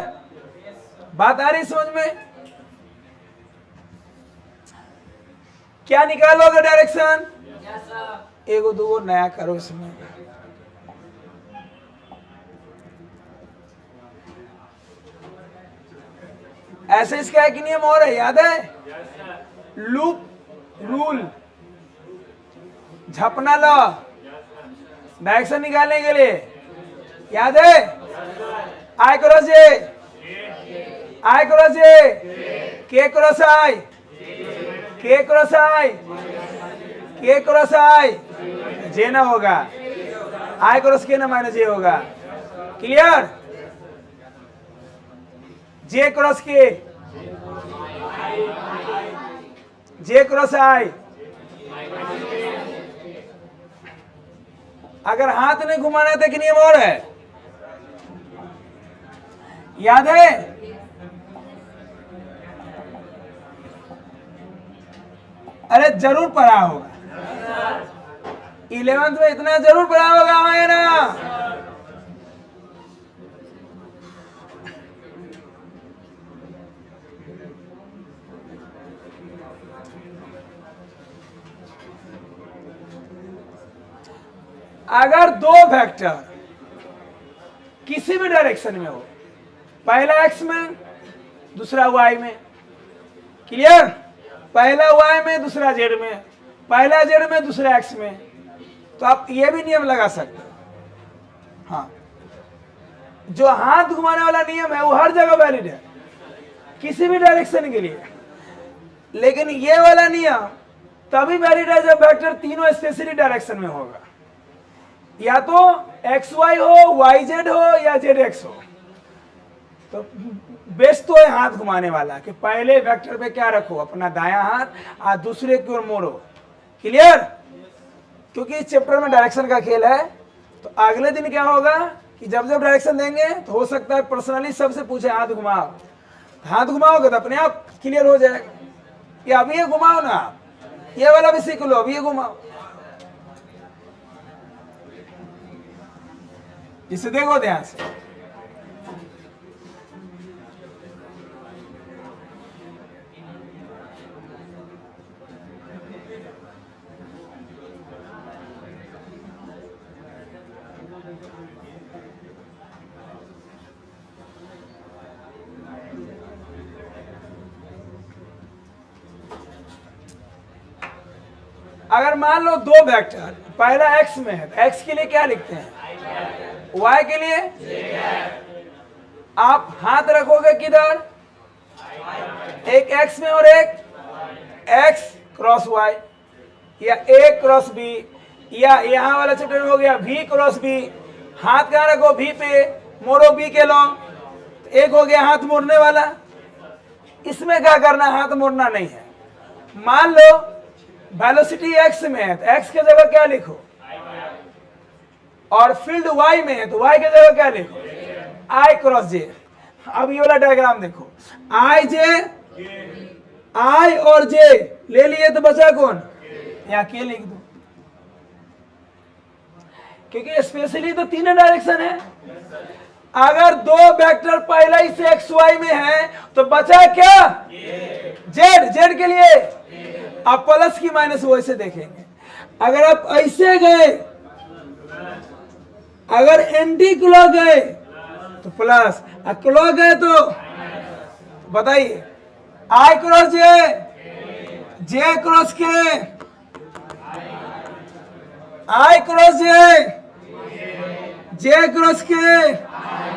बात आ रही समझ में? क्या निकालोगे डायरेक्शन? एगो दो नया करो इसमें। ऐसे इसका एक नियम और है, याद है? लूप रूल, झपना लॉ, डायरेक्शन निकालने के लिए। याद है? आई क्रॉस जे, आई क्रॉस जे, के क्रॉस आई, के क्रॉस आई, के क्रॉस आई, जे ना होगा, आई क्रॉस के ना माइनस जे होगा। क्लियर? जे क्रॉस के, जे क्रॉस आई। अगर हाथ नहीं घुमाना है तो एक नियम और है, याद है? अरे जरूर पढ़ा होगा, 11th में इतना जरूर पढ़ा होगा, है ना? अगर दो वेक्टर किसी भी डायरेक्शन में हो, पहला एक्स में दूसरा वाई में, क्लियर? पहला वाई में दूसरा जेड में, पहला जेड में दूसरा एक्स में, तो आप ये भी नियम लगा सकते हो। हाँ, जो हाथ घुमाने वाला नियम है वो हर जगह वैलिड है किसी भी डायरेक्शन के लिए, लेकिन ये वाला नियम तभी वैलिड है जब वेक्टर तीनों स्पेसिफिक डायरेक्शन में होगा, या तो एक्स वाई हो, वाई जेड हो, या जेड एक्स हो। तो बेस्ट तो है हाथ घुमाने वाला कि पहले वेक्टर पे क्या रखो, अपना दायां हाथ, और दूसरे की ओर मोड़ो। क्लियर? क्योंकि इस चैप्टर में डायरेक्शन का खेल है, तो अगले दिन क्या होगा कि जब जब डायरेक्शन देंगे तो हो सकता है पर्सनली सबसे पूछे हाथ घुमाओ, हाथ घुमाओगे तो अपने आप क्लियर हो जाएगा। कि अभी ये घुमाओ ना, ये वाला भी सीख लो, अभी ये घुमाओ। इसे देखो ध्यान से। अगर मान लो दो वेक्टर, पहला एक्स में है, तो एक्स के लिए क्या लिखते हैं? वाई के लिए आप हाथ रखोगे किधर? एक एक्स में और एक एक्स क्रॉस वाई, या ए क्रॉस बी, या यहां वाला चैप्टर हो गया भी क्रॉस बी। हाथ कहां रखो? भी पे, मोड़ो बी के लॉन्ग। एक हो गया हाथ मोड़ने वाला। इसमें क्या करना, हाथ मोड़ना नहीं है। मान लो वेलोसिटी एक्स में है तो एक्स की जगह क्या लिखो, और फील्ड वाई में है तो वाई की जगह क्या लिखो? आई क्रॉस जे। अब ये वाला डायग्राम देखो, आई जे, आई और जे ले लिए तो बचा कौन? यहाँ के लिख दो, क्योंकि स्पेशली तो तीनों डायरेक्शन है। अगर दो वेक्टर पहला ही से एक्स वाई में है तो बचा क्या? जेड। जेड के लिए आप प्लस की माइनस वैसे देखेंगे। अगर आप ऐसे गए, अगर एंटी क्लॉक गए तो प्लस, और क्लॉक गए तो बताइए, आई क्रॉस जे, जे क्रॉस के, आई क्रॉस जे, जे क्रॉस के,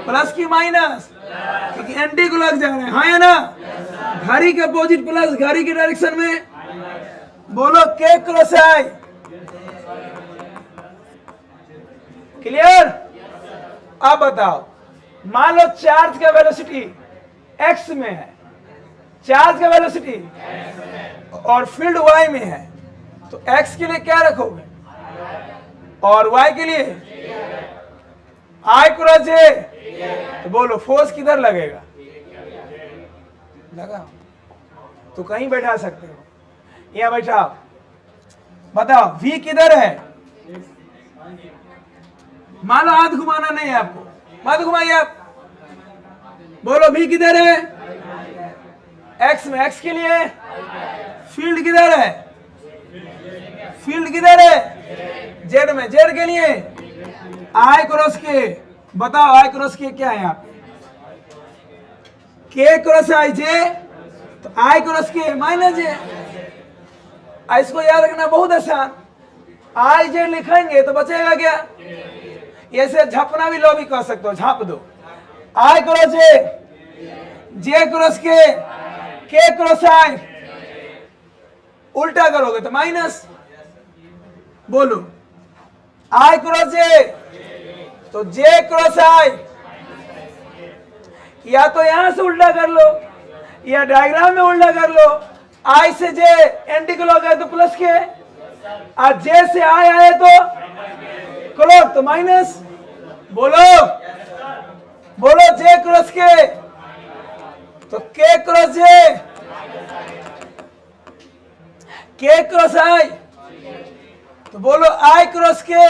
प्लस की माइनस, क्योंकि एंटी क्लॉक जा रहे हैं, हाँ या ना? घड़ी के अपोजिट प्लस, घड़ी के डायरेक्शन में। बोलो के क्रॉस आई। क्लियर? अब बताओ, मान लो चार्ज का वेलोसिटी एक्स में है, चार्ज का वेलोसिटी और फील्ड वाई में है, तो एक्स के लिए क्या रखोगे और वाई के लिए? आई क्रॉस जे। तो बोलो फोर्स किधर लगेगा? लगा तो कहीं बैठा सकते हो, यहाँ बैठाओ। बताओ v किधर है? मान लो हाथ घुमाना नहीं है आपको, मत घुमाइए आप। बोलो v किधर है? x में, x के लिए फील्ड किधर है? फील्ड किधर है? z में, z के लिए आई क्रॉस के। बताओ आई क्रॉस के क्या है यहाँ पे? के क्रॉस आई जे, तो आई क्रॉस के माइनस जे। इसको याद रखना बहुत आसान। आई जे लिखेंगे तो बचेगा क्या? ऐसे झपना भी लो भी कह सकते हो, झाप दो। आई क्रॉस जे, जे क्रॉस के क्रॉस आई, उल्टा करोगे तो माइनस। बोलो आई क्रॉस जे, तो जे क्रॉस आई, या तो यहां से उल्टा कर लो या डायग्राम में उल्टा कर लो। आई से जे एंटी क्लॉक है तो प्लस के, और जे से आई आए तो क्लॉक तो माइनस। बोलो बोलो जे क्रॉस के, तो के क्रॉस जे, के क्रॉस आई, तो बोलो आई क्रॉस के।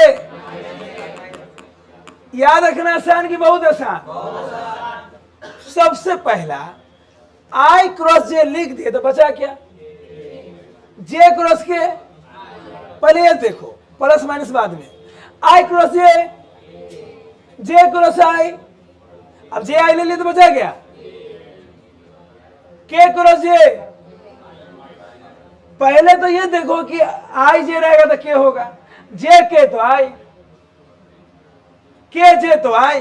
याद रखना आसान की बहुत आसान। सबसे पहला आई क्रॉस जे लिख दिए तो बचा क्या? जे क्रॉस के। पहले ये देखो, प्लस माइनस बाद में। आई क्रॉस जे क्रॉस आई, अब जे आई ले लिए तो बचा क्या? के क्रॉस जे। पहले तो ये देखो कि आई जे रहेगा तो के होगा, जे के तो आई, के जे तो आई,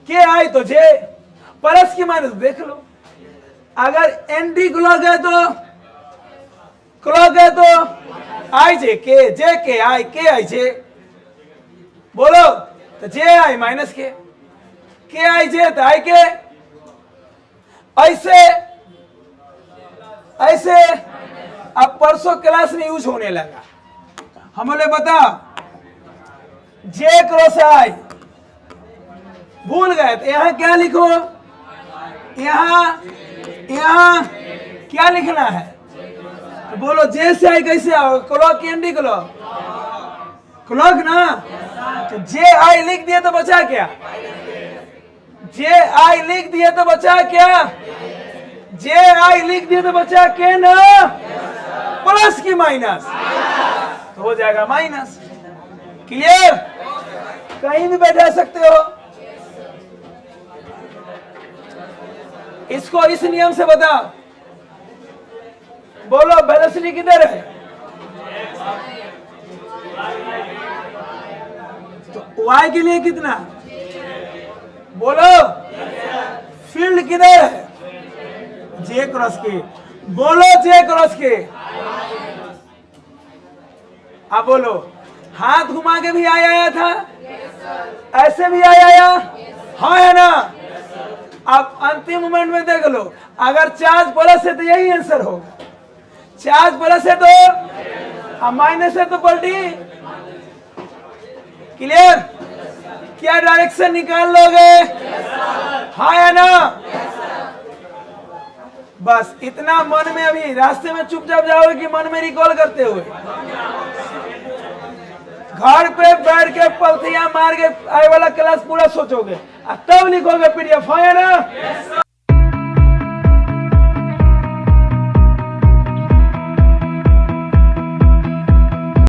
के आई तो जे। प्लस की माइनस देख लो, अगर एंटी क्लॉक है तो आई जे के आई, के आई जे। बोलो तो जे आई माइनस के आई जे तो आई के। ऐसे ऐसे अब परसों क्लास में यूज होने लगा। हम बोले बता जे क्रॉस आई, भूल गए तो यहां क्या लिखो? यहां क्या लिखना है? तो बोलो जे से आई कैसे आओ? क्लॉक की एंटी क्लॉक, क्लॉक ना। तो जे आई लिख दिए तो बचा क्या? जे आई लिख दिए तो बचा क्या? जे आई लिख दिए तो बचा के ना, प्लस की माइनस तो हो जाएगा माइनस। क्लियर? कहीं भी बैठा सकते हो। इसको इस नियम से बताओ। बोलो वेलोसिटी किधर है? तो y के लिए कितना? बोलो फील्ड किधर है? जे क्रॉस के। बोलो जे क्रॉस के। अब बोलो हाथ घुमा के भी आया था, ऐसे भी आया, हाँ है ना? अब अंतिम मोमेंट में देख लो, अगर चार्ज प्लस है तो यही आंसर होगा। चार्ज प्लस है तो, माइनस है तो पलटी। क्लियर? क्या डायरेक्शन निकाल लोगे? हाँ या ना? बस इतना मन में, अभी रास्ते में चुपचाप जाओगे कि मन में रिकॉल करते हुए? घर पे बैठ के पलथियां मार के आई वाला क्लास पूरा सोचोगे, तब लिखोगे पीडीएफ, है ना?